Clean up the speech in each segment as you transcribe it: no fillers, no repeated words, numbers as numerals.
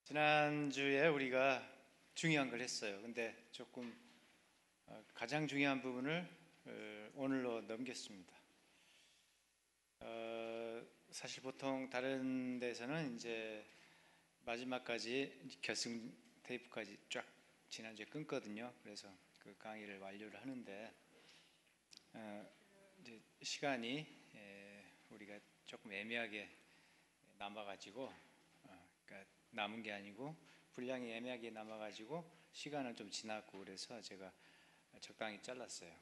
지난주에 우리가 중요한 걸 했어요. 근데 조금 가장 중요한 부분을 오늘로 넘겼습니다. 사실 보통 다른 데서는 이제 마지막까지 결승 테이프까지 쫙 지난주에 끊거든요. 그래서 그 강의를 완료를 하는데 이제 시간이 우리가 조금 애매하게 남아가지고 그러니까 남은 게 아니고 분량이 애매하게 남아가지고 시간은 좀 지났고 그래서 제가 적당히 잘랐어요.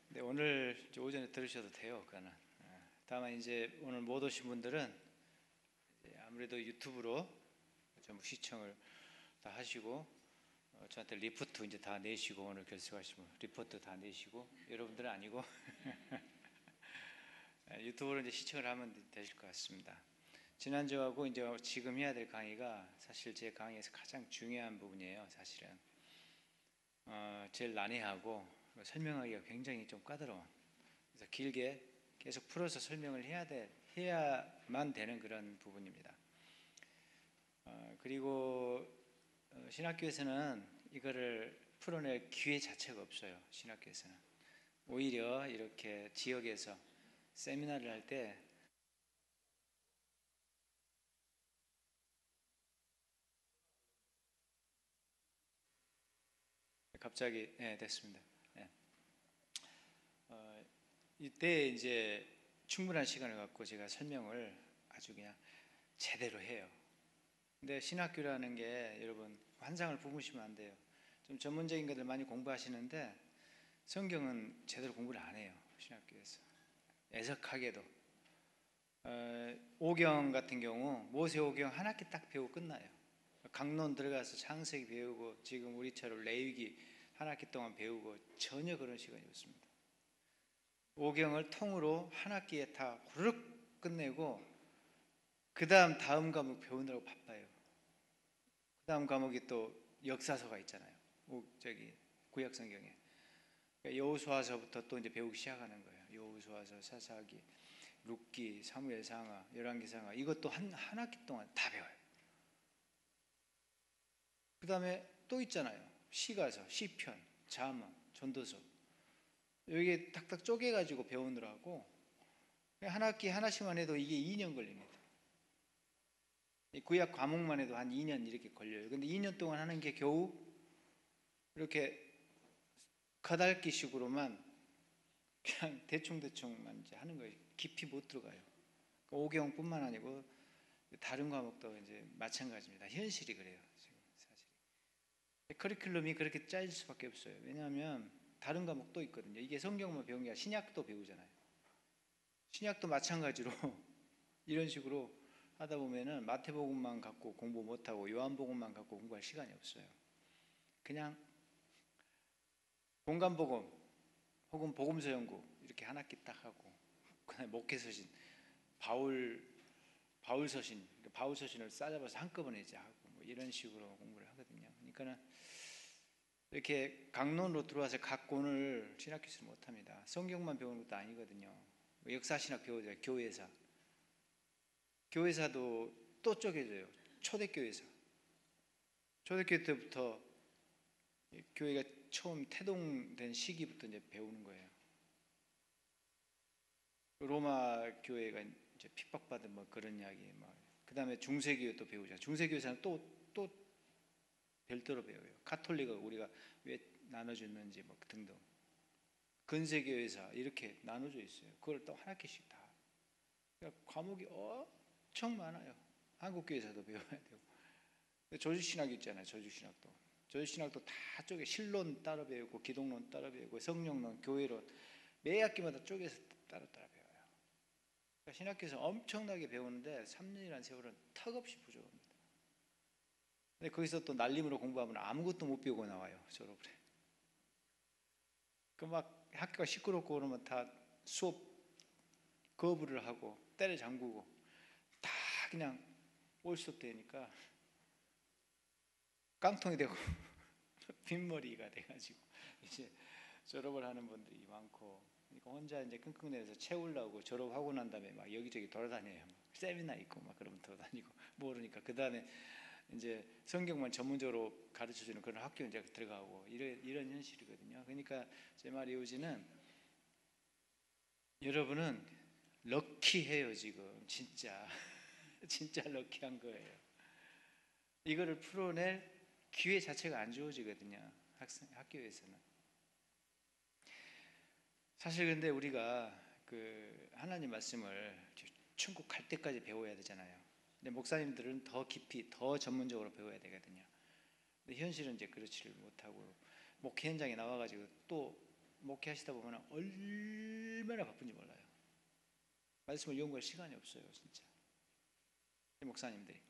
근데 오늘 오전에 들으셔도 돼요. 그거는. 다만 이제 오늘 못 오신 분들은 아무래도 유튜브로 전부 시청을 다 하시고 저한테 리포트 이제 다 내시고 오늘 결석하시면 리포트 다 내시고 여러분들은 아니고 유튜브로 이제 시청을 하면 되실 것 같습니다. 지난주하고 이제 지금 해야 될 강의가 사실 제 강의에서 가장 중요한 부분이에요. 사실은 제일 난해하고 설명하기가 굉장히 좀 까다로운, 그래서 길게 계속 풀어서 설명을 해야만 되는 그런 부분입니다. 그리고 신학교에서는 이거를 풀어낼 기회 자체가 없어요. 신학교에서는 오히려 이렇게 지역에서 세미나를 할때 갑자기 됐습니다. 이때 이제 충분한 시간을 갖고 제가 설명을 아주 그냥 제대로 해요. 근데 신학교라는 게 여러분 환상을 품으시면 안 돼요. 좀 전문적인 것들 많이 공부하시는데 성경은 제대로 공부를 안 해요. 신학교에서 애석하게도 오경 같은 경우 모세 오경 한 학기 딱 배우고 끝나요. 강론 들어가서 창세기 배우고 지금 우리처럼 레위기 한 학기 동안 배우고 전혀 그런 시간이 없습니다. 오경을 통으로 한 학기에 다 후루룩 끝내고 그 다음 과목 배우느라고 바빠요. 그 다음 과목이 또 역사서가 있잖아요. 구약 성경에 여호수아서부터 또 이제 배우기 시작하는 거예요. 여호수아서, 사사기, 룻기, 사무엘상하, 열왕기상하, 이것도 한 학기 동안 다 배워요. 그 다음에 또 있잖아요. 시가서, 시편, 잠언, 전도서, 여기에 탁탁 쪼개가지고 배우느라고 한 학기 하나씩만 해도 이게 2년 걸립니다. 구약 과목만 해도 한 2년 이렇게 걸려요. 근데 2년 동안 하는 게 겨우 이렇게 커달기식으로만 그냥 대충대충만 이제 하는 거예요. 깊이 못 들어가요. 오경뿐만 아니고 다른 과목도 이제 마찬가지입니다. 현실이 그래요. 지금 사실 커리큘럼이 그렇게 짜일 수밖에 없어요. 왜냐하면 다른 과목 또 있거든요. 이게 성경만 배운 게 아니라 신약도 배우잖아요. 신약도 마찬가지로 이런 식으로 하다 보면은 마태복음만 갖고 공부 못하고 요한복음만 갖고 공부할 시간이 없어요. 그냥 공간복음 혹은 복음서 연구 이렇게 한 학기 딱 하고, 그다음에 목회서신, 바울서신을 싸잡아서 한꺼번에 이제 하고 뭐 이런 식으로 공부를 하거든요. 그러니까는 이렇게 강론으로 들어와서 각 권을 신학교에서 못합니다. 성경만 배우는 것도 아니거든요. 역사신학 배우죠. 교회사도 또 쪼개져요. 초대교회 때부터 교회가 처음 태동된 시기부터 이제 배우는 거예요. 로마 교회가 이제 핍박받은 뭐 그런 이야기, 그 다음에 중세교회 또 배우자. 중세교회사는 또 별도로 배워요. 카톨릭을 우리가 왜 나눠줬는지 뭐 등등. 근세교회사 이렇게 나눠져 있어요. 그걸 또 한 학기씩 다. 그러니까 과목이 엄청 많아요. 한국교회사도 배워야 되고. 조직신학 있잖아요. 조직신학도 다 쪼개, 신론 따로 배우고 기독론 따로 배우고 성령론, 교회론 매 학기마다 쪼개서 따로 배워요. 그러니까 신학교에서 엄청나게 배우는데 3년이라는 세월은 턱없이 부족합니다. 근데 거기서 또 날림으로 공부하면 아무것도 못 배우고 나와요. 졸업을 해. 그 막 학교가 시끄럽고 그러면 다 수업 거부를 하고 때려 잠그고 다 그냥 올수업 되니까 깡통이 되고 빈머리가 돼가지고 이제 졸업을 하는 분들이 많고, 그러니까 혼자 이제 끙끙대면서 채우려고 졸업하고 난 다음에 막 여기저기 돌아다녀요. 세미나 있고 막 그러면 돌아다니고 모르니까 그 다음에 이제 성경만 전문적으로 가르쳐주는 그런 학교 이제 들어가고 이런 현실이거든요. 그러니까 제 말 이유지는 여러분은 럭키해요 지금 진짜 진짜 럭키한 거예요. 이거를 풀어낼 기회 자체가 안 주어지거든요. 학교에서는. 사실 근데 우리가 그 하나님 말씀을 천국 갈 때까지 배워야 되잖아요. 근데 목사님들은 더 깊이 더 전문적으로 배워야 되거든요. 근데 현실은 이제 그렇지를 못하고 목회 현장에 나와가지고 또 목회하시다 보면 얼마나 바쁜지 몰라요. 말씀을 연구할 시간이 없어요 진짜. 목사님들이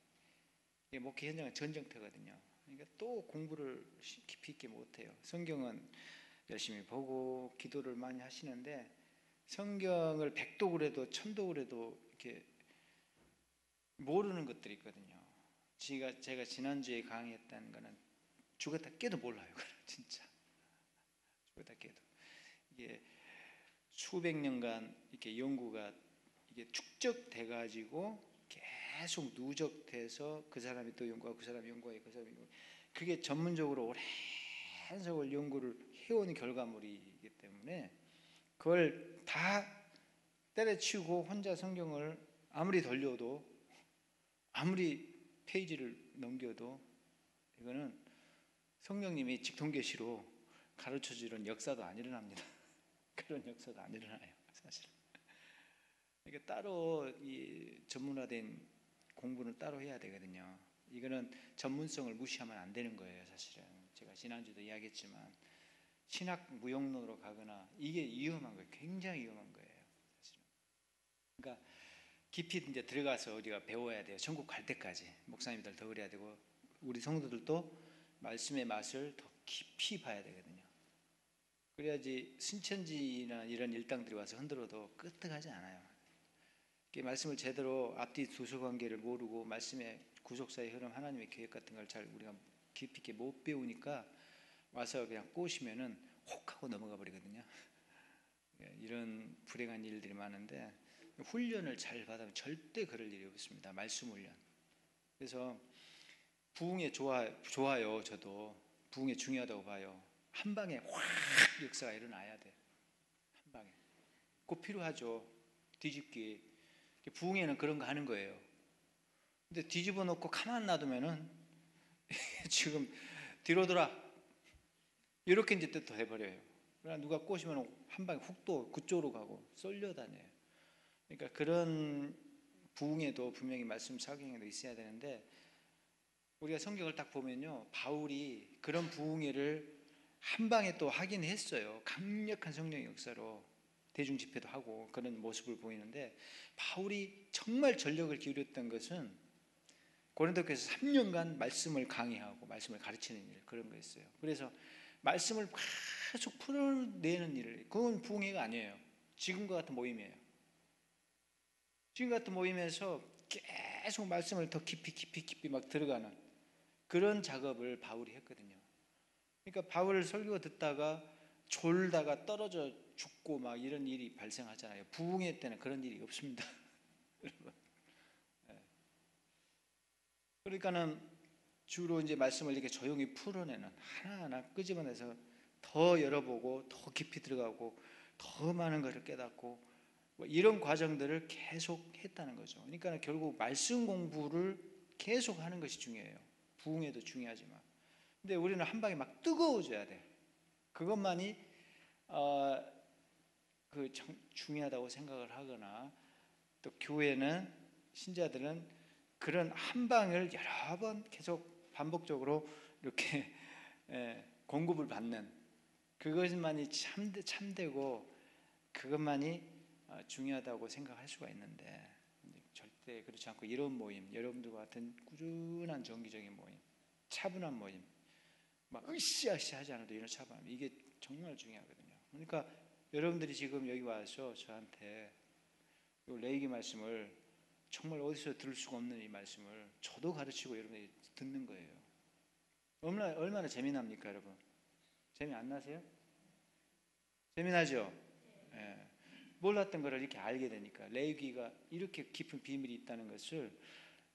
목회 현장은 전쟁터거든요. 그러니까 또 공부를 깊이 있게 못해요. 성경은 열심히 보고 기도를 많이 하시는데 성경을 100독을 해도 1000독을 해도 이렇게 모르는 것들이 있거든요. 제가 지난주에 강의했다는 거는 죽었다 깨도 몰라요. 진짜 죽었다 깨도 이게 수백 년간 이렇게 연구가 이게 축적돼 가지고 계속 누적돼서 그 사람이 또 연구하고 그 사람이 연구하고 그 사람이 연구하고 그게 전문적으로 오랜 세월 연구를 해온 결과물이기 때문에 그걸 다 때려치우고 혼자 성경을 아무리 돌려도 아무리 페이지를 넘겨도 이거는 성령님이 직통계시로 가르쳐주는 역사도 안 일어납니다. 그런 역사도 안 일어나요 사실. 그러니까 따로 이 전문화된 공부는 따로 해야 되거든요. 이거는 전문성을 무시하면 안 되는 거예요 사실은. 제가 지난주도 이야기했지만 신학 무용론으로 가거나 이게 위험한 거예요. 굉장히 위험한 거예요 사실은. 그러니까 깊이 이제 들어가서 우리가 배워야 돼요. 천국 갈 때까지 목사님들 더 그래야 되고 우리 성도들도 말씀의 맛을 더 깊이 봐야 되거든요. 그래야지 신천지나 이런 일당들이 와서 흔들어도 끄떡하지 않아요. 말씀을 제대로 앞뒤 두서 관계를 모르고 말씀의 구속사의 흐름, 하나님의 계획 같은 걸 잘 우리가 깊이 있게 못 배우니까 와서 그냥 꼬시면은 혹 하고 넘어가 버리거든요. 이런 불행한 일들이 많은데 훈련을 잘 받으면 절대 그럴 일이 없습니다. 말씀 훈련. 그래서 부흥에 좋아요. 저도 부흥에 중요하다고 봐요. 한 방에 확 역사가 일어나야 돼. 한 방에. 꼭 필요하죠. 뒤집기. 부흥에는 그런 거 하는 거예요. 근데 뒤집어 놓고 가만 놔두면은 지금 뒤로 돌아 이렇게 이제 또 해버려요. 그러나 누가 꼬시면 한 방에 훅 또 그쪽으로 가고 쏠려다녀요. 그러니까 그런 부흥에도 분명히 말씀 착용에도 있어야 되는데 우리가 성경을 딱 보면요 바울이 그런 부흥회를 한 방에 또 하긴 했어요. 강력한 성령의 역사로 대중 집회도 하고 그런 모습을 보이는데 바울이 정말 전력을 기울였던 것은 고린도교에서 3년간 말씀을 강의하고 말씀을 가르치는 일 그런 거였어요. 그래서 말씀을 계속 풀어내는 일을 그건 부흥회가 아니에요. 지금과 같은 모임이에요. 지금 같은 모임에서 계속 말씀을 더 깊이 막 들어가는 그런 작업을 바울이 했거든요. 그러니까 바울 설교 듣다가 졸다가 떨어져 죽고 막 이런 일이 발생하잖아요. 부흥회 때는 그런 일이 없습니다. 여러분. 그러니까는 주로 이제 말씀을 이렇게 조용히 풀어내는 하나하나 끄집어내서 더 열어보고 더 깊이 들어가고 더 많은 것을 깨닫고 뭐 이런 과정들을 계속 했다는 거죠. 그러니까 결국 말씀 공부를 계속 하는 것이 중요해요. 부흥회도 중요하지만. 근데 우리는 한 방에 막 뜨거워져야 돼. 그것만이 중요하다고 생각을 하거나 또 교회는 신자들은 그런 한 방을 여러 번 계속 반복적으로 이렇게 공급을 받는 그것만이 참되고 그것만이 중요하다고 생각할 수가 있는데 절대 그렇지 않고 이런 모임, 여러분들과 같은 꾸준한 정기적인 모임, 차분한 모임, 막 으쌰으쌰 하지 않아도 이런 차분함 이게 정말 중요하거든요. 그러니까 여러분들이 지금 여기 와서 저한테 이 레이기 말씀을 정말 어디서 들을 수가 없는 이 말씀을 저도 가르치고 여러분이 듣는 거예요. 얼마나 재미납니까 여러분? 재미 안 나세요? 재미나죠? 예. 몰랐던 것을 이렇게 알게 되니까 레위기가 이렇게 깊은 비밀이 있다는 것을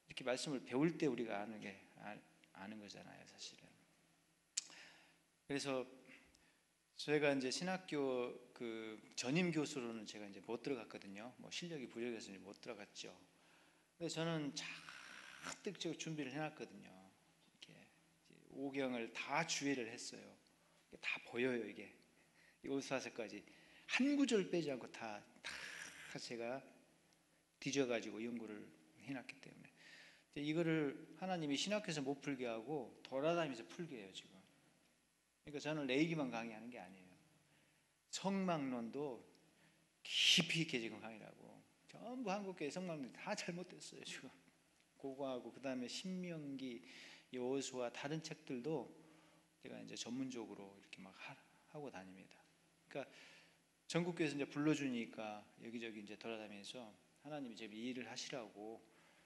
이렇게 말씀을 배울 때 우리가 아는 거잖아요, 사실은. 그래서 저희가 이제 신학교 그 전임 교수로는 제가 이제 못 들어갔거든요. 뭐 실력이 부족해서 못 들어갔죠. 근데 저는 잔뜩 저 준비를 해놨거든요. 이렇게 오경을 다 주의를 했어요. 다 보여요, 이게. 오수화서까지 한 구절 빼지 않고 다 제가 뒤져가지고 연구를 해놨기 때문에 이거를 하나님이 신학교에서 못 풀게 하고 돌아다니면서 풀게 해요, 지금. 그러니까 저는 레이기만 강의하는 게 아니에요. 성막론도 깊이 있게 지금 강의를 하고, 전부 한국교회 성막론이 다 잘못됐어요, 지금. 그거하고 그 다음에 신명기, 여호수아 다른 책들도 제가 이제 전문적으로 이렇게 막 하고 다닙니다. 그러니까 전국교회에서 이제 불러주니까 여기저기 이제 돌아다니면서 하나님이 이제 일을 하시라고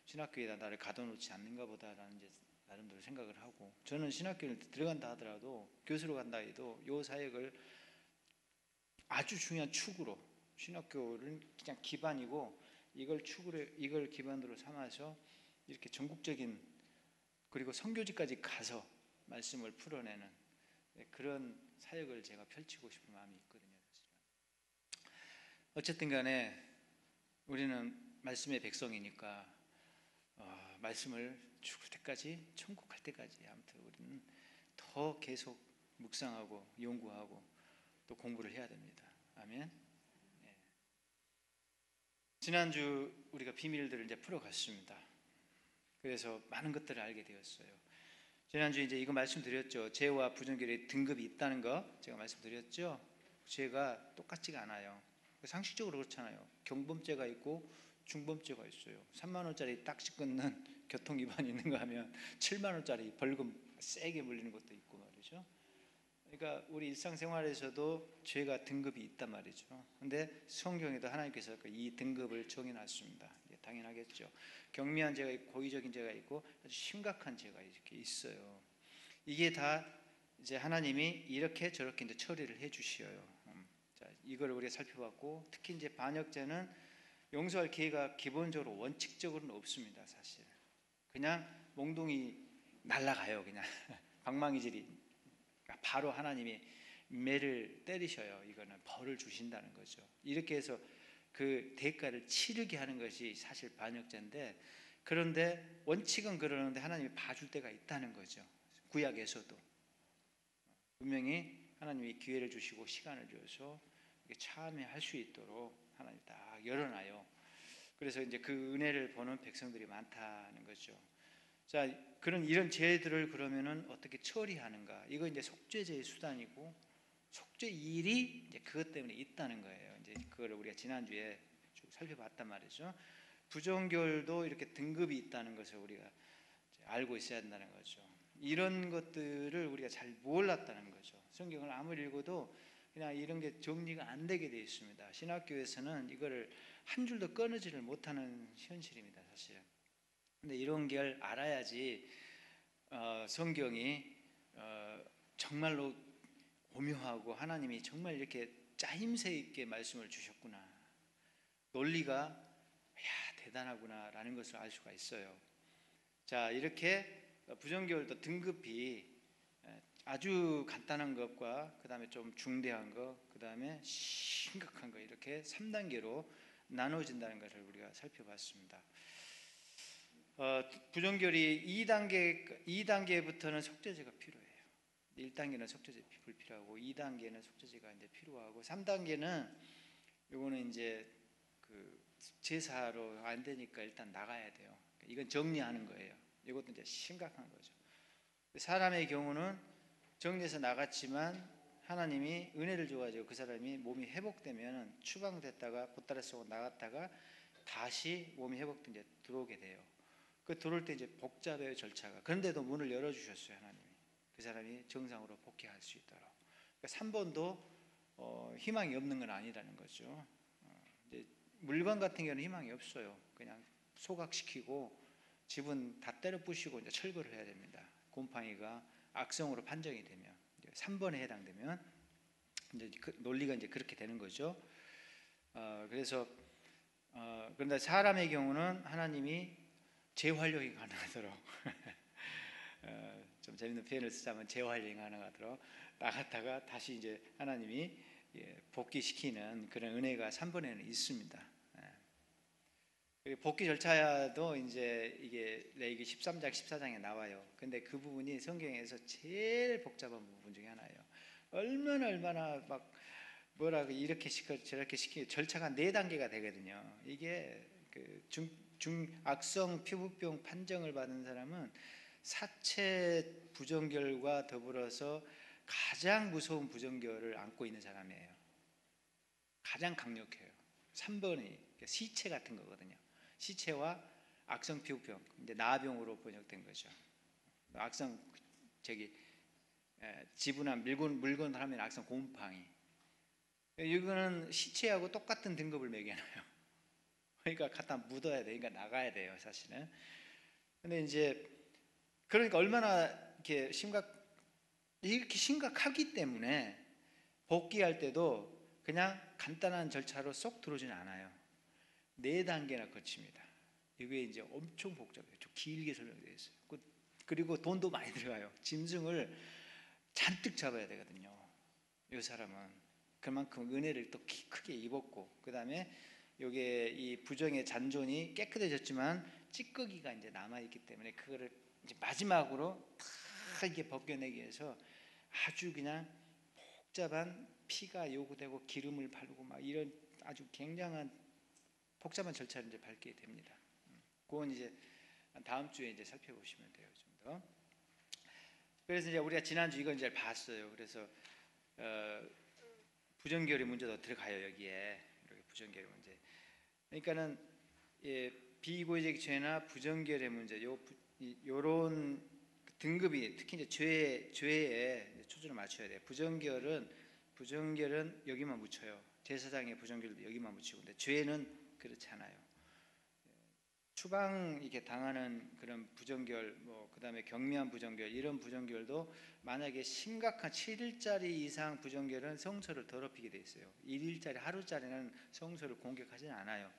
신학교에다 나를 가둬놓지 않는가 보다라는 이제 나름대로 생각을 하고, 저는 신학교를 들어간다 하더라도 교수로 간다 해도 요 사역을 아주 중요한 축으로, 신학교는 그냥 기반이고 이걸 기반으로 삼아서 이렇게 전국적인, 그리고 선교지까지 가서 말씀을 풀어내는 그런 사역을 제가 펼치고 싶은 마음이 있거든요, 사실은. 어쨌든 간에 우리는 말씀의 백성이니까 말씀을 죽을 때까지, 천국 갈 때까지 아무튼 우리는 더 계속 묵상하고 연구하고 또 공부를 해야 됩니다. 아멘. 네. 지난주 우리가 비밀들을 이제 풀어갔습니다. 그래서 많은 것들을 알게 되었어요. 지난주 이제 이거 말씀드렸죠. 죄와 부정결의 등급이 있다는 거 제가 말씀드렸죠. 죄가 똑같지가 않아요. 상식적으로 그렇잖아요. 경범죄가 있고 중범죄가 있어요. 3만 원짜리 딱지 끊는 교통 위반 있는 거 하면 7만 원짜리 벌금 세게 물리는 것도 있고 말이죠. 그러니까 우리 일상생활에서도 죄가 등급이 있단 말이죠. 근데 성경에도 하나님께서 이 등급을 정해놨습니다. 당연하겠죠. 경미한 죄가 있고 고의적인 죄가 있고 아주 심각한 죄가 이렇게 있어요. 이게 다 이제 하나님이 이렇게 저렇게 이제 처리를 해주셔요. 자, 이걸 우리가 살펴봤고, 특히 이제 반역죄는 용서할 기회가 기본적으로 원칙적으로는 없습니다, 사실. 그냥 몽둥이 날아가요, 그냥. 방망이질이. 바로 하나님이 매를 때리셔요. 이거는 벌을 주신다는 거죠. 이렇게 해서 그 대가를 치르게 하는 것이 사실 반역죄인데, 그런데 원칙은 그러는데 하나님이 봐줄 때가 있다는 거죠. 구약에서도 분명히 하나님이 기회를 주시고 시간을 줘서 참여할 수 있도록 하나님이 딱 열어놔요. 그래서 이제 그 은혜를 보는 백성들이 많다는 거죠. 자, 이런 죄들을 그러면은 어떻게 처리하는가? 이거 이제 속죄제의 수단이고, 속죄일이 이제 그것 때문에 있다는 거예요. 이제 그걸 우리가 지난주에 쭉 살펴봤단 말이죠. 부정결도 이렇게 등급이 있다는 것을 우리가 알고 있어야 한다는 거죠. 이런 것들을 우리가 잘 몰랐다는 거죠. 성경을 아무리 읽어도 그냥 이런 게 정리가 안 되게 되어 있습니다. 신학교에서는 이거를 한 줄도 끊어지를 못하는 현실입니다, 사실. 근데 이런 걸 알아야지 성경이 정말로 오묘하고 하나님이 정말 이렇게 짜임새 있게 말씀을 주셨구나, 논리가 대단하구나 라는 것을 알 수가 있어요. 자, 이렇게 부정결도 등급이 아주 간단한 것과 그 다음에 좀 중대한 것, 그 다음에 심각한 것, 이렇게 3단계로 나눠진다는 것을 우리가 살펴봤습니다. 부정결이 2단계부터는 속죄제가 필요해요. 1단계는 속죄제 불필요하고 2단계는 속죄제가 이제 필요하고 3단계는 요거는 이제 그 제사로 안 되니까 일단 나가야 돼요. 이건 정리하는 거예요. 이것도 이제 심각한 거죠. 사람의 경우는 정리해서 나갔지만 하나님이 은혜를 줘가지고 그 사람이 몸이 회복되면 추방됐다가 보따리 쏘고 나갔다가 다시 몸이 회복돼 이제 들어오게 돼요. 그 들어올 때 이제 복잡해요, 절차가. 그런데도 문을 열어주셨어요, 하나님이. 그 사람이 정상으로 복귀할 수 있도록. 그러니까 3번도 희망이 없는 건 아니라는 거죠. 이제 물건 같은 경우는 희망이 없어요. 그냥 소각시키고 집은 다 때려 부시고 이제 철거를 해야 됩니다. 곰팡이가 악성으로 판정이 되면 3번에 해당되면 이제 그 논리가 이제 그렇게 되는 거죠. 그래서 그런데 사람의 경우는 하나님이 재활용이 가능하도록 좀 재밌는 표현을 쓰자면 재활용이 가능하도록 나갔다가 다시 이제 하나님이 복귀시키는 그런 은혜가 3번에는 있습니다. 복귀 절차도 이제 이게 레위기 13장, 14장에 나와요. 근데 그 부분이 성경에서 제일 복잡한 부분 중에 하나예요. 얼마나 막 뭐라고 이렇게 시켜 저렇게 시키고 절차가 4단계가 되거든요. 이게 그 중악성 피부병 판정을 받은 사람은 사체 부정결과 더불어서 가장 무서운 부정결을 안고 있는 사람이에요. 가장 강력해요. 3번이 시체 같은 거거든요. 시체와 악성 피부병, 이제 나병으로 번역된 거죠. 악성 지분한 물건을 하면 악성 곰팡이. 이거는 시체하고 똑같은 등급을 매겨놔요. 그러니까 갖다 묻어야 돼. 그러니까 나가야 돼요, 사실은. 근데 이제 그러니까 얼마나 이렇게 심각하기 때문에 복귀할 때도 그냥 간단한 절차로 쏙 들어오지는 않아요. 4단계나 거칩니다. 이게 이제 엄청 복잡해요. 좀 길게 설명되어 있어요. 그리고 돈도 많이 들어가요. 짐승을 잔뜩 잡아야 되거든요. 이 사람은 그만큼 은혜를 또 크게 입었고, 그 다음에 요게 이 부정의 잔존이 깨끗해졌지만 찌꺼기가 이제 남아 있기 때문에 그거를 이제 마지막으로 다 이게 벗겨내기 위해서 아주 그냥 복잡한 피가 요구되고 기름을 바르고 막 이런 아주 굉장한 복잡한 절차를 이제 밟게 됩니다. 그건 이제 다음 주에 이제 살펴보시면 돼요. 좀 더. 그래서 이제 우리가 지난주 이걸 이제 봤어요. 그래서 부정결의 문제도 들어가요. 여기에 이렇게 부정결의 문제. 그러니까는 비고의적 죄나 부정결의 문제, 요런 등급이 특히 이제 죄에 초점을 맞춰야 돼요. 부정결은 여기만 묻혀요. 제사장의 부정결도 여기만 묻히고, 근데 죄는 그렇지 않아요. 추방 이렇게 당하는 그런 부정결, 그다음에 경미한 부정결, 이런 부정결도 만약에 심각한 7일짜리 이상 부정결은 성소를 더럽히게 돼 있어요. 1일짜리 하루짜리는 성소를 공격하지는 않아요.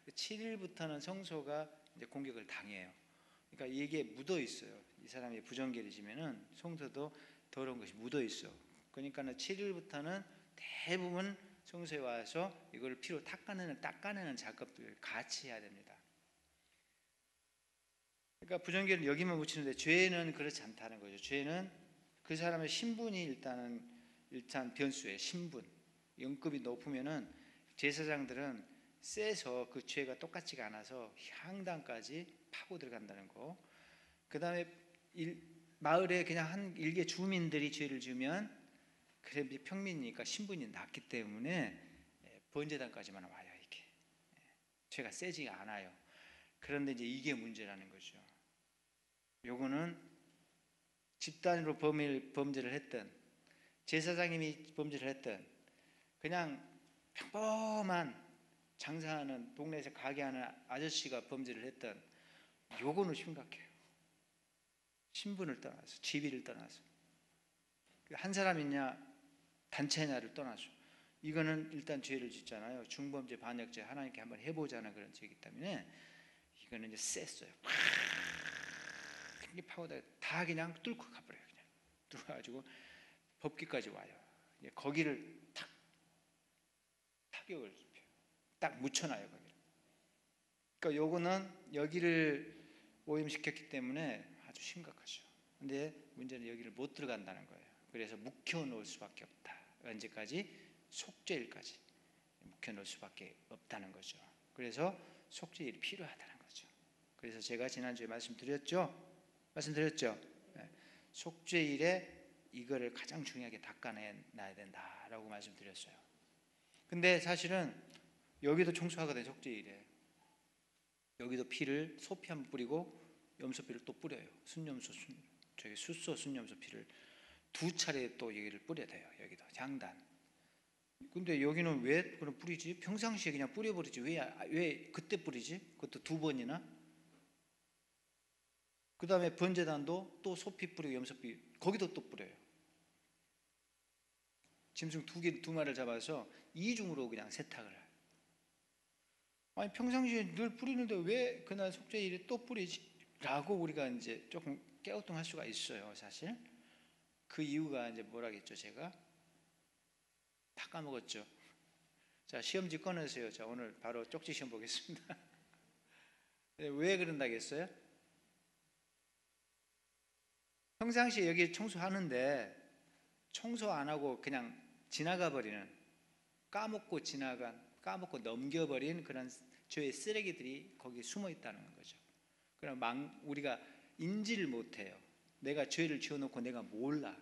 7일부터는 성소가 이제 공격을 당해요. 그러니까 이게 묻어 있어요. 이 사람이 부정결이지면은 성소도 더러운 것이 묻어 있어. 그러니까는 7일부터는 대부분 성소에 와서 이걸 피로 닦아내는 작업들을 같이 해야 됩니다. 그러니까 부정결은 여기만 묻히는데 죄는 그렇지 않다는 거죠. 죄는 그 사람의 신분이 일단 변수예요. 신분. 연급이 높으면은 제사장들은 세서 그 죄가 똑같지가 않아서 향단까지 파고 들어간다는 거. 그 다음에 마을에 그냥 한 일개 주민들이 죄를 지으면 그래 평민이니까 신분이 낮기 때문에 번제단까지만 와요. 이게 죄가 세지가 않아요. 그런데 이제 이게 문제라는 거죠. 요거는 집단으로 범죄를 했던, 제사장님이 범죄를 했던, 그냥 평범한 장사하는 동네에서 가게하는 아저씨가 범죄를 했던, 요거는 심각해요. 신분을 떠나서, 지위를 떠나서, 한 사람이냐 단체냐를 떠나서, 이거는 일단 죄를 짓잖아요. 중범죄, 반역죄, 하나님께 한번 해보자는 그런 죄이기 때문에 이거는 이제 셌어요. 이게 파고다 다 그냥 뚫고 가버려요. 그냥 뚫어가지고 법기까지 와요. 거기를 타격을 줍혀요. 딱 묻혀놔요. 거기를. 그러니까 요거는 여기를 오염시켰기 때문에 아주 심각하죠. 근데 문제는 여기를 못 들어간다는 거예요. 그래서 묵혀놓을 수밖에 없다. 언제까지? 속죄일까지 묵혀놓을 수밖에 없다는 거죠. 그래서 속죄일이 필요하다는 거죠. 그래서 제가 지난주에 말씀드렸죠. 네. 속죄일에 이거를 가장 중요하게 닦아내야 된다라고 말씀드렸어요. 근데 사실은 여기도 청소하거든요. 속죄일에 여기도 피를 소피 한번 뿌리고 염소피를 또 뿌려요. 숫소 순염소 피를 2차례 또 여기를 뿌려야 돼요. 여기도 장단. 근데 여기는 왜 그럼 뿌리지? 평상시에 그냥 뿌려버리지. 왜 그때 뿌리지? 그것도 2번이나? 그 다음에 번제단도 또 소피 뿌리고 염소피 거기도 또 뿌려요. 짐승 두 마리를 잡아서 이중으로 그냥 세탁을 해요. 아니 평상시에 늘 뿌리는데 왜 그날 속죄일에 또 뿌리지? 라고 우리가 이제 조금 깨우통할 수가 있어요. 사실 그 이유가 이제 뭐라겠죠? 제가 다 까먹었죠. 자, 시험지 꺼내세요. 자, 오늘 바로 쪽지 시험 보겠습니다. 왜 그런다겠어요? 평상시에 여기 청소하는데 청소 안 하고 그냥 지나가 버리는, 까먹고 넘겨버린 그런 죄의 쓰레기들이 거기에 숨어 있다는 거죠. 그럼 우리가 인지를 못해요. 내가 죄를 지어놓고 내가 몰라.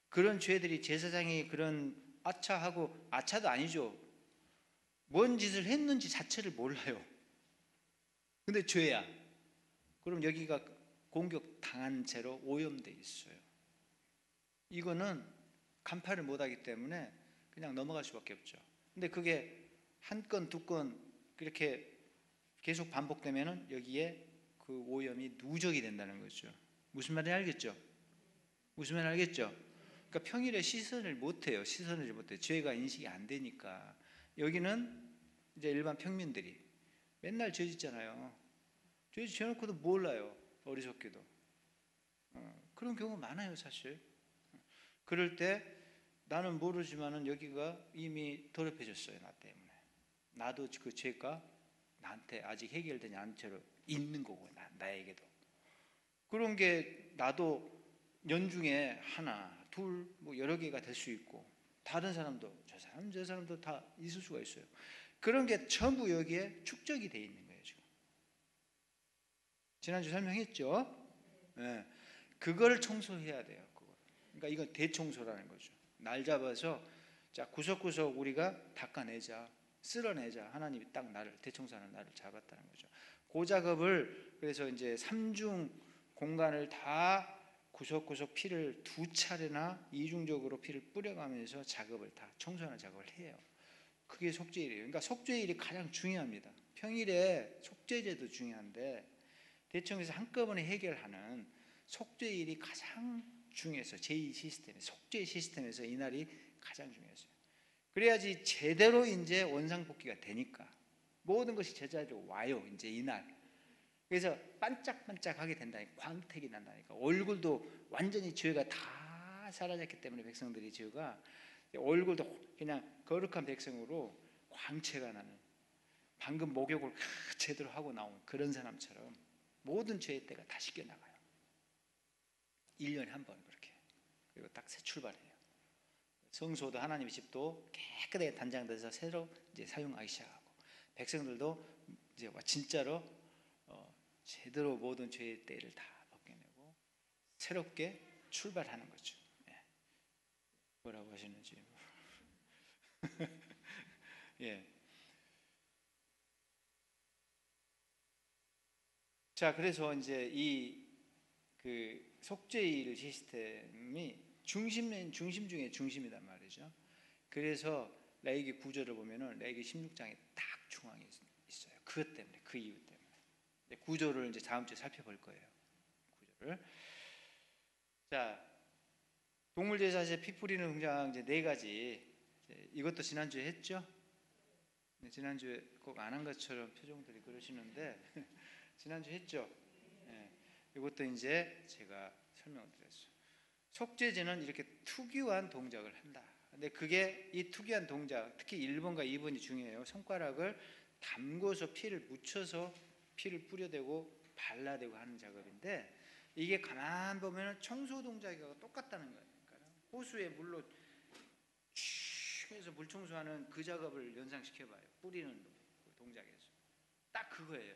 그런 죄들이 제사장이 그런 아차하고, 아차도 아니죠. 뭔 짓을 했는지 자체를 몰라요. 근데 죄야. 그럼 여기가 공격 당한 채로 오염돼 있어요. 이거는 간파를 못하기 때문에 그냥 넘어갈 수밖에 없죠. 근데 그게 한 건, 두 건 그렇게 계속 반복되면은 여기에 그 오염이 누적이 된다는 거죠. 무슨 말인지 알겠죠? 무슨 말인지 알겠죠? 그러니까 평일에 씻어내질 못해요. 죄가 인식이 안 되니까. 여기는 이제 일반 평민들이 맨날 죄 짓잖아요. 죄 지어놓고도 몰라요. 어리석게도. 그런 경우 많아요, 사실. 그럴 때 나는 모르지만은 여기가 이미 더럽혀졌어요, 나 때문에. 나도 그 죄가 나한테 아직 해결되지 않은 채로 있는 거고, 나에게도. 그런 게 나도 연중에 하나, 둘, 뭐 여러 개가 될 수 있고, 다른 사람도, 저 사람도 다 있을 수가 있어요. 그런 게 전부 여기에 축적이 돼 있는 거예요, 지금. 지난주 설명했죠? 네. 그걸 청소해야 돼요, 그걸. 그러니까 이건 대청소라는 거죠. 날 잡아서, 자, 구석구석 우리가 닦아내자, 쓸어내자. 하나님이 딱 나를, 대청소하는 나를 잡았다는 거죠. 그 작업을, 그래서 이제 삼중 공간을 다 구석구석 피를 두 차례나 이중적으로 피를 뿌려가면서 작업을 다 청소하는 작업을 해요. 그게 속죄일이에요. 그러니까 속죄일이 가장 중요합니다. 평일에 속죄제도 중요한데 대청에서 한꺼번에 해결하는 속죄일이 가장 중요해서 제2 시스템, 속죄 시스템에서 이날이 가장 중요했어요. 그래야지 제대로 이제 원상복귀가 되니까 모든 것이 제자리로 와요. 이제 이날. 그래서 반짝반짝하게 된다니까. 광택이 난다니까. 얼굴도 완전히 죄가 다 사라졌기 때문에 백성들이 죄가 얼굴도 그냥 거룩한 백성으로 광채가 나는, 방금 목욕을 제대로 하고 나온 그런 사람처럼 모든 죄의 때가 다 씻겨나가요. 1년에 한 번 그렇게. 그리고 딱 새 출발해요. 성소도 하나님의 집도 깨끗하게 단장돼서 새로 이제 사용하기 시작하고, 백성들도 이제 진짜로 제대로 모든 죄의 때를 다 벗겨내고 새롭게 출발하는 거죠. 예. 뭐라고 하시는지. 예. 자, 그래서 이제 이 그 속죄일 시스템이 중심 중에 중심이란 말이죠. 그래서 레위기 9절을 보면은 레위기 16장에 딱 중앙에 있어요. 그것 때문에, 그 이유 때문에. 구절을 이제 다음 주에 살펴볼 거예요. 구절을. 자, 동물 제사에 피 뿌리는 동작 이제 네 가지. 이것도 지난주에 했죠? 네, 지난주에 꼭 안 한 것처럼 표정들이 그러시는데 지난주에 했죠? 네, 이것도 이제 제가 설명을 드렸어요. 속죄제는 이렇게 특유한 동작을 한다. 근데 그게 이 특이한 동작, 특히 1번과 2번이 중요해요. 손가락을 담궈서 피를 묻혀서 피를 뿌려대고 발라대고 하는 작업인데, 이게 가만 보면 청소 동작과 똑같다는 거예요. 호수에 물로 슉 해서 물 청소하는 그 작업을 연상시켜봐요. 뿌리는 동작에서. 딱 그거예요.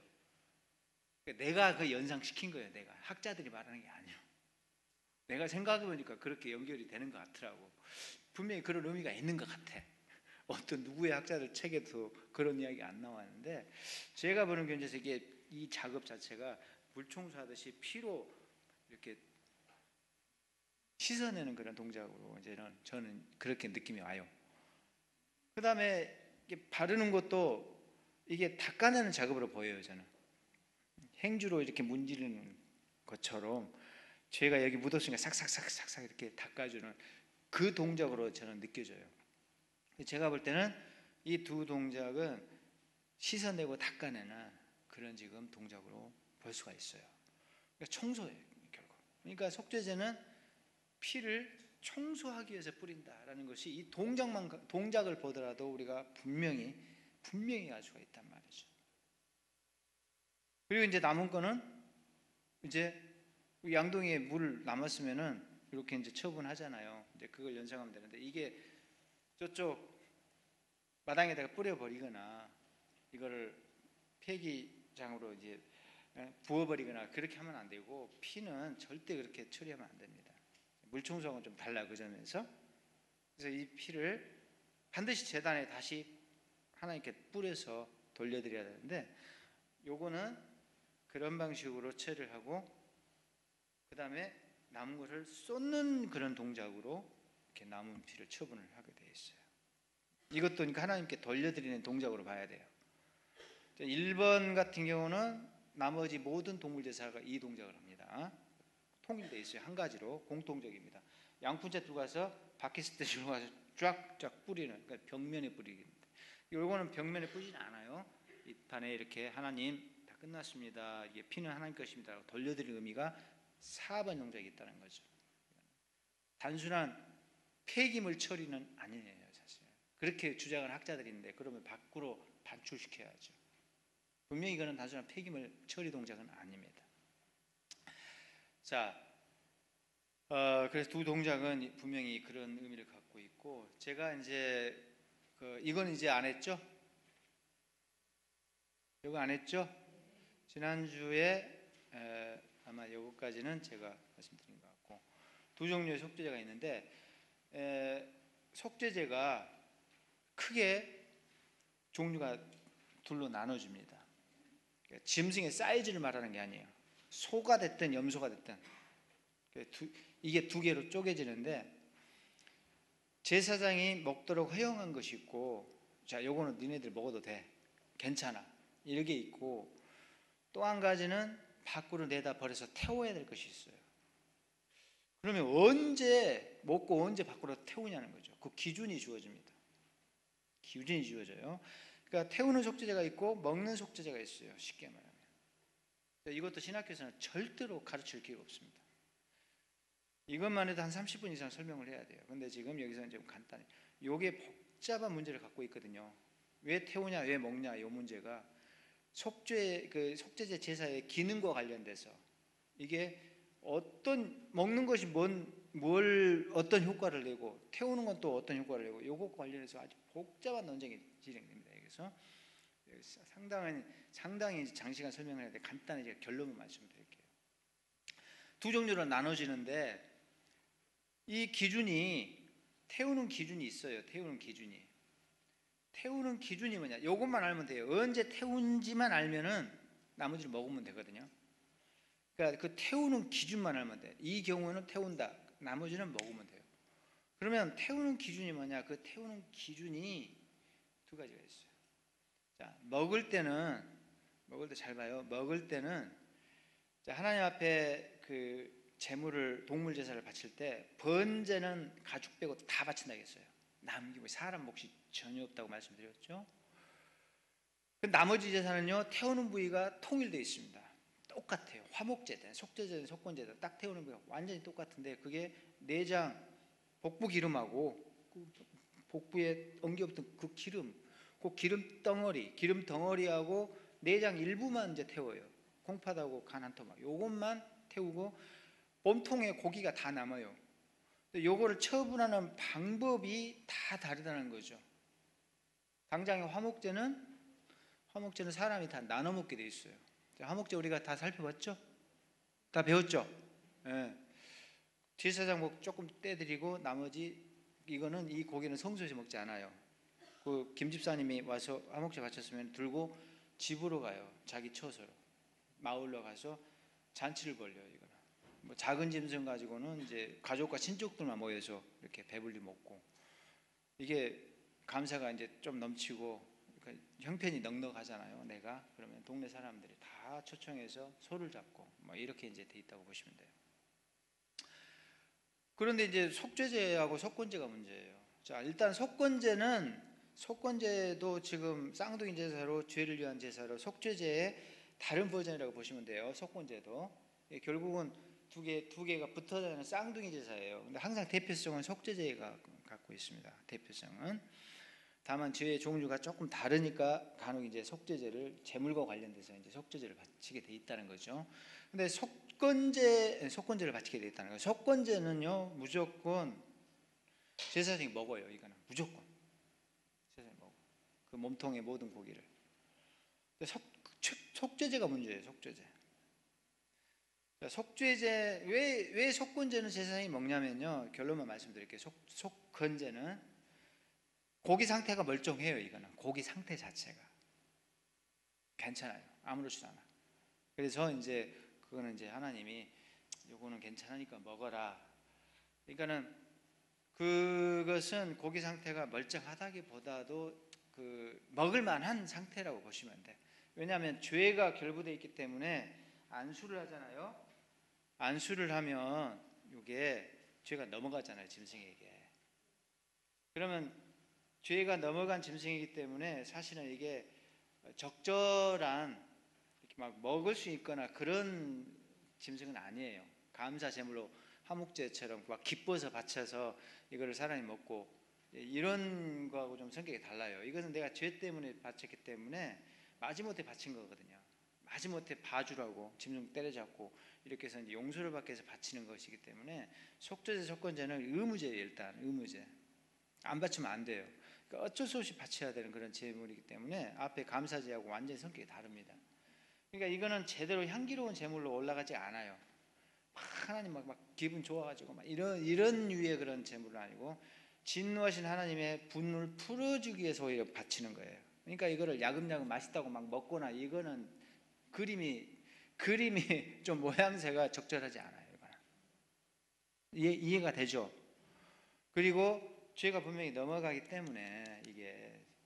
내가 그 연상시킨 거예요. 내가. 학자들이 말하는 게 아니에요. 내가 생각해보니까 그렇게 연결이 되는 것 같더라고. 분명히 그런 의미가 있는 것 같아. 어떤 누구의 학자들 책에도 그런 이야기 안 나왔는데, 제가 보는 견제에서 이게 이 작업 자체가 물 청소하듯이 피로 이렇게 씻어내는 그런 동작으로 이제는 저는 그렇게 느낌이 와요. 그 다음에 바르는 것도 이게 닦아내는 작업으로 보여요. 저는 행주로 이렇게 문지르는 것처럼 죄가 여기 묻었으니까 싹싹싹싹 이렇게 닦아주는 그 동작으로 저는 느껴져요. 제가 볼 때는 이 두 동작은 씻어내고 닦아내는 그런 지금 동작으로 볼 수가 있어요. 그러니까 청소예요, 결국. 그러니까 속죄제는 피를 청소하기 위해서 뿌린다라는 것이 이 동작을 보더라도 우리가 분명히 알 수가 있단 말이죠. 그리고 이제 남은 거는 이제 양동이에 물 남았으면은 이렇게 이제 처분하잖아요. 이제 그걸 연상하면 되는데, 이게 저쪽 마당에다가 뿌려버리거나 이거를 폐기장으로 이제 부어버리거나 그렇게 하면 안 되고, 피는 절대 그렇게 처리하면 안 됩니다. 물청소하고는 좀 달라, 그 점에서. 그래서 이 피를 반드시 제단에 다시 하나님께 뿌려서 돌려드려야 되는데, 요거는 그런 방식으로 처리를 하고, 그 다음에 남은 것을 쏟는 그런 동작으로 이렇게 남은 피를 처분을 하게 되어 있어요. 이것도 그러니까 하나님께 돌려드리는 동작으로 봐야 돼요. 1번 같은 경우는 나머지 모든 동물 제사가 이 동작을 합니다. 통일되어 있어요. 한 가지로 공통적입니다. 양푼채 들고 가서 바퀴스 때 들고 가서 쫙쫙 뿌리는, 그러니까 벽면에 뿌리기입니다. 이거는 벽면에 뿌리진 않아요. 이 판에 이렇게 하나님 다 끝났습니다, 이게 피는 하나님 것입니다 돌려드리는 의미가 4번 동작이 있다는 거죠. 단순한 폐기물 처리는 아니에요, 사실. 그렇게 주장을 학자들이 있는데, 그러면 밖으로 반출시켜야죠. 분명히 이거는 단순한 폐기물 처리 동작은 아닙니다. 자, 그래서 두 동작은 분명히 그런 의미를 갖고 있고, 제가 이제 이건 이제 안 했죠? 이거 안 했죠? 지난주에 아마 요거까지는 제가 말씀드린 것 같고, 두 종류의 속죄제가 있는데, 속죄제가 크게 종류가 둘로 나눠집니다. 그러니까 짐승의 사이즈를 말하는 게 아니에요. 소가 됐든 염소가 됐든 이게 두 개로 쪼개지는데, 제사장이 먹도록 허용한 것이 있고, 자, 요거는 니네들 먹어도 돼, 괜찮아, 이렇게 있고, 또 한 가지는 밖으로 내다 버려서 태워야 될 것이 있어요. 그러면 언제 먹고 언제 밖으로 태우냐는 거죠. 그 기준이 주어집니다. 기준이 주어져요. 그러니까 태우는 속죄제가 있고 먹는 속죄제가 있어요, 쉽게 말하면. 이것도 신학교에서는 절대로 가르칠 기회가 없습니다. 이것만 해도 한 30분 이상 설명을 해야 돼요. 근데 지금 여기서는 좀 간단히, 이게 복잡한 문제를 갖고 있거든요. 왜 태우냐, 왜 먹냐, 이 문제가 속죄제 제사의 기능과 관련돼서, 이게 어떤 먹는 것이 어떤 효과를 내고 태우는 건 또 어떤 효과를 내고, 이것과 관련해서 아주 복잡한 논쟁이 진행됩니다. 그래서 상당히 장시간 설명을 해야 돼. 간단히 제가 결론을 말씀드릴게요. 두 종류로 나눠지는데, 이 기준이, 태우는 기준이 있어요. 태우는 기준이 뭐냐, 이것만 알면 돼요. 언제 태운지만 알면은 나머지를 먹으면 되거든요. 그러니까 그 태우는 기준만 알면 돼. 이 경우는 태운다, 나머지는 먹으면 돼요. 그러면 태우는 기준이 뭐냐, 그 태우는 기준이 두 가지가 있어요. 자, 먹을 때 잘 봐요. 먹을 때는, 자, 하나님 앞에 제물을, 동물 제사를 바칠 때 번제는 가축 빼고 다 바친다고 했어요. 남기고, 사람 몫이 전혀 없다고 말씀드렸죠. 그 나머지 제사는요, 태우는 부위가 통일되어 있습니다. 똑같아요. 화목제든 속죄제든 속건제든 딱 태우는 부위가 완전히 똑같은데, 그게 내장, 복부 기름하고 복부에 엉겨붙은 그 기름 덩어리하고 내장 일부만 이제 태워요. 콩팥하고 간 한 토막, 요것만 태우고 몸통에 고기가 다 남아요. 요거를 처분하는 방법이 다 다르다는 거죠. 당장의 화목제는 사람이 다 나눠 먹게 돼 있어요. 화목제 우리가 다 살펴봤죠? 다 배웠죠? 예. 제사장 목 조금 떼드리고, 나머지 이거는, 이 고기는 성소에서 먹지 않아요. 그 김 집사님이 와서 화목제 바쳤으면 들고 집으로 가요. 자기 처소로, 마을로 가서 잔치를 벌려요. 이거는 뭐 작은 짐승 가지고는 이제 가족과 친족들만 모여서 이렇게 배불리 먹고, 이게 감사가 이제 좀 넘치고, 그러니까 형편이 넉넉하잖아요, 내가. 그러면 동네 사람들이 다 초청해서 소를 잡고 뭐 이렇게 이제 돼 있다고 보시면 돼요. 그런데 이제 속죄제하고 속건제가 문제예요. 자, 일단 속건제는 속건제도 지금 쌍둥이 제사로 죄를 위한 제사로 속죄제의 다른 버전이라고 보시면 돼요. 속건제도 결국은 두 개가 붙어져 있는 쌍둥이 제사예요. 근데 항상 대표성은 속죄제가 갖고 있습니다. 대표성은 다만 죄의 종류가 조금 다르니까 간혹 이제 속죄제를 제물과 관련돼서 이제 속죄제를 바치게 돼 있다는 거죠. 근데 속건제를 바치게 돼 있다는 거예요. 속건제는요 무조건 제사장이 먹어요. 이거는 무조건 제사장이 먹어. 그 몸통의 모든 고기를. 속죄제가 문제예요. 속죄제. 속죄제 왜 속건제는 제사장이 먹냐면요. 결론만 말씀드릴게요. 속건제는 고기 상태가 멀쩡해요. 이거는 고기 상태 자체가 괜찮아요. 아무렇지도 않아. 그래서 이제 그거는 이제 하나님이 요거는 괜찮으니까 먹어라. 그러니까는 그것은 고기 상태가 멀쩡하다기보다도 그 먹을 만한 상태라고 보시면 돼. 왜냐하면 죄가 결부되어 있기 때문에 안수를 하잖아요. 안수를 하면 이게 죄가 넘어가잖아요. 짐승에게. 그러면 죄가 넘어간 짐승이기 때문에 사실은 이게 적절한 이렇게 막 먹을 수 있거나 그런 짐승은 아니에요. 감사 제물로 화목제처럼 막 기뻐서 바쳐서 이거를 사람이 먹고 이런 거하고 좀 성격이 달라요. 이것은 내가 죄 때문에 바쳤기 때문에 마지못해 바친 거거든요. 마지못해 봐주라고 짐승 때려잡고 이렇게 해서 이제 용서를 받기 위해서 바치는 것이기 때문에 속죄제 속건제는 의무제예요. 일단 의무제. 안 바치면 안 돼요. 그러니까 어쩔 수 없이 바쳐야 되는 그런 제물이기 때문에 앞에 감사제하고 완전히 성격이 다릅니다. 그러니까 이거는 제대로 향기로운 제물로 올라가지 않아요. 하나님 막 기분 좋아가지고 막 이런 유의 그런 제물은 아니고 진노하신 하나님의 분노를 풀어주기 위해서 오히려 바치는 거예요. 그러니까 이거를 야금야금 맛있다고 막 먹거나 이거는 그림이 좀 모양새가 적절하지 않아요. 이해가 되죠? 그리고 죄가 분명히 넘어가기 때문에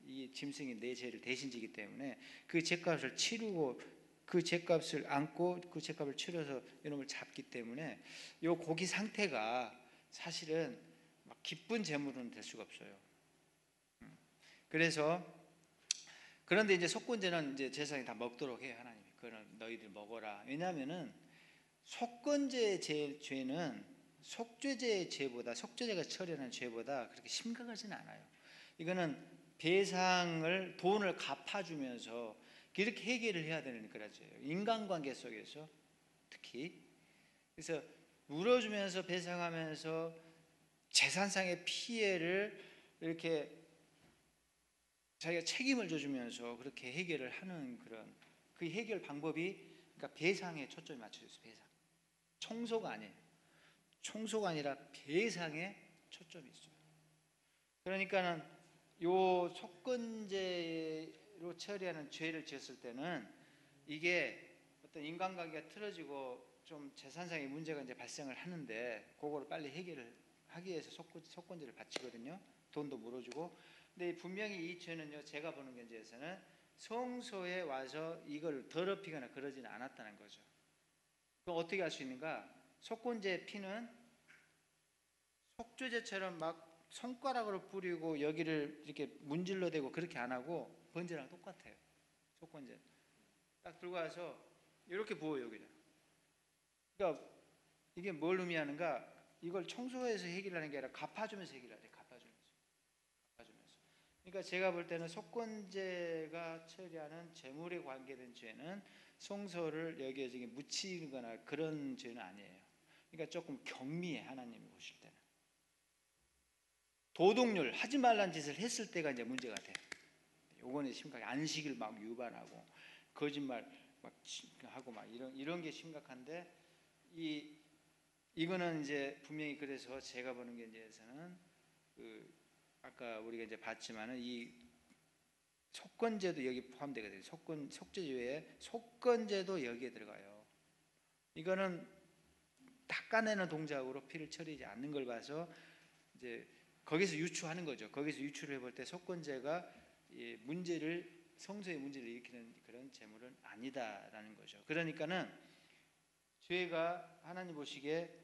이 짐승이 내 죄를 대신 지기 때문에 그 죄값을 치르고 그 죄값을 안고 그 죄값을 치러서 이놈을 잡기 때문에 이 고기 상태가 사실은 막 기쁜 제물은 될 수가 없어요. 그래서 그런데 이제 속건제는 이제 제사장이 다 먹도록 해요. 하나님이 그거는 너희들 먹어라. 왜냐하면은 속건제 죄는 속죄제의 죄보다 속죄제가 처리하는 죄보다 그렇게 심각하지는 않아요. 이거는 배상을 돈을 갚아주면서 이렇게 해결을 해야 되는 거라죠. 인간관계 속에서 특히 그래서 물어주면서 배상하면서 재산상의 피해를 이렇게 자기가 책임을 져주면서 그렇게 해결을 하는 그런 그 해결 방법이 그러니까 배상에 초점이 맞춰져 있어요. 배상. 청소가 아니에요. 청소가 아니라 배상에 초점이 있어요. 그러니까는 요 속건제로 처리하는 죄를 지었을 때는 이게 어떤 인간관계가 틀어지고 좀 재산상의 문제가 이제 발생을 하는데 그거를 빨리 해결을 하기 위해서 속건제를 바치거든요. 돈도 물어주고. 근데 분명히 이 죄는요, 제가 보는 견지에서는 성소에 와서 이걸 더럽히거나 그러지는 않았다는 거죠. 그럼 어떻게 할 수 있는가? 속건제 피는 속죄제처럼 막 손가락으로 뿌리고 여기를 이렇게 문질러 대고 그렇게 안 하고 번제랑 똑같아요. 속건제 딱 들고 와서 이렇게 부어요. 여기다. 그러니까 이게 뭘 의미하는가? 이걸 청소해서 해결하는 게 아니라 갚아주면서 해결해야 돼. 갚아주면서. 그러니까 제가 볼 때는 속건제가 처리하는 재물에 관계된 죄는 성소를 여기에 묻히거나 그런 죄는 아니에요. 그러니까 조금 경미해. 하나님이 보실 때는 도둑률 하지 말란 짓을 했을 때가 이제 문제가 돼. 요거는 심각해. 안식일 막 위반하고 거짓말 막 하고 막 이런 게 심각한데 이거는 이제 분명히 그래서 제가 보는 견지에서는 그 아까 우리가 이제 봤지만은 이 속건제도 여기 포함되거든요. 속죄죄에 속건제도 여기에 들어가요. 이거는 닦아내는 동작으로 피를 처리하지 않는 걸 봐서 이제 거기서 유추하는 거죠. 거기서 유추를 해볼 때 속건제가 성소의 문제를 일으키는 그런 재물은 아니다라는 거죠. 그러니까는 죄가 하나님 보시기에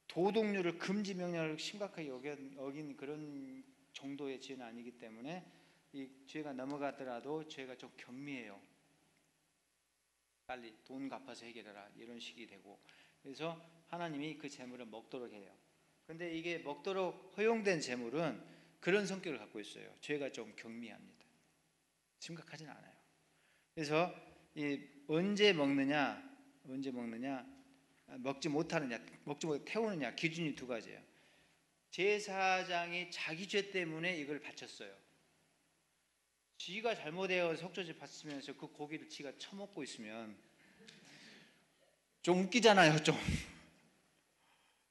도둑률을 금지 명령을 심각하게 어긴 그런 정도의 죄는 아니기 때문에 이 죄가 넘어가더라도 죄가 좀 경미해요. 빨리 돈 갚아서 해결해라 이런 식이 되고, 그래서 하나님이 그 재물을 먹도록 해요. 근데 이게 먹도록 허용된 재물은 그런 성격을 갖고 있어요. 죄가 좀 경미합니다. 심각하진 않아요. 그래서 언제 먹느냐, 먹지 못하느냐, 먹지 못해 태우느냐, 기준이 두 가지예요. 제사장이 자기 죄 때문에 이걸 바쳤어요. 지가 잘못해서 속죄제 바치면서 그 고기를 지가 처먹고 있으면 좀 웃기잖아요. 좀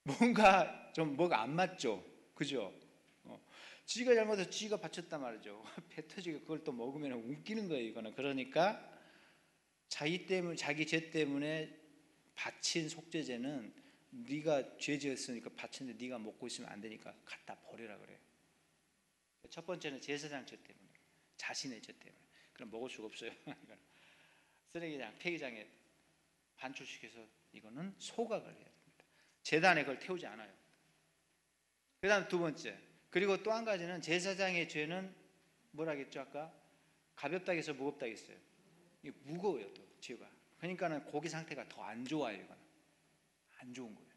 뭔가 좀 뭐가 안 맞죠, 그죠? 지가 잘못해서 지가 바쳤단 말이죠. 배 터지게 그걸 또 먹으면 웃기는 거예요, 이거는. 그러니까 자기 죄 때문에 바친 속죄제는 네가 죄 지었으니까 바쳤는데 네가 먹고 있으면 안 되니까 갖다 버리라 그래요. 첫 번째는 제사장 죄 때문에, 자신의 죄 때문에. 그럼 먹을 수가 없어요. 쓰레기장, 폐기장에 반출시켜서 이거는 소각을 해야 됩니다. 제단에 그걸 태우지 않아요. 그 다음 두 번째, 그리고 또 한 가지는 제사장의 죄는 뭐라겠죠? 아까 가볍다 해서 무겁다 했어요. 이게 무거워요, 또 죄가. 그러니까는 고기 상태가 더 안 좋아요. 이거는 안 좋은 거예요.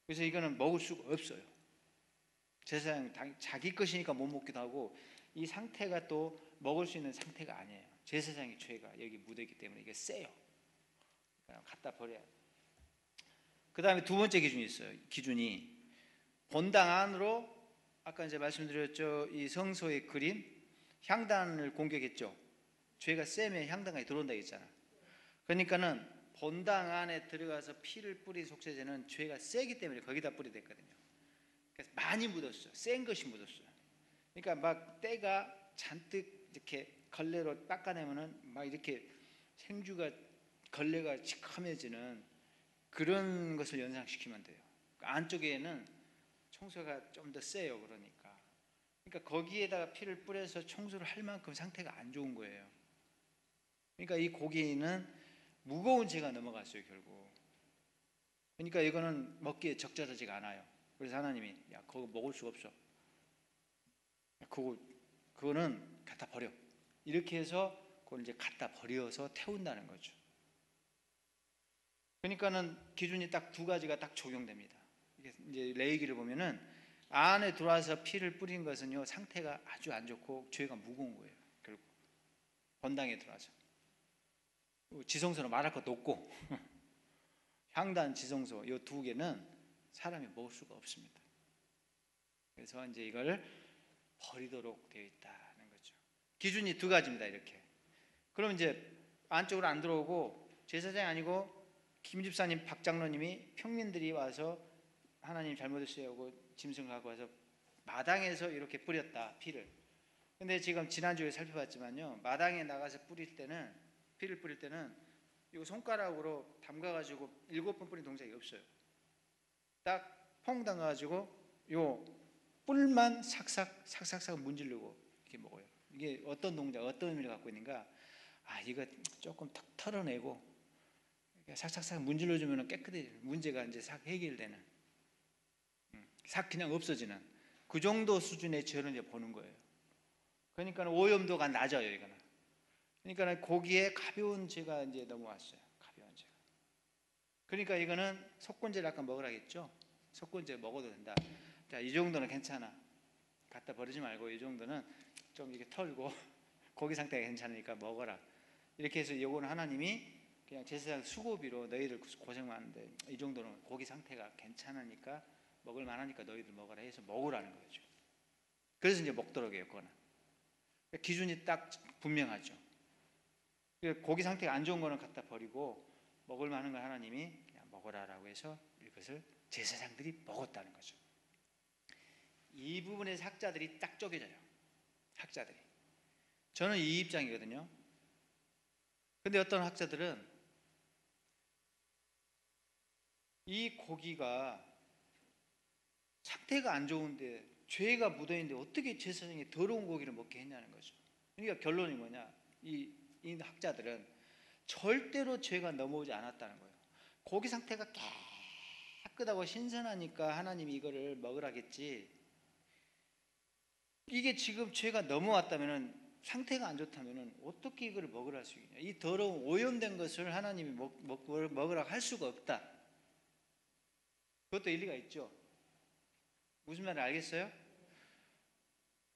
그래서 이거는 먹을 수가 없어요. 제사장 자기 것이니까 못 먹기도 하고, 이 상태가 또 먹을 수 있는 상태가 아니에요. 제사장의 죄가 여기 묻어있기 때문에 이게 세요. 갖다 버려야 돼요. 그 다음에 두 번째 기준이 있어요. 기준이 본당 안으로, 아까 이제 말씀드렸죠, 이 성소의 그림, 향단을 공격했죠. 죄가 세면 향단까지 들어온다 했잖아. 그러니까는 본당 안에 들어가서 피를 뿌린 속죄제는 죄가 세기 때문에 거기다 뿌리댔거든요. 그래서 많이 묻었어요. 센 것이 묻었어요. 그러니까 막 때가 잔뜩 이렇게 걸레로 닦아내면은 막 이렇게 생주가, 걸레가 시커매지는 그런 것을 연상시키면 돼요. 안쪽에는 청소가 좀 더 세요. 그러니까 거기에다가 피를 뿌려서 청소를 할 만큼 상태가 안 좋은 거예요. 그러니까 이 고기는 무거운 죄가 넘어갔어요, 결국. 그러니까 이거는 먹기에 적절하지가 않아요. 그래서 하나님이 야, 그거 먹을 수가 없어. 그거는 갖다 버려. 이렇게 해서 그걸 이제 갖다 버려서 태운다는 거죠. 그러니까는 기준이 딱 두 가지가 딱 적용됩니다. 이제 레위기를 보면은 안에 들어와서 피를 뿌린 것은요, 상태가 아주 안 좋고 죄가 무거운 거예요. 결국 본당에 들어와서 지성소는 말할 것도 없고 향단, 지성소 이 두 개는 사람이 먹을 수가 없습니다. 그래서 이제 이걸 버리도록 되어 있다는 거죠. 기준이 두 가지입니다. 이렇게. 그럼 이제 안쪽으로 안 들어오고, 제사장이 아니고 김 집사님, 박 장로님이, 평민들이 와서 하나님 잘못했어요 하고 짐승을 갖고 와서 마당에서 이렇게 뿌렸다, 피를. 근데 지금 지난주에 살펴봤지만요, 마당에 나가서 피를 뿌릴 때는 이거 손가락으로 담가가지고 7번 뿌린 동작이 없어요. 딱 퐁 담가가지고 요 뿔만 삭삭 문지르고 이렇게 먹어요. 이게 어떤 동작, 어떤 의미를 갖고 있는가? 이거 조금 탁 털어내고 삭삭 문질러주면 깨끗해져요. 문제가 이제 싹 해결되는, 싹 그냥 없어지는 그 정도 수준의 죄를 이제 보는 거예요. 그러니까 오염도가 낮아요, 이거는. 그러니까 고기에 가벼운 죄가 이제 넘어왔어요. 가벼운 죄가. 그러니까 이거는 속건제를 아까 먹으라 했죠. 속건제 먹어도 된다. 자, 이 정도는 괜찮아. 갖다 버리지 말고 이 정도는 좀 이렇게 털고 고기 상태가 괜찮으니까 먹어라. 이렇게 해서 요거는 하나님이 그냥 제사장 수고비로 너희들 고생 많은데 이 정도는 고기 상태가 괜찮으니까 먹을 만하니까 너희들 먹어라 해서 먹으라는 거죠. 그래서 이제 먹도록 해요. 그거는 기준이 딱 분명하죠. 고기 상태가 안 좋은 거는 갖다 버리고 먹을 만한 걸 하나님이 그냥 먹어라라고 해서 이것을 제사장들이 먹었다는 거죠. 이 부분에서 학자들이 딱 쪼개져요. 학자들이. 저는 이 입장이거든요. 근데 어떤 학자들은 이 고기가 상태가 안 좋은데 죄가 묻어있는데 어떻게 제사장이 더러운 고기를 먹게 했냐는 거죠. 그러니까 결론이 뭐냐, 이 학자들은 절대로 죄가 넘어오지 않았다는 거예요. 고기 상태가 깨끗하고 신선하니까 하나님이 이거를 먹으라겠지, 이게 지금 죄가 넘어왔다면은, 상태가 안 좋다면은 어떻게 이걸 먹으라 할 수 있냐? 이 더러운 오염된 것을 하나님이 먹으라 할 수가 없다. 그것도 일리가 있죠. 무슨 말인지 알겠어요?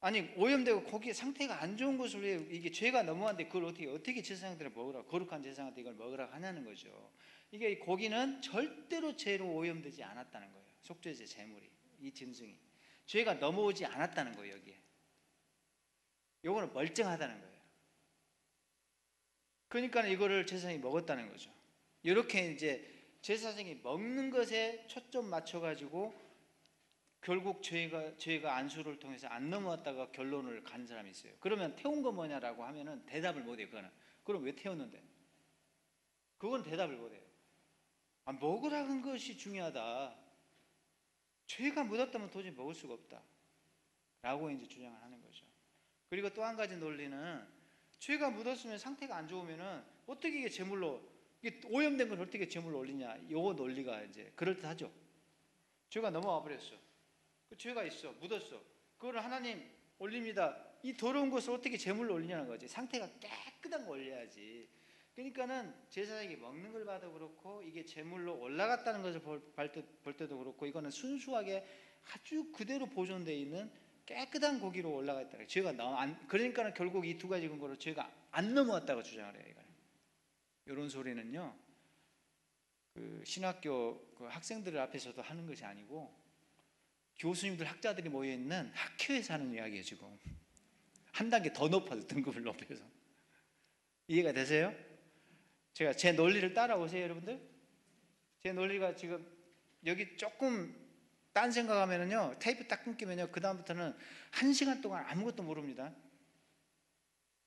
아니, 오염되고 고기 상태가 안 좋은 것을 왜, 이게 죄가 넘어왔는데 그걸 어떻게 제사장들을 먹으라, 거룩한 제사장한테 이걸 먹으라 하냐는 거죠. 이게 이 고기는 절대로 죄로 오염되지 않았다는 거예요. 속죄제 제물이, 이 짐승이 죄가 넘어오지 않았다는 거예요. 여기에 요거는 멀쩡하다는 거예요. 그러니까 이거를 제사장이 먹었다는 거죠. 이렇게 이제 제사장이 먹는 것에 초점 맞춰가지고 결국 죄가 안수를 통해서 안 넘어왔다가 결론을 간 사람이 있어요. 그러면 태운 거 뭐냐라고 하면은 대답을 못해요. 그거는. 그럼 왜 태웠는데? 그건 대답을 못해요. 아, 먹으라는 것이 중요하다. 죄가 묻었다면 도저히 먹을 수가 없다. 라고 이제 주장을 하는 거죠. 그리고 또 한 가지 논리는, 죄가 묻었으면 상태가 안 좋으면은 어떻게 이게 제물로, 이게 오염된 걸 어떻게 제물로 올리냐. 요 논리가 이제 그럴듯하죠. 죄가 넘어와 버렸어. 그 죄가 있어, 묻었어. 그거를 하나님 올립니다. 이 더러운 것을 어떻게 제물로 올리냐는 거지. 상태가 깨끗한 거 올려야지. 그러니까는 제사장이 먹는 걸 봐도 그렇고, 이게 제물로 올라갔다는 것을 볼 때도 그렇고, 이거는 순수하게 아주 그대로 보존되어 있는 깨끗한 고기로 올라가 있다. 죄가 그러니까는 결국 이 두 가지 근거로 죄가 안 넘어왔다고 주장을 해요. 이런 소리는요, 그 신학교 그 학생들 앞에서도 하는 것이 아니고, 교수님들, 학자들이 모여 있는 학회에서 하는 이야기예요. 지금 한 단계 더 높아서, 등급을 높여서. 이해가 되세요? 제가 제 논리를 따라오세요, 여러분들. 제 논리가 지금 여기 조금 딴 생각하면은요, 테이프 딱 끊기면요, 그 다음부터는 1시간 동안 아무것도 모릅니다.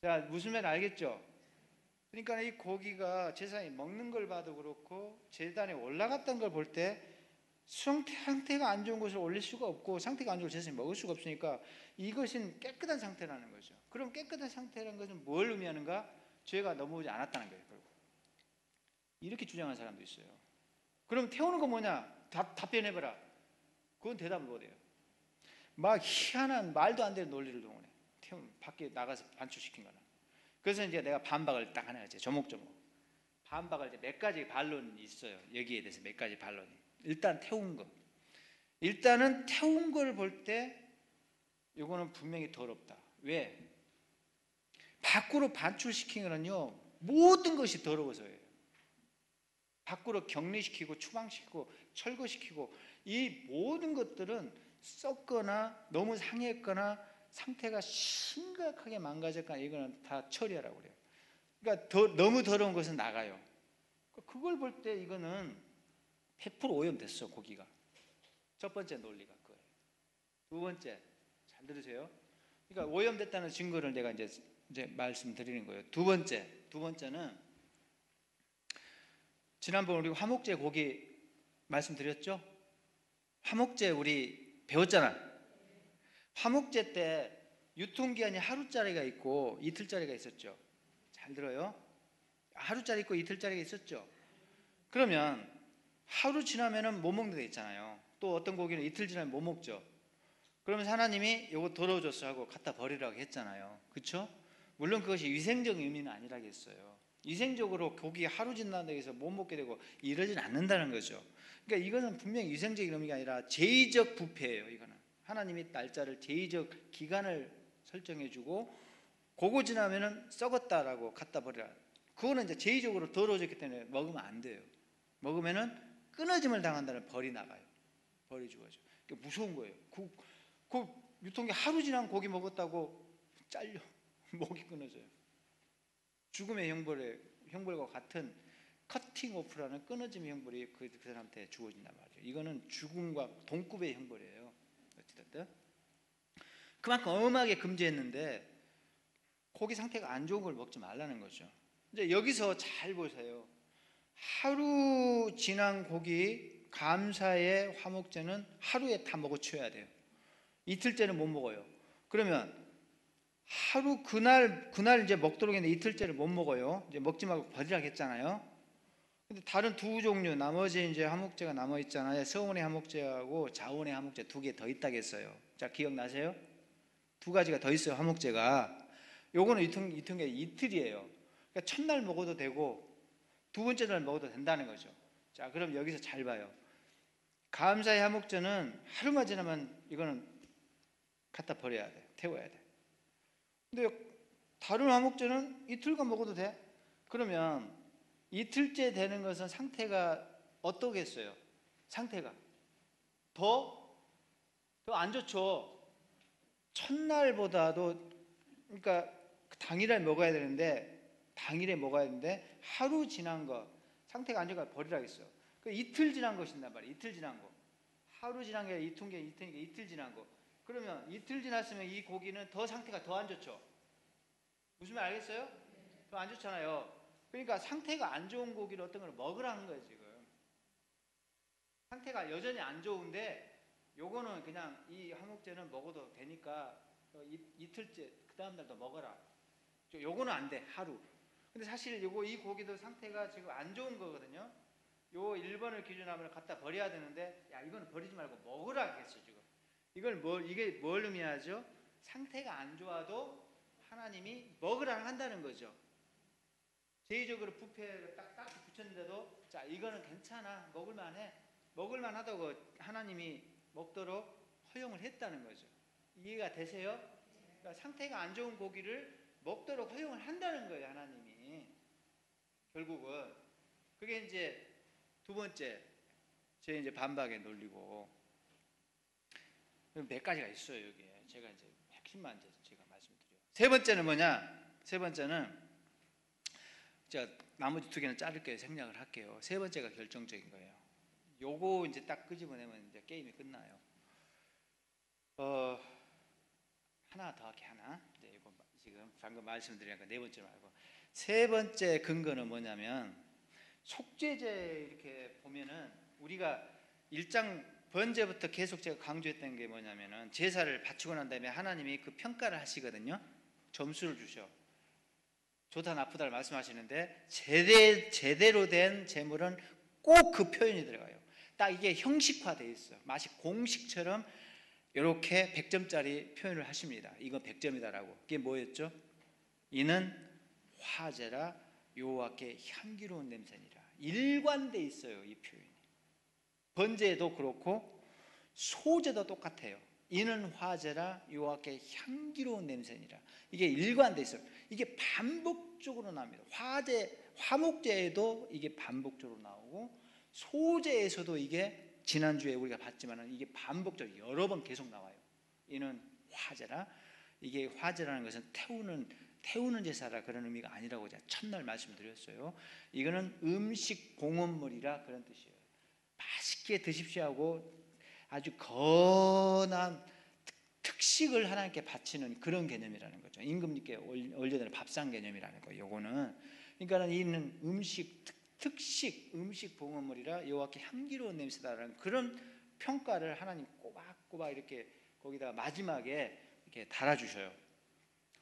자, 무슨 말인지 알겠죠? 그러니까 이 고기가 제사장이 먹는 걸 봐도 그렇고, 제단에 올라갔던 걸 볼 때 상태가 안 좋은 것을 올릴 수가 없고, 상태가 안 좋은 제사장이 먹을 수가 없으니까 이것은 깨끗한 상태라는 거죠. 그럼 깨끗한 상태라는 것은 뭘 의미하는가? 죄가 넘어오지 않았다는 거예요. 결국 이렇게 주장하는 사람도 있어요. 그럼 태우는 거 뭐냐? 답변해봐라. 그건 대답을 못해요. 막 희한한 말도 안 되는 논리를 동원해. 밖에 나가서 반출시킨 거는. 그래서 이제 내가 반박을 딱 하나 하지. 조목조목 반박을, 이제 몇 가지 반론이 있어요. 여기에 대해서 몇 가지 반론이. 일단 태운 거. 일단은 태운 걸 볼 때 이거는 분명히 더럽다. 왜? 밖으로 반출시킨 거는요, 모든 것이 더러워서예요. 밖으로 격리시키고 추방시키고 철거시키고, 이 모든 것들은 썩거나 너무 상했거나 상태가 심각하게 망가졌거나, 이거는 다 처리하라고 그래요. 그러니까 너무 더러운 것은 나가요. 그걸 볼 때 이거는 100% 오염됐어, 고기가. 첫 번째 논리가 그거예요. 두 번째, 잘 들으세요. 그러니까 오염됐다는 증거를 내가 이제 말씀드리는 거예요. 두 번째는, 지난번 우리 화목제 고기 말씀드렸죠? 화목제 우리 배웠잖아. 화목제 때 유통기한이 하루짜리가 있고 이틀짜리가 있었죠. 잘 들어요. 하루짜리 있고 이틀짜리가 있었죠. 그러면 하루 지나면은 못 먹는 데 있잖아요. 또 어떤 고기는 이틀 지나면 못 먹죠. 그러면 하나님이 이거 더러워졌어 하고 갖다 버리라고 했잖아요. 그렇죠? 물론 그것이 위생적 의미는 아니라겠어요. 위생적으로 고기 하루 지난다고 해서 못 먹게 되고 이러진 않는다는 거죠. 그러니까 이거는 분명히 위생적인 의미가 아니라 제의적 부패예요. 이거는 하나님이 날짜를, 제의적 기간을 설정해주고, 그거 지나면은 썩었다라고 갖다 버리라. 그거는 이제 제의적으로 더러워졌기 때문에 먹으면 안 돼요. 먹으면은 끊어짐을 당한다는 벌이 나가요. 벌이 주어져. 그러니까 무서운 거예요. 그 유통기 하루 지난 고기 먹었다고 잘려, 목이 끊어져요. 죽음의 형벌과 같은 커팅 오프라는 끊어짐의 형벌이 그 사람한테 주어진단 말이에요. 이거는 죽음과 동급의 형벌이에요. 어찌됐든 그만큼 엄하게 금지했는데, 고기 상태가 안 좋은 걸 먹지 말라는 거죠. 이제 여기서 잘 보세요. 하루 지난 고기, 감사의 화목제는 하루에 다 먹어치워야 돼요. 이틀째는 못 먹어요. 그러면 하루 그날 이제 먹도록 했는데 이틀째를 못 먹어요. 이제 먹지 말고 버리라고 했잖아요. 근데 다른 두 종류, 나머지 이제 화목제가 남아 있잖아요. 서운의 화목제하고 자원의 화목제 두 개 더 있다고 했어요. 자, 기억나세요? 두 가지가 더 있어요. 화목제가. 요거는 유통기한 이틀이에요. 그러니까 첫날 먹어도 되고 두 번째 날 먹어도 된다는 거죠. 자, 그럼 여기서 잘 봐요. 감사의 화목제는 하루만 지나면 이거는 갖다 버려야 돼. 태워야 돼. 근데 다른 화목제는 이틀간 먹어도 돼. 그러면 이틀째 되는 것은 상태가 어떠겠어요? 상태가 더 안 좋죠. 첫날보다도, 그러니까 당일에 먹어야 되는데 하루 지난 거 상태가 안 좋으니까 버리라겠어. 그 이틀 지난 것인단 말이야. 이틀 지난 거. 하루 지난 게 이틀이니까 이틀 지난 거. 그러면 이틀 지났으면 이 고기는 더 상태가 더 안 좋죠. 무슨 말 알겠어요? 더 안 좋잖아요. 그러니까 상태가 안 좋은 고기를 어떤 걸 먹으라는 거예요. 지금 상태가 여전히 안 좋은데 요거는 그냥 이 화목제는 먹어도 되니까 이틀째 그 다음 날도 먹어라. 요거는 안 돼. 하루. 근데 사실 이 고기도 상태가 지금 안 좋은 거거든요. 요 1번을 기준으로 갖다 버려야 되는데, 야, 이거는 버리지 말고 먹으라 했어. 지금 이게 뭘 의미하죠? 상태가 안 좋아도 하나님이 먹으라 한다는 거죠. 제의적으로 부패를 딱 붙였는데도, 자, 이거는 괜찮아, 먹을만하다고 하나님이 먹도록 허용을 했다는 거죠. 이해가 되세요? 그러니까 상태가 안 좋은 고기를 먹도록 허용을 한다는 거예요. 하나님이 결국은. 그게 이제 두 번째, 제 이제 반박의 논리고. 몇 가지가 있어요. 여기에 제가 이제 핵심만 제가 말씀드려요. 세 번째는 뭐냐? 세 번째는 제가 나머지 두 개는 자를게요. 생략을 할게요. 세 번째가 결정적인 거예요. 요거 이제 딱 끄집어내면 이제 게임이 끝나요. 하나 더 할게. 하나. 네, 이거 지금 방금 말씀드리니까 네 번째 말고. 세 번째 근거는 뭐냐면, 속죄제 이렇게 보면은 우리가 1장 번제부터 계속 제가 강조했던 게 뭐냐면은, 제사를 바치고 난 다음에 하나님이 그 평가를 하시거든요. 점수를 주셔. 좋다 나쁘다를 말씀하시는데, 제대로 된 제물은 꼭 그 표현이 들어가요. 딱 이게 형식화되어 있어요. 마치 공식처럼 이렇게 100점짜리 표현을 하십니다. 이건 100점이다라고. 이게 뭐였죠? 이는 화제라 여호와께 향기로운 냄새니라. 일관돼 있어요. 이 표현이. 번제도 그렇고 소제도 똑같아요. 이는 화제라 여호와께 향기로운 냄새니라. 이게 일관돼 있어요. 이게 반복적으로 나옵니다. 화목제에도 이게 반복적으로 나오고, 소제에서도 이게 지난주에 우리가 봤지만 이게 반복적으로 여러 번 계속 나와요. 이는 화제라. 이게 화제라는 것은 태우는 제사라 그런 의미가 아니라고 제가 첫날 말씀드렸어요. 이거는 음식 봉헌물이라 그런 뜻이에요. 맛있게 드십시오 하고 아주 거난 특식을 하나님께 바치는 그런 개념이라는 거죠. 임금님께 올려드리는 밥상 개념이라는 거예요. 요거는 그러니까 이는 특식 음식 봉헌물이라 여호와께 향기로운 냄새다라는 그런 평가를 하나님 꼬박꼬박 이렇게 거기다 마지막에 이렇게 달아주셔요.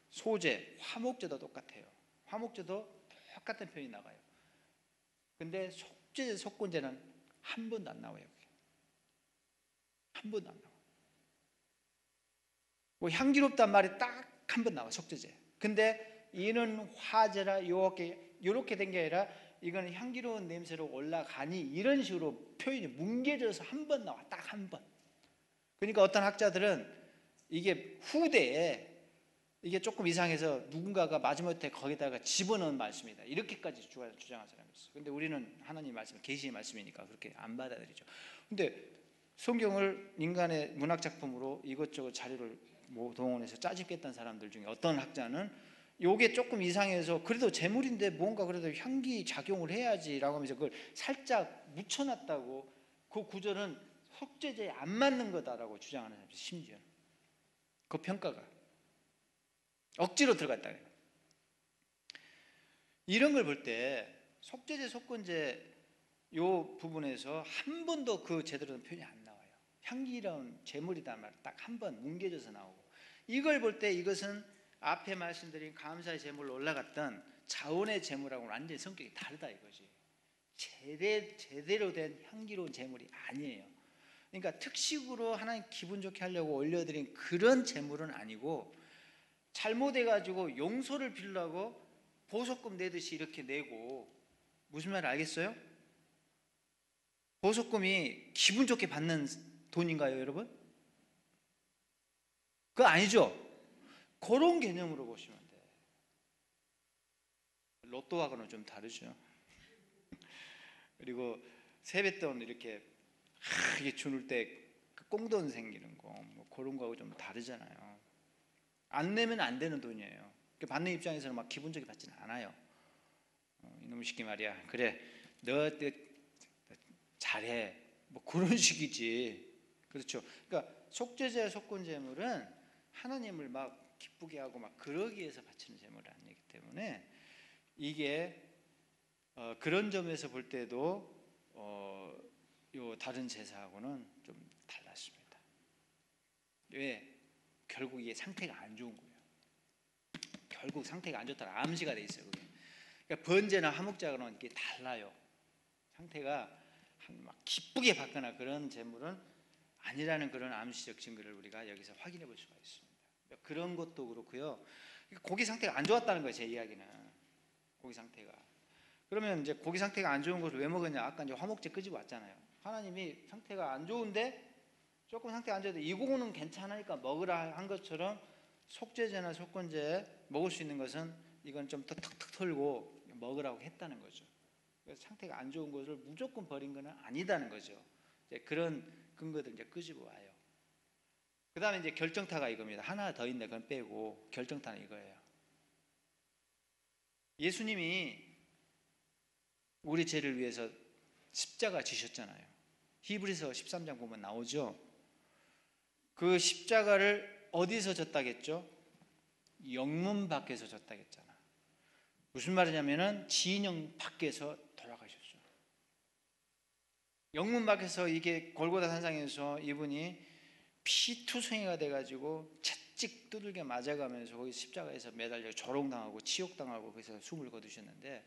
소제, 화목제도 똑같아요. 화목제도 똑같은 표현이 나가요. 근데 속죄, 속건제는 한 번도 안 나와요. 한 번도 안 나와요. 뭐 향기롭단 말이 딱 한 번 나와, 속죄제. 근데 이는 화제라 여호와께 이렇게 된 게 아니라 이거는 향기로운 냄새로 올라가니 이런 식으로 표현이 뭉개져서 한 번 나와. 딱 한 번. 그러니까 어떤 학자들은 이게 후대에 이게 조금 이상해서 누군가가 마지못해 거기다가 집어넣은 말씀이다. 이렇게까지 주장한 사람이 있어요. 근데 우리는 하나님 말씀, 계시의 말씀이니까 그렇게 안 받아들이죠. 근데 성경을 인간의 문학 작품으로 이것저것 자료를 동원해서 짜집겠다는 사람들 중에 어떤 학자는 요게 조금 이상해서 그래도 제물인데 뭔가 그래도 향기 작용을 해야지라고 하면서 그걸 살짝 묻혀놨다고, 그 구절은 속죄제에 안 맞는 거다라고 주장하는 사람이 심지어 그 평가가 억지로 들어갔다. 이런 걸 볼 때 속죄제, 속건제 요 부분에서 한 번도 그 제대로 된 표현이 안 나와요. 향기로운 제물이란 말 딱 한 번 뭉개져서 나오고, 이걸 볼 때 이것은 앞에 말씀드린 감사의 제물로 올라갔던 자원의 제물하고는 완전히 성격이 다르다 이거지. 제대로 된 향기로운 제물이 아니에요. 그러니까 특식으로 하나님 기분 좋게 하려고 올려드린 그런 제물은 아니고, 잘못해가지고 용서를 빌려고 보석금 내듯이 이렇게 내고, 무슨 말 알겠어요? 보석금이 기분 좋게 받는 돈인가요, 여러분? 그거 아니죠? 그런 개념으로 보시면 돼요. 로또하고는 좀 다르죠. 그리고 세뱃돈 이렇게 이게 주는 때 그 꽁돈 생기는 거, 뭐 그런 거하고 좀 다르잖아요. 안 내면 안 되는 돈이에요. 받는 입장에서는 막 기분 좋게 받지는 않아요. 이놈의 새끼 말이야, 그래 너 잘해, 뭐 그런 식이지. 그렇죠. 그러니까 속죄제, 속건제물은 하나님을 막 기쁘게 하고 막 그러기 위해서 바치는 제물이 아니기 때문에, 이게 그런 점에서 볼 때도 요 다른 제사하고는 좀 달랐습니다. 왜? 결국 이게 상태가 안 좋은 거예요. 결국 상태가 안 좋다가 암시가 돼 있어요. 그게. 그러니까 번제나 화목제하고는 이게 달라요. 상태가 막 기쁘게 받거나 그런 제물은 아니라는 그런 암시적 증거를 우리가 여기서 확인해 볼 수가 있습니다. 그런 것도 그렇고요. 고기 상태가 안 좋았다는 거예요, 제 이야기는. 고기 상태가. 그러면 이제 고기 상태가 안 좋은 것을 왜 먹었냐? 아까 이제 화목제 끄집어 왔잖아요. 하나님이 상태가 안 좋은데, 조금 상태가 안 좋은데 이 고기는 괜찮으니까 먹으라 한 것처럼, 속죄제나 속건제 먹을 수 있는 것은 이건 좀 더 턱턱 털고 먹으라고 했다는 거죠. 그래서 상태가 안 좋은 것을 무조건 버린 건 아니다는 거죠. 이제 그런 근거들 이제 끄집어 와요. 그 다음에 이제 결정타가 이겁니다. 하나 더 있네, 그건 빼고. 결정타는 이거예요. 예수님이 우리 죄를 위해서 십자가 지셨잖아요. 히브리서 13장 보면 나오죠. 그 십자가를 어디서 졌다겠죠? 영문 밖에서 졌다겠잖아. 무슨 말이냐면은 진영 밖에서 돌아가셨죠. 영문 밖에서, 이게 골고다 산상에서 이분이 피투성이가 돼가지고 채찍 두들겨 맞아가면서 거기 십자가에서 매달려 조롱당하고 치욕당하고 거기서 숨을 거두셨는데,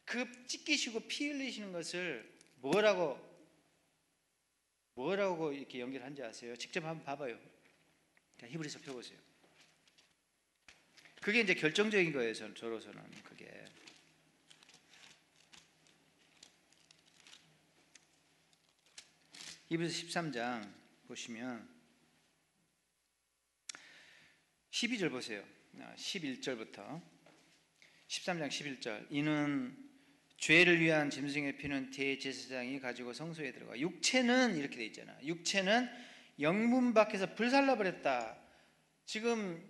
그 찢기시고 피 흘리시는 것을 뭐라고 이렇게 연결한지 아세요? 직접 한번 봐봐요. 히브리서 펴보세요. 그게 이제 결정적인 거예요, 저로서는. 그게 히브리서 13장 보시면 12절 보세요. 11절부터 13장 11절. 이는 죄를 위한 짐승의 피는 대제사장이 가지고 성소에 들어가, 육체는 이렇게 돼 있잖아. 육체는 영문 밖에서 불살라 버렸다. 지금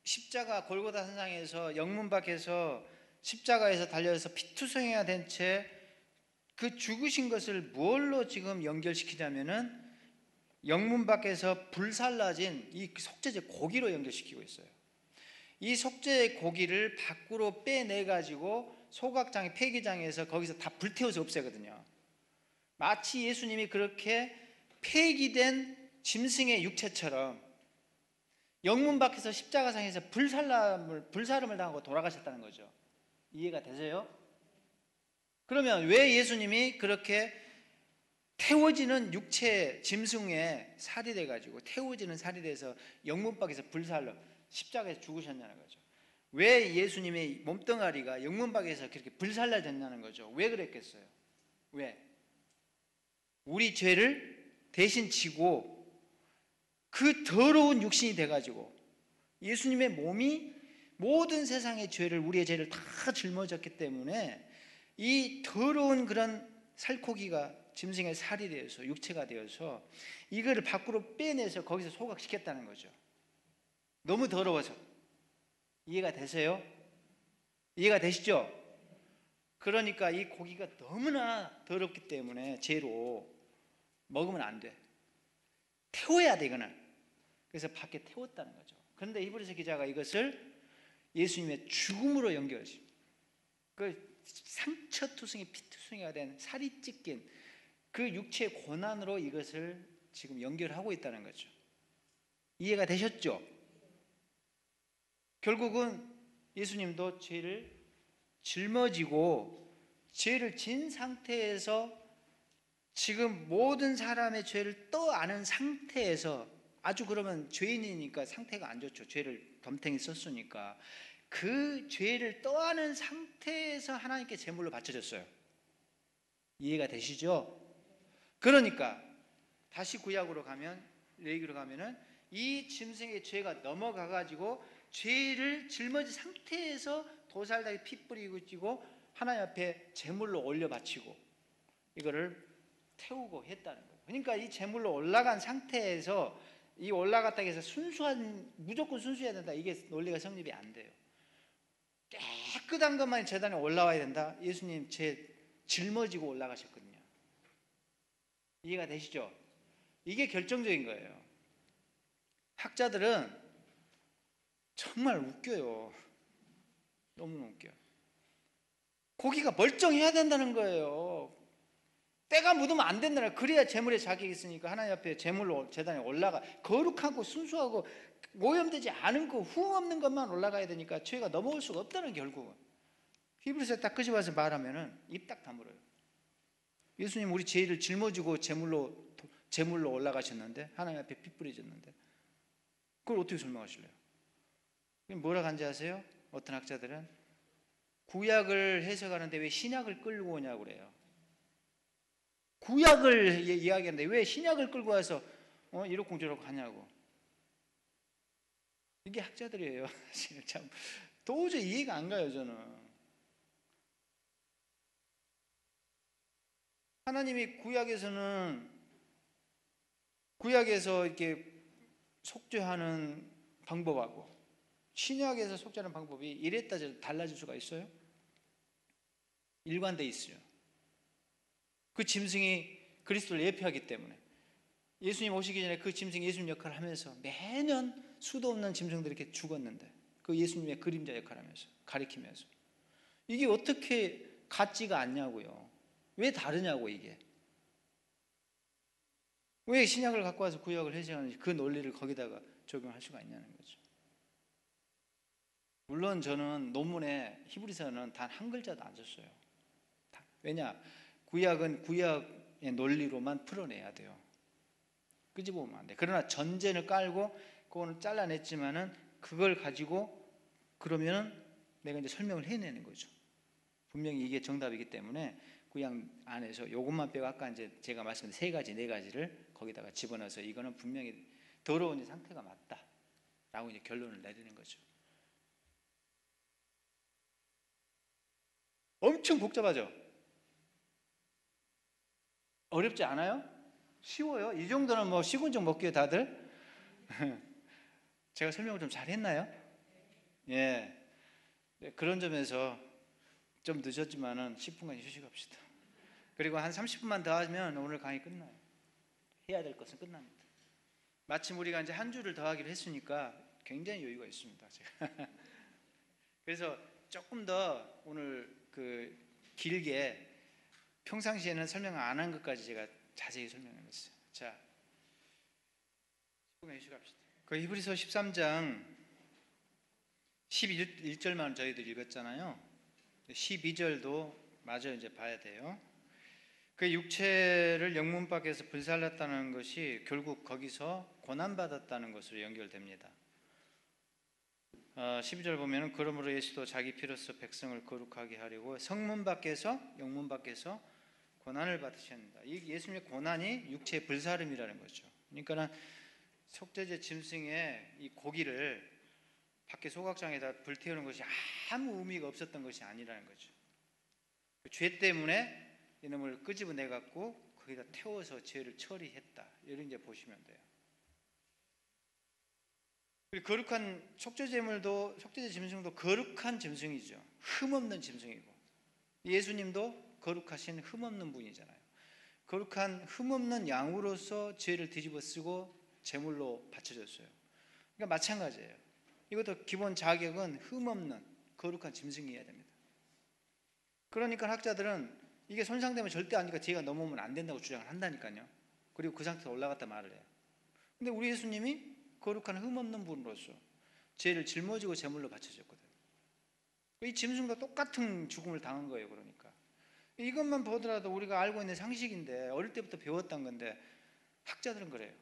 십자가 골고다 산상에서 영문 밖에서 십자가에서 달려서 피투성이가 된 채 그 죽으신 것을 뭘로 지금 연결시키냐면은, 영문 밖에서 불살라진 이 속죄제 고기로 연결시키고 있어요. 이 속죄 고기를 밖으로 빼내 가지고 소각장에, 폐기장에서 거기서 다 불태워서 없애거든요. 마치 예수님이 그렇게 폐기된 짐승의 육체처럼 영문 밖에서 십자가상에서 불사름을 당하고 돌아가셨다는 거죠. 이해가 되세요? 그러면 왜 예수님이 그렇게 태워지는 육체 짐승에 살이 돼가지고, 태워지는 살이 돼서 영문 밖에서 불살로 십자가에서 죽으셨냐는 거죠. 왜 예수님의 몸뚱아리가 영문 밖에서 그렇게 불살라졌냐는 거죠. 왜 그랬겠어요? 왜? 우리 죄를 대신 지고 그 더러운 육신이 돼가지고, 예수님의 몸이 모든 세상의 죄를, 우리의 죄를 다 짊어졌기 때문에 이 더러운 그런 살코기가 짐승의 살이 되어서, 육체가 되어서 이거를 밖으로 빼내서 거기서 소각시켰다는 거죠. 너무 더러워서. 이해가 되세요? 이해가 되시죠? 그러니까 이 고기가 너무나 더럽기 때문에 죄로 먹으면 안 돼. 태워야 돼, 이거는. 그래서 밖에 태웠다는 거죠. 그런데 히브리서 기자가 이것을 예수님의 죽음으로 연결하십니다. 그 상처투성이, 피투성이가 된, 살이 찢긴 그 육체의 고난으로 이것을 지금 연결하고 있다는 거죠. 이해가 되셨죠? 결국은 예수님도 죄를 짊어지고 죄를 진 상태에서 지금 모든 사람의 죄를 떠안은 상태에서, 아주 그러면 죄인이니까 상태가 안 좋죠. 죄를 덤탱이 썼으니까. 그 죄를 떠안은 상태에서 하나님께 제물로 바쳐졌어요. 이해가 되시죠? 그러니까 다시 구약으로 가면, 레위기로 가면은 이 짐승의 죄가 넘어가 가지고 죄를 짊어진 상태에서 도살다기 피 뿌리고 찌고 하나님 앞에 제물로 올려 바치고 이거를 태우고 했다는 거예요. 그러니까 이 제물로 올라간 상태에서, 이 올라갔다 해서 무조건 순수해야 된다, 이게 논리가 성립이 안 돼요. 깨끗한 것만 제단에 올라와야 된다. 예수님 죄 짊어지고 올라가셨거든요. 이해가 되시죠? 이게 결정적인 거예요. 학자들은 정말 웃겨요. 너무 웃겨. 고기가 멀쩡해야 된다는 거예요. 때가 묻으면 안 된다는 거예요. 그래야 제물에 자격이 있으니까 하나님 앞에 제물로 제단에 올라가 거룩하고 순수하고 오염되지 않은 거, 흠 없는 것만 올라가야 되니까 죄가 넘어올 수가 없다는, 결국은. 히브리서에 딱 끄집어서 말하면은 입 딱 다물어요. 예수님 우리 죄를 짊어지고 제물로 올라가셨는데, 하나님 앞에 피 뿌려졌는데 그걸 어떻게 설명하실래요? 뭐라 간지 아세요? 어떤 학자들은 구약을 해석하는데 왜 신약을 끌고 오냐고 그래요. 구약을 이야기하는데 왜 신약을 끌고 와서 이러쿵저러쿵 하냐고. 이게 학자들이에요. 참 도저히 이해가 안 가요. 저는 하나님이 구약에서 이렇게 속죄하는 방법하고 신약에서 속죄하는 방법이 이랬다 저랬다 달라질 수가 있어요? 일관돼 있어요. 그 짐승이 그리스도를 예표하기 때문에 예수님 오시기 전에 그 짐승이 예수님 역할을 하면서 매년 수도 없는 짐승들이 이렇게 죽었는데, 그 예수님의 그림자 역할을 하면서 가리키면서, 이게 어떻게 같지가 않냐고요. 왜 다르냐고. 이게 왜 신약을 갖고 와서 구약을 해석하는지, 그 논리를 거기다가 적용할 수가 있냐는 거죠. 물론 저는 논문에 히브리서는 단 한 글자도 안 썼어요. 왜냐? 구약은 구약의 논리로만 풀어내야 돼요. 끄집어보면 안 돼. 그러나 전제를 깔고 그거는 잘라냈지만은 그걸 가지고 그러면은 내가 이제 설명을 해내는 거죠. 분명히 이게 정답이기 때문에 구약 안에서 요것만 빼고 아까 이제 제가 말씀드린 세 가지, 네 가지를 거기다가 집어넣어서 이거는 분명히 더러운 상태가 맞다라고 이제 결론을 내리는 거죠. 엄청 복잡하죠? 어렵지 않아요? 쉬워요? 이 정도는 뭐 쉬운 좀 먹기에 다들? 제가 설명을 좀 잘했나요? 예. 네, 그런 점에서 좀 늦었지만은 10분간 휴식합시다. 그리고 한 30분만 더 하면 오늘 강의 끝나요. 해야 될 것은 끝납니다. 마침 우리가 이제 한 주를 더 하기로 했으니까 굉장히 여유가 있습니다. 제가. 그래서 조금 더 오늘 길게 평상시에는 설명 안 한 것까지 제가 자세히 설명해봤어요. 자, 10분간 휴식합시다. 그 히브리서 13장 11절만 저희들 읽었잖아요. 12절도 마저 이제 봐야 돼요. 그 육체를 영문 밖에서 불살랐다는 것이 결국 거기서 고난받았다는 것으로 연결됩니다. 12절 보면 그러므로 예수도 자기 피로써 백성을 거룩하게 하려고 성문 밖에서, 영문 밖에서 고난을 받으셨습니다. 이 예수님의 고난이 육체의 불사름이라는 거죠. 그러니까 속죄제 짐승의 이 고기를 밖에 소각장에다 불태우는 것이 아무 의미가 없었던 것이 아니라는 거죠. 그 죄 때문에 이놈을 끄집어내 갖고 거기다 태워서 죄를 처리했다. 이런 이제 보시면 돼요. 그리고 거룩한 속죄제 짐승도 거룩한 짐승이죠. 흠없는 짐승이고, 예수님도 거룩하신 흠없는 분이잖아요. 거룩한 흠없는 양으로서 죄를 뒤집어 쓰고 제물로 바쳐졌어요. 그러니까 마찬가지예요. 이것도 기본 자격은 흠없는 거룩한 짐승이어야 됩니다. 그러니까 학자들은 이게 손상되면 절대 아니니까 죄가 넘어오면 안 된다고 주장을 한다니까요. 그리고 그 상태로 올라갔다 말을 해요. 근데 우리 예수님이 거룩한 흠없는 분으로서 죄를 짊어지고 제물로 바쳐졌거든요. 이 짐승과 똑같은 죽음을 당한 거예요. 그러니까 이것만 보더라도 우리가 알고 있는 상식인데, 어릴 때부터 배웠던 건데 학자들은 그래요.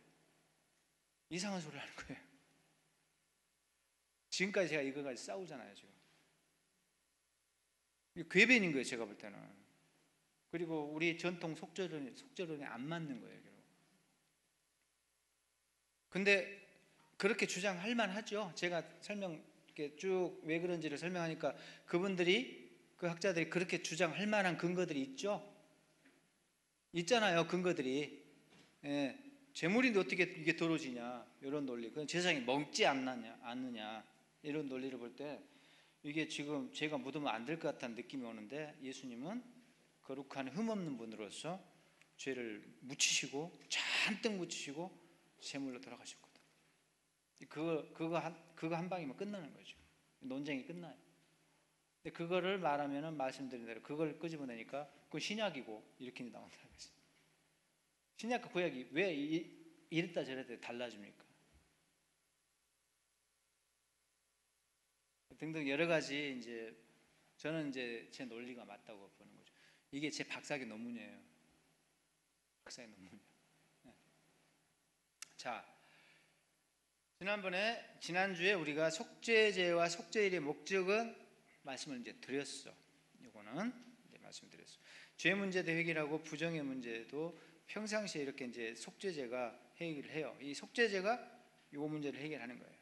이상한 소리를 하는 거예요. 지금까지 제가 이거 가지고 싸우잖아요. 지금 궤변인 거예요, 제가 볼 때는. 그리고 우리 전통 속죄론이 안 맞는 거예요, 결국. 근데 그렇게 주장할 만하죠. 제가 설명 이렇게 쭉 왜 그런지를 설명하니까 그 학자들이 그렇게 주장할 만한 근거들이 있잖아요. 근거들이. 예, 재물인데 어떻게 이게 더러워지냐, 이런 논리. 그건 제사장이 먹지 않느냐, 이런 논리를 볼 때 이게 지금 제가 묻으면 안 될 것 같다는 느낌이 오는데, 예수님은 거룩한 흠없는 분으로서 죄를 묻히시고 잔뜩 묻히시고 제물로 돌아가셨거든. 그거 한 방이면 끝나는 거죠. 논쟁이 끝나요. 근데 그거를 말하면은 말씀드린 대로 그걸 끄집어내니까 그건 신약이고 이렇게 나온다는 거죠. 신약과 구약이 왜 이랬다 저랬다 달라집니까? 등등 여러 가지 이제 저는 이제 제 논리가 맞다고 보는 거죠. 이게 제 박사학위 논문이에요. 박사학위 논문이에요. 네. 자, 지난주에 우리가 속죄제와 속죄일의 목적은 말씀을 이제 드렸어. 이거는 이제 말씀드렸어. 죄 문제도 해결하고 부정의 문제도 평상시에 이렇게 이제 속죄제가 해결을 해요. 이 속죄제가 이 문제를 해결하는 거예요.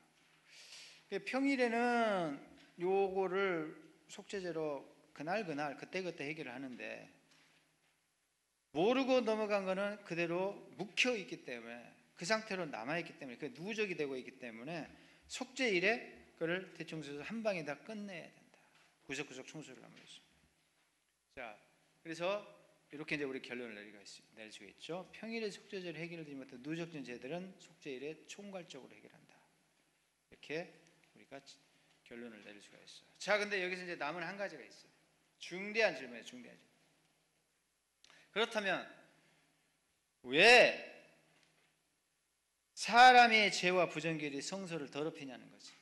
평일에는 요거를 속죄제로 그날 그때 해결을 하는데, 모르고 넘어간 거는 그대로 묵혀 있기 때문에, 그 상태로 남아 있기 때문에, 그 누적이 되고 있기 때문에 속죄일에 그걸 대충 써서 한 방에 다 끝내야 된다. 구석구석 청소를 하면 있습니다. 자, 그래서 이렇게 이제 우리 결론을 낼 수가 있죠. 평일에 속죄제를 해결되지 못한 누적된 죄들은 속죄일에 총괄적으로 해결한다. 이렇게 우리가 결론을 내릴 수가 있어요. 자, 근데 여기서 이제 남은 한 가지가 있어요. 중대한 질문이에요. 중대한 질문. 그렇다면 왜 사람의 죄와 부정결이 성소를 더럽히냐는 거지.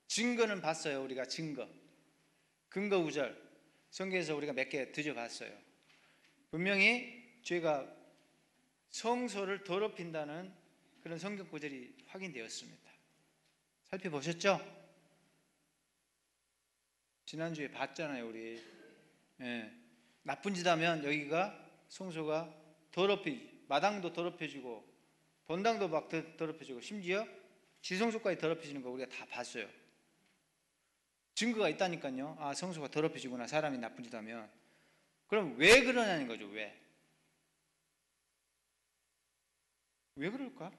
증거는 봤어요. 우리가 근거 우절 성경에서 우리가 몇 개 드셔봤어요. 분명히 죄가 성소를 더럽힌다는 그런 성경 구절이 확인되었습니다. 살펴보셨죠? 지난주에 봤잖아요, 우리. 예. 나쁜 짓 하면 여기가 성소가 마당도 더럽혀지고 본당도 막 더럽혀지고 심지어 지성소까지 더럽혀지는 거 우리가 다 봤어요. 증거가 있다니까요. 아, 성소가 더럽혀지구나, 사람이 나쁜 짓 하면. 그럼 왜 그러냐는 거죠. 왜 그럴까?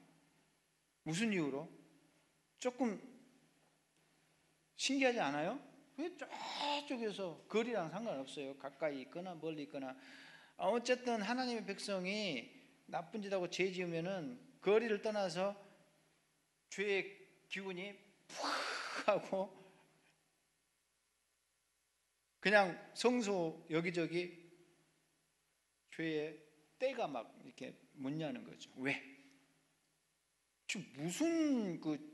무슨 이유로? 조금 신기하지 않아요? 왜 저쪽에서 거리랑 상관없어요. 가까이 있거나 멀리 있거나. 어쨌든 하나님의 백성이 나쁜 짓하고 죄 지으면은 거리를 떠나서 죄의 기운이 푹 하고 그냥 성소 여기저기 죄의 때가 막 이렇게 못 여는 거죠. 왜? 지금 무슨 그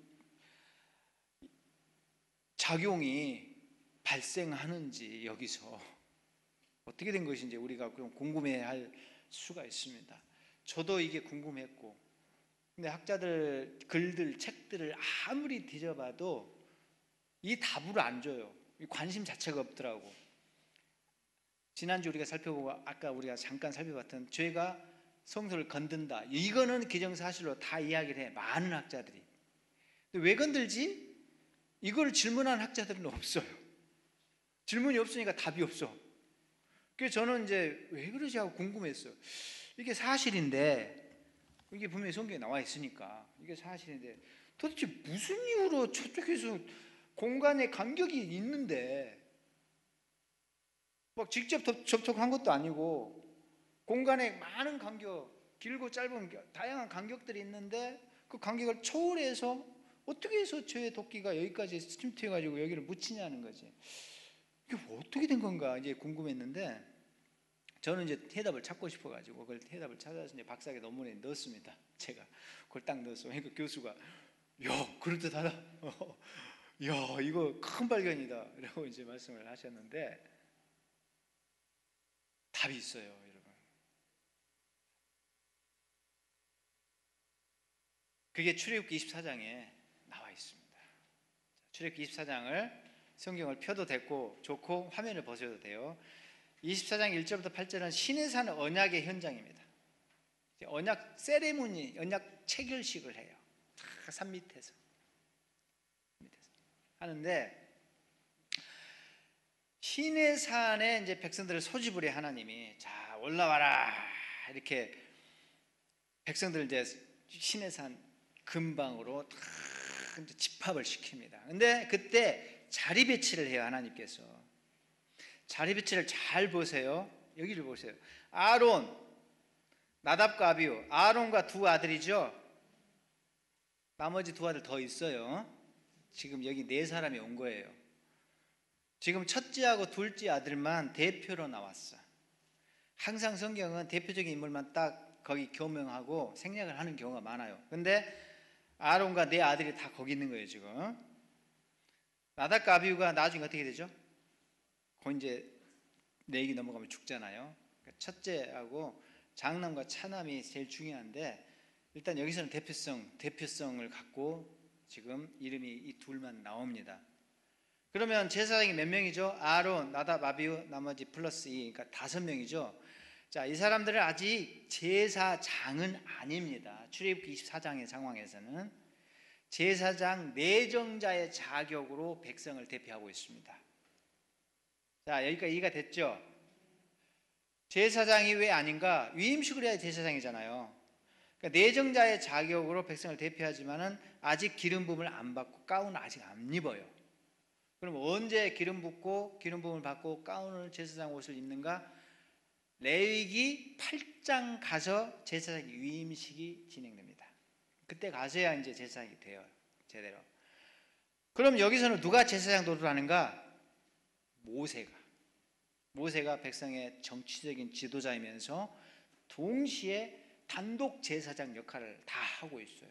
작용이 발생하는지, 여기서 어떻게 된 것인지 우리가 그럼 궁금해할 수가 있습니다. 저도 이게 궁금했고, 근데 학자들 글들 책들을 아무리 뒤져봐도 이 답을 안 줘요. 관심 자체가 없더라고. 지난주 우리가 살펴보고 아까 우리가 잠깐 살펴봤던 죄가 성소를 건든다, 이거는 기정사실로 다 이야기를 해, 많은 학자들이. 근데 왜 건들지? 이걸 질문하는 학자들은 없어요. 질문이 없으니까 답이 없어. 그래서 저는 이제 왜 그러지 하고 궁금했어요. 이게 사실인데, 이게 분명히 성경에 나와 있으니까 이게 사실인데 도대체 무슨 이유로 저쪽에서 공간에 간격이 있는데, 막 직접 접촉한 것도 아니고 공간에 많은 간격, 길고 짧은 다양한 간격들이 있는데 그 간격을 초월해서 어떻게 해서 죄의 도끼가 여기까지 침투해가지고 여기를 묻히냐는 거지. 이게 어떻게 된 건가 이제 궁금했는데, 저는 이제 해답을 찾고 싶어가지고 그걸 해답을 찾아서 이제 박사학위 논문에 넣었습니다. 제가 그걸 딱 넣었어. 그러니까 교수가 야, 그럴듯하다. 야, 이거 큰 발견이다. 라고 이제 말씀을 하셨는데, 답이 있어요, 여러분. 그게 출애굽기 24장에 나와 있습니다. 출애굽기 24장을 성경을 펴도 됐고 좋고 화면을 보셔도 돼요. 24장 1절부터 8절은 시내산 언약의 현장입니다. 언약 세레모니, 언약 체결식을 해요. 다 산 밑에서 하는데, 시내산에 이제 백성들을 소집을 해 하나님이. 자, 올라와라 이렇게 백성들 이제 시내산 근방으로 다 집합을 시킵니다. 근데 그때 자리 배치를 해요, 하나님께서. 자리 배치를 잘 보세요. 여기를 보세요. 아론, 나답과 아비후, 아론과 두 아들이죠. 나머지 두 아들 더 있어요. 지금 여기 네 사람이 온 거예요. 지금 첫째하고 둘째 아들만 대표로 나왔어. 항상 성경은 대표적인 인물만 딱 거기 교명하고 생략을 하는 경우가 많아요. 근데 아론과 네 아들이 다 거기 있는 거예요, 지금. 나답과 아비후가 나중에 어떻게 되죠? 그 이제 내기 넘어가면 죽잖아요. 그러니까 첫째하고 장남과 차남이 제일 중요한데, 일단 여기서는 대표성을 갖고 지금 이름이 이 둘만 나옵니다. 그러면 제사장이 몇 명이죠? 아론, 나답, 아비후, 나머지 플러스 2, 그러니까 5명이죠. 자, 이 사람들은 아직 제사장은 아닙니다. 출애굽기 24장의 상황에서는 제사장 내정자의 자격으로 백성을 대표하고 있습니다. 자, 여기까지 이해가 됐죠? 제사장이 왜 아닌가? 위임식을 해야 제사장이잖아요. 그러니까 내정자의 자격으로 백성을 대표하지만은 아직 기름 부음을 안 받고 가운을 아직 안 입어요. 그럼 언제 기름 붓고 기름 부음을 받고 가운을 제사장 옷을 입는가? 레위기 8장 가서 제사장 위임식이 진행됩니다. 그때 가서야 이제 제사장이 돼요, 제대로. 그럼 여기서는 누가 제사장 노릇을 하는가? 모세가 백성의 정치적인 지도자이면서 동시에 단독 제사장 역할을 다 하고 있어요.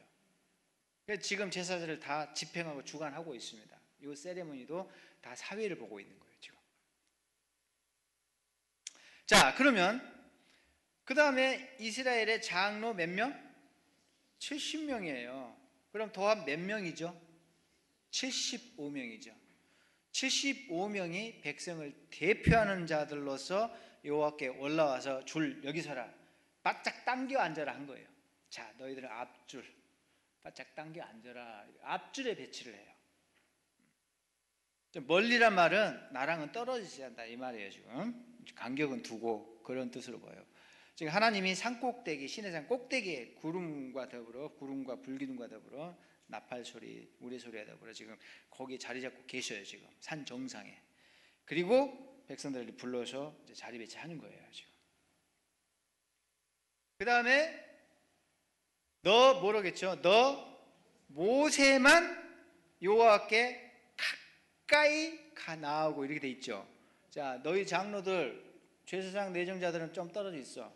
그래서 지금 제사들을 다 집행하고 주관하고 있습니다. 이 세레모니도 다 사회를 보고 있는 거예요, 지금. 자, 그러면 그 다음에 이스라엘의 장로 몇 명? 70명이에요. 그럼 더하면 몇 명이죠? 75명이죠. 75명이 백성을 대표하는 자들로서 여호와께 올라와서 줄 여기 서라, 바짝 당겨 앉아라 한 거예요. 자, 너희들은 앞줄 바짝 당겨 앉아라, 앞줄에 배치를 해요. 멀리란 말은 나랑은 떨어지지 않다 이 말이에요. 지금 간격은 두고 그런 뜻으로 보여요. 지금 하나님이 산 꼭대기, 시내산 꼭대기에 구름과 불기둥과 더불어 나팔 소리, 우레 소리에 더불어 지금 거기 자리 잡고 계셔요. 지금 산 정상에. 그리고 백성들을 불러서 이제 자리 배치하는 거예요, 지금. 그 다음에 너 뭐라겠죠? 너 모세만 여호와께 가까이 가 나오고 이렇게 돼 있죠. 자, 너희 장로들, 제사장 내정자들은 좀 떨어져 있어.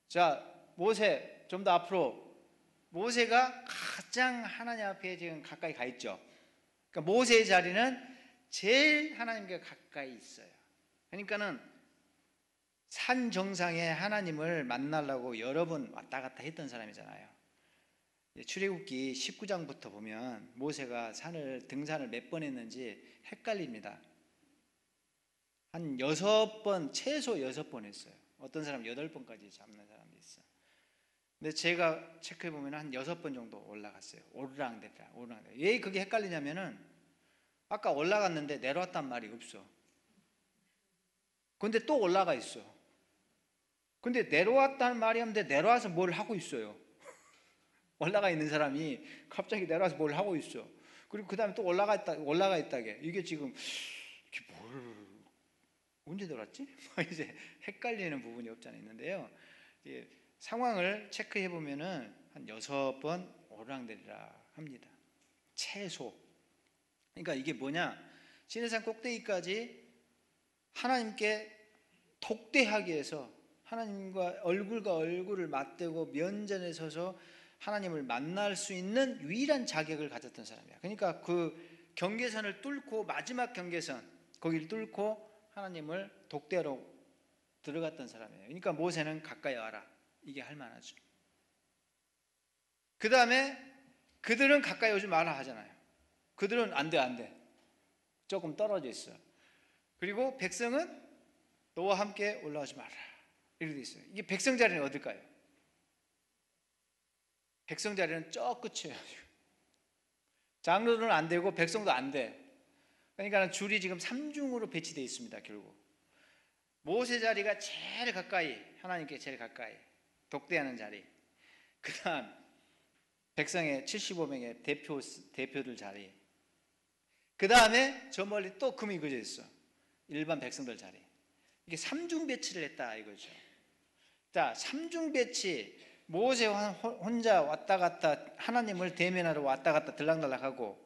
자, 모세 좀 더 앞으로. 모세가 가장 하나님 앞에 지금 가까이 가 있죠. 그러니까 모세의 자리는 제일 하나님께 가까이 있어요. 그러니까는 산 정상에 하나님을 만나려고 여러 번 왔다 갔다 했던 사람이잖아요. 출애굽기 19장부터 보면 모세가 등산을 몇 번 했는지 헷갈립니다. 한 6번, 최소 6번 했어요. 어떤 사람 8번까지 잡는 사람도 있어요. 근데 제가 체크해 보면 한 6번 정도 올라갔어요. 오르락내리락. 왜 그게 헷갈리냐면은 아까 올라갔는데 내려왔단 말이 없어. 근데 또 올라가 있어. 근데 내려왔다는 말이 없는데 내려와서 뭘 하고 있어요. 올라가 있는 사람이 갑자기 내려와서 뭘 하고 있어. 그리고 그 다음에 또 올라가 있다게. 이게 지금 언제 들어왔지? 이제 헷갈리는 부분이 없지 않아 있는데요. 상황을 체크해 보면은 한 6번 오르락내리락 합니다. 최소. 그러니까 이게 뭐냐? 시내산 꼭대기까지 하나님께 독대하기 위해서 하나님과 얼굴과 얼굴을 맞대고 면전에 서서 하나님을 만날 수 있는 유일한 자격을 가졌던 사람이야. 그러니까 그 경계선을 뚫고, 마지막 경계선 거기를 뚫고 하나님을 독대하러 들어갔던 사람이에요. 그러니까 모세는 가까이 와라. 이게 할 만하죠. 그 다음에 그들은 가까이 오지 마라 하잖아요. 그들은 안 돼, 안 돼. 조금 떨어져 있어. 그리고 백성은 너와 함께 올라오지 마라. 이렇게 돼 있어요. 이게 백성 자리는 어딜까요? 백성 자리는 저 끝이에요. 장로는 안 되고 백성도 안 돼. 그러니까 줄이 지금 3중으로 배치되어 있습니다. 결국 모세 자리가 제일 가까이, 하나님께 제일 가까이 독대하는 자리. 그 다음 백성의 75명의 대표들 자리. 그 다음에 저 멀리 또 금이 그어져 있어. 일반 백성들 자리. 이게 3중 배치를 했다 이거죠. 자, 3중 배치. 모세 혼자 왔다 갔다 하나님을 대면하러 왔다 갔다 들락날락하고,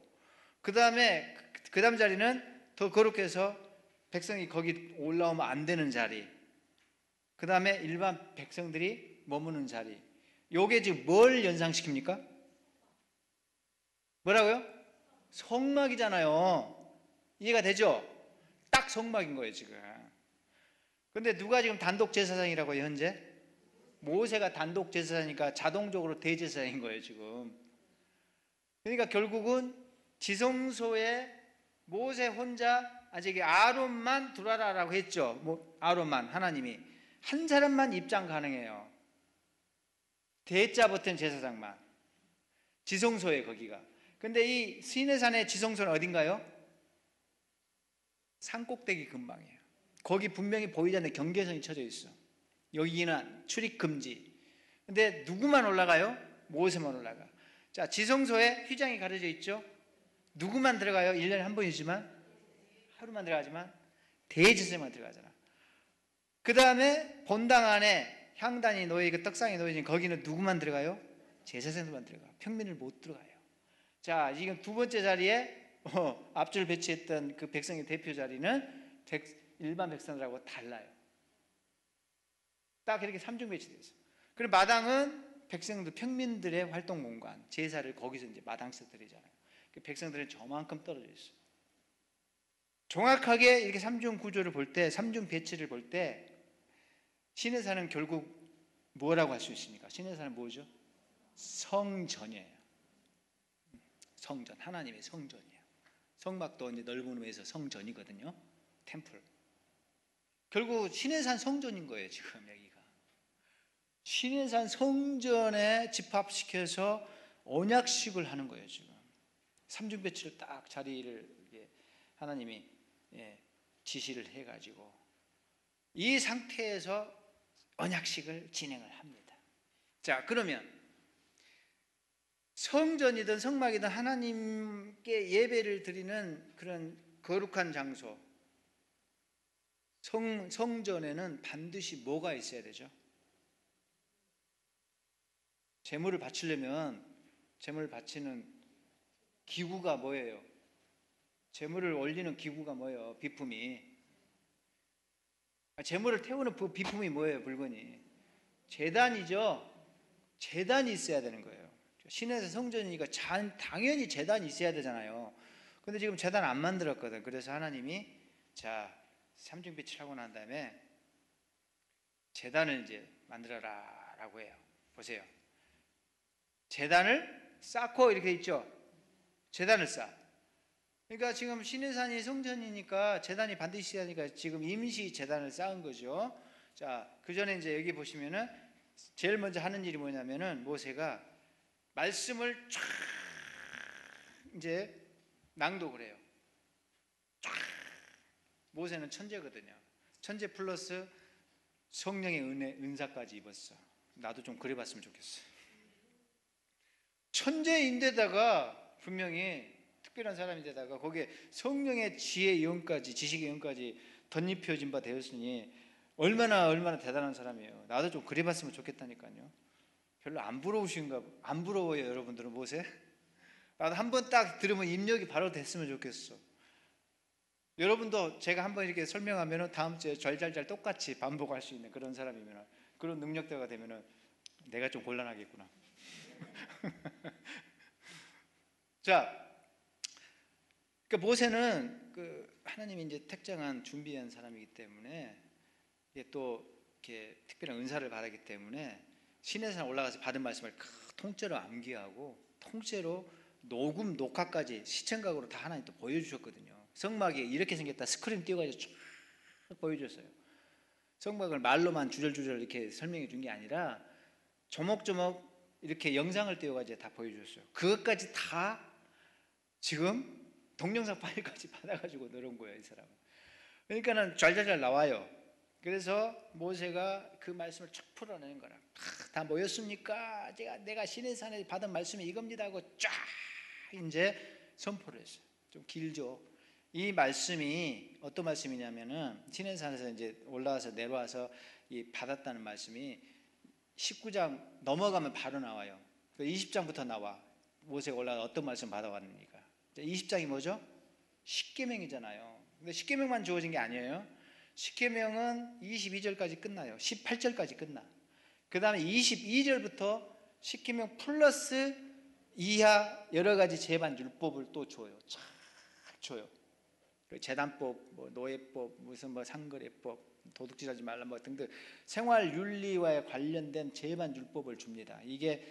그 다음에 그 다음 자리는 더 거룩해 해서 백성이 거기 올라오면 안 되는 자리. 그 다음에 일반 백성들이 머무는 자리. 요게 지금 뭘 연상시킵니까? 뭐라고요? 성막이잖아요. 이해가 되죠? 딱 성막인 거예요 지금. 근데 누가 지금 단독 제사장이라고요 현재? 모세가 단독 제사장이니까 자동적으로 대제사장인 거예요 지금. 그러니까 결국은 지성소에 모세 혼자, 아직 아론만 들어와라라고 했죠. 아론만, 하나님이 한 사람만 입장 가능해요. 대자 버튼 제사장만. 지성소에 거기가. 근데 이 시내산의 지성소는 어딘가요? 산꼭대기 근방이에요. 거기 분명히 보이지 않는 경계선이 쳐져 있어. 여기는 출입 금지. 근데 누구만 올라가요? 모세만 올라가. 자, 지성소에 휘장이 가려져 있죠. 누구만 들어가요? 1년에 한 번이지만, 하루만 들어가지만 대제사장만 들어가잖아. 그 다음에 본당 안에 향단이 놓여있고 떡상이 놓여진 거기는 누구만 들어가요? 제사장들만 들어가. 평민을 못 들어가요. 자, 지금 두 번째 자리에 앞줄 배치했던 그 백성의 대표 자리는 일반 백성들하고 달라요. 딱 이렇게 3중 배치되어 있어요. 그리고 마당은 백성들, 평민들의 활동 공간, 제사를 거기서 이제 마당에서 드리잖아요. 백성들은 저만큼 떨어져 있어요. 정확하게 이렇게 3중 구조를 볼 때, 3중 배치를 볼 때, 시내산은 결국 뭐라고 할 수 있습니까? 시내산은 뭐죠? 성전이에요. 성전, 하나님의 성전이에요. 성막도 이제 넓은 의미에서 성전이거든요. 템플. 결국 시내산 성전인 거예요, 지금 여기가. 시내산 성전에 집합시켜서 언약식을 하는 거예요, 지금. 삼중 배치를 딱 자리를 하나님이 지시를 해가지고 이 상태에서 언약식을 진행을 합니다. 자, 그러면 성전이든 성막이든 하나님께 예배를 드리는 그런 거룩한 장소, 성전에는 반드시 뭐가 있어야 되죠? 제물을 바치려면 제물을 바치는 기구가 뭐예요? 제물을 올리는 기구가 뭐예요? 비품이. 제물을 태우는 비품이 뭐예요? 물건이. 제단이죠. 제단이 있어야 되는 거예요. 신에서 성전이니까 당연히 제단이 있어야 되잖아요. 근데 지금 제단 안 만들었거든. 그래서 하나님이 자, 삼중 배치를 하고 난 다음에 제단을 이제 만들어라 라고 해요. 보세요. 제단을 쌓고 이렇게 있죠. 제단을 쌓. 그러니까 지금 시내산이 성전이니까 제단이 반드시 있어야 하니까 지금 임시 제단을 쌓은 거죠. 자, 그 전에 이제 여기 보시면은 제일 먼저 하는 일이 뭐냐면은 모세가 말씀을 쫙 이제 낭독을 해요. 쫙. 모세는 천재거든요. 천재 플러스 성령의 은사까지 입었어. 나도 좀 그래봤으면 좋겠어. 천재인데다가 분명히 특별한 사람인데다가 거기에 성령의 지혜의 영까지, 지식의 영까지 덧입혀진 바 되었으니 얼마나 대단한 사람이에요. 나도 좀 그래봤으면 좋겠다니까요. 별로 안 부러워요 여러분들은 모세? 나도 한번 딱 들으면 입력이 바로 됐으면 좋겠어. 여러분도 제가 한번 이렇게 설명하면 다음 주에 잘잘잘 똑같이 반복할 수 있는 그런 사람이면, 그런 능력자가 되면 내가 좀 곤란하겠구나. 자, 그러니까 모세는 그 하나님이 이제 택정한 준비한 사람이기 때문에 또 이렇게 특별한 은사를 받았기 때문에 시내산 올라가서 받은 말씀을 통째로 암기하고 통째로 녹음 녹화까지 시청각으로 다 하나님 또 보여주셨거든요. 성막이 이렇게 생겼다 스크린 띄워가지고 쫙 보여줬어요. 성막을 말로만 주절주절 이렇게 설명해 준 게 아니라 조목조목 이렇게 영상을 띄워가지고 다 보여줬어요. 그것까지 다 지금 동영상 파일까지 받아가지고 넣은 거예요, 이 사람은. 그러니까는 잘 나와요. 그래서 모세가 그 말씀을 쫙 풀어내는 거라. 다 모였습니까? 내가 시내산에 받은 말씀이 이겁니다 하고 쫙 이제 선포를 했어요. 좀 길죠. 이 말씀이 어떤 말씀이냐면은 시내산에서 이제 올라와서 내려와서 이 받았다는 말씀이 19장 넘어가면 바로 나와요. 20장부터 나와. 모세가 올라가 어떤 말씀 받아왔습니까? 20장이 뭐죠? 십계명이잖아요. 근데 십계명만 주어진 게 아니에요. 십계명은 22절까지 끝나요. 18절까지 끝나. 그 다음에 22절부터 십계명 플러스 이하 여러 가지 제반 율법을 또 줘요. 쫙 줘요. 제단법, 뭐 노예법, 무슨 뭐 상거래법, 도둑질하지 말라 뭐 등등 생활 윤리와에 관련된 제반 율법을 줍니다. 이게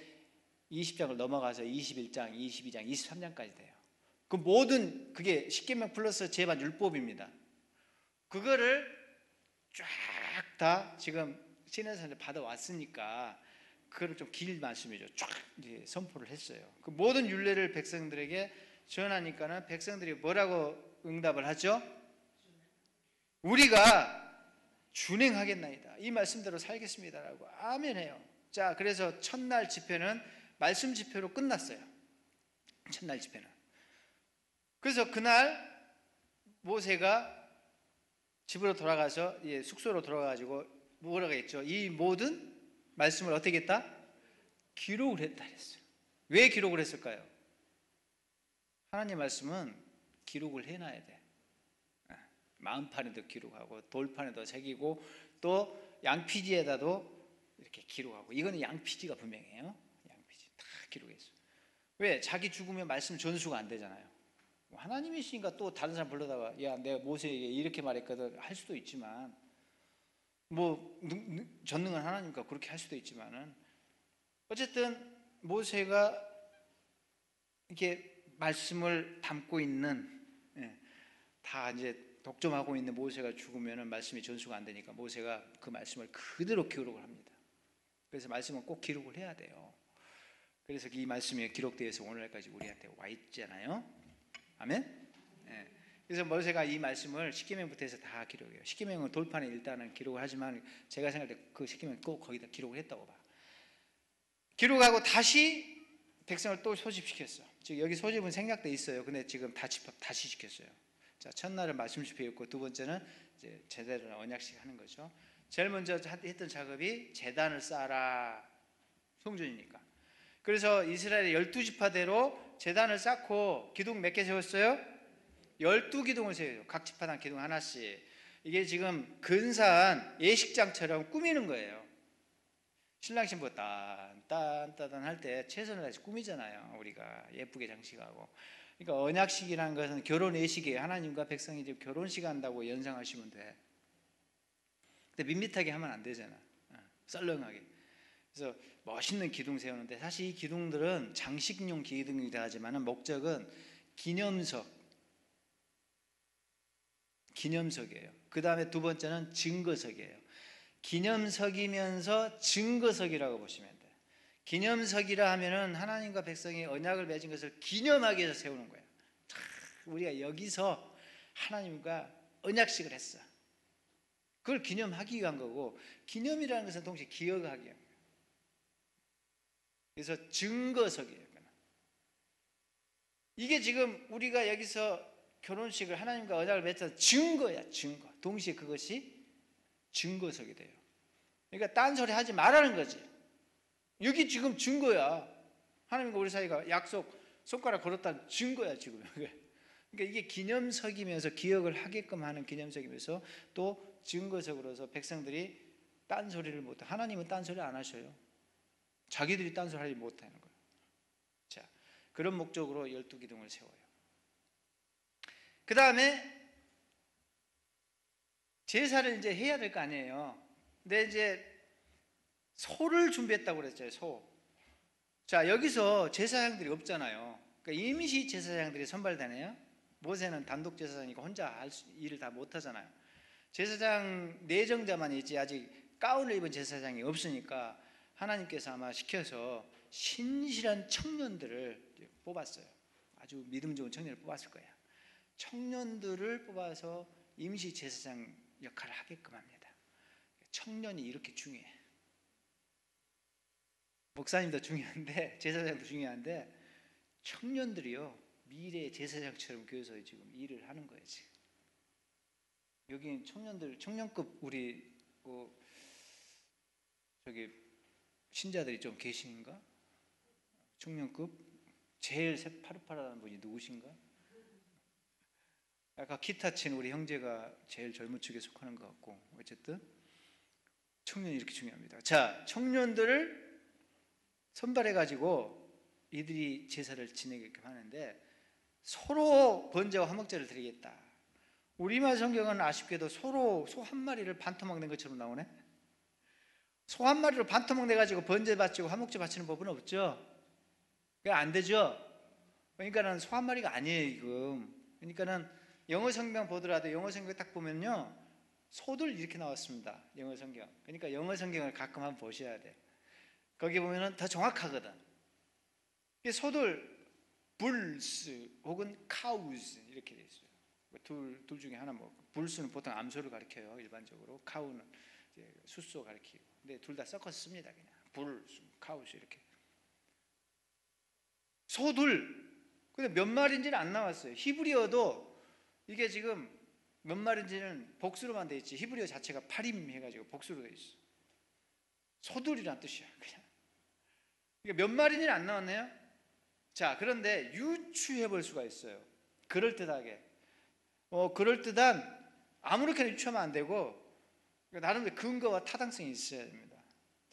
20장을 넘어가서 21장, 22장, 23장까지 돼요. 그 모든 그게 십계명 플러스 제반 율법입니다. 그거를 쫙 다 지금 시내산에 받아왔으니까 그거를 좀 길 말씀이죠. 쫙 이제 선포를 했어요. 그 모든 율례를 백성들에게 전하니까는 백성들이 뭐라고 응답을 하죠? 우리가 준행하겠나이다. 이 말씀대로 살겠습니다라고 아멘해요. 자, 그래서 첫날 집회는 말씀 집회로 끝났어요. 첫날 집회는. 그래서 그날 모세가 집으로 돌아가서 숙소로 돌아가가지고 뭐라고 했죠? 이 모든 말씀을 어떻게 했다? 기록을 했다 그랬어요. 왜 기록을 했을까요? 하나님 말씀은 기록을 해놔야 돼. 마음판에도 기록하고 돌판에도 새기고 또 양피지에다도 이렇게 기록하고 이거는 양피지가 분명해요. 양피지 다 기록했어. 왜? 자기 죽으면 말씀 전수가 안 되잖아요. 하나님이시니까 또 다른 사람 불러다가 야 내가 모세에게 이렇게 말했거든 할 수도 있지만 뭐 전능한 하나님과 그렇게 할 수도 있지만은 어쨌든 모세가 이렇게 말씀을 담고 있는 다 이제 독점하고 있는 모세가 죽으면은 말씀이 전수가 안 되니까 모세가 그 말씀을 그대로 기록을 합니다. 그래서 말씀은 꼭 기록을 해야 돼요. 그래서 이 말씀이 기록되어서 오늘날까지 우리한테 와 있잖아요. 아멘. 그래서 모세가 이 말씀을 십계명부터 해서 다 기록해요. 십계명은 돌판에 일단은 기록을 하지만 제가 생각할 때 그 십계명 꼭 거기다 기록을 했다고 봐. 기록하고 다시 백성을 또 소집시켰어. 즉 여기 소집은 생략돼 있어요. 근데 지금 다 집합 다시 시켰어요. 자, 첫날은 말씀 집회였고 두 번째는 이제 제대로 언약식 하는 거죠. 제일 먼저 했던 작업이 제단을 쌓아라. 성전이니까. 그래서 이스라엘의 12지파대로 제단을 쌓고 기둥 몇 개 세웠어요? 12기둥을 세워요. 각 지파당 기둥 하나씩. 이게 지금 근사한 예식장처럼 꾸미는 거예요. 신랑 신부 딴딴딴 할 때 최선을 다해서 꾸미잖아요. 우리가 예쁘게 장식하고. 그러니까 언약식이라는 것은 결혼 예식이에요. 하나님과 백성이 이제 결혼식 한다고 연상하시면 돼. 근데 밋밋하게 하면 안 되잖아. 썰렁하게. 그래서 멋있는 기둥 세우는데 사실 이 기둥들은 장식용 기둥이라 하지만 목적은 기념석이에요. 그 다음에 두 번째는 증거석이에요. 기념석이면서 증거석이라고 보시면 돼요. 기념석이라 하면은 하나님과 백성이 언약을 맺은 것을 기념하기 위해서 세우는 거예요. 우리가 여기서 하나님과 언약식을 했어. 그걸 기념하기 위한 거고, 기념이라는 것은 동시에 기억하기 위한 거예요. 그래서 증거석이에요. 이게 지금 우리가 여기서 결혼식을 하나님과 언약을 맺은 증거야, 증거. 동시에 그것이 증거석이 돼요. 그러니까 딴소리 하지 말라는 거지. 여기 지금 증거야. 하나님과 우리 사이가 약속 손가락 걸었다는 증거야 지금. 그러니까 이게 기념석이면서 기억을 하게끔 하는 기념석이면서 또 증거석으로서 백성들이 딴소리를 못해. 하나님은 딴소리 안 하셔요. 자기들이 딴소리 하지 못하는 거예요. 자, 그런 목적으로 12기둥을 세워요. 그 다음에 제사를 이제 해야 될 거 아니에요. 근데 이제 소를 준비했다고 그랬죠. 소. 자, 여기서 제사장들이 없잖아요. 그러니까 임시 제사장들이 선발되네요. 모세는 단독 제사장이니까 혼자 일을 다 못하잖아요. 제사장 내정자만 있지 아직 가운을 입은 제사장이 없으니까 하나님께서 아마 시켜서 신실한 청년들을 뽑았어요. 아주 믿음 좋은 청년을 뽑았을 거예요. 청년들을 뽑아서 임시 제사장 역할을 하게끔 합니다. 청년이 이렇게 중요해. 목사님도 중요한데 제사장도 중요한데 청년들이요 미래 제사장처럼 교회에서 지금 일을 하는 거예요. 지금 여기 청년들 청년급 우리 저기 신자들이 좀 계신가? 청년급 제일 파릇파릇한 분이 누구신가? 아까 기타 친 우리 형제가 제일 젊은 축에 속하는 것 같고 어쨌든 청년이 이렇게 중요합니다. 자, 청년들을 선발해가지고 이들이 제사를 지내게끔 하는데 서로 번제와 화목제를 드리겠다. 우리말 성경은 아쉽게도 서로 소 한 마리를 반토막 낸 것처럼 나오네. 소 한 마리로 반토막 내가지고 번제 바치고 화목제 바치는 법은 없죠. 그게 안 되죠. 그러니까는 소 한 마리가 아니에요 지금. 그러니까는 영어 성경 보더라도 영어 성경 딱 보면요 소들 이렇게 나왔습니다. 영어 성경. 그러니까 영어 성경을 가끔 한번 보셔야 돼. 거기 보면은 더 정확하거든. 소들 불스 혹은 카우스 이렇게 돼 있어요. 둘 중에 하나 뭐 불스는 보통 암소를 가리켜요 일반적으로. 카우는 이제 숫소 가리키고. 근데 둘 다 섞어서 씁니다 그냥. 불스, 카우스 이렇게. 소들. 근데 몇 마리인지는 안 나왔어요. 히브리어도 이게 지금 몇 마리인지는 복수로만 돼 있지 히브리어 자체가 파림 해가지고 복수로 돼 있어. 소들이란 뜻이야 그냥. 그러니까 몇 마리인지는 안 나왔네요. 자, 그런데 유추해 볼 수가 있어요. 그럴듯하게. 그럴듯한 아무렇게나 유추하면 안 되고 나름대로 근거와 타당성이 있어야 됩니다.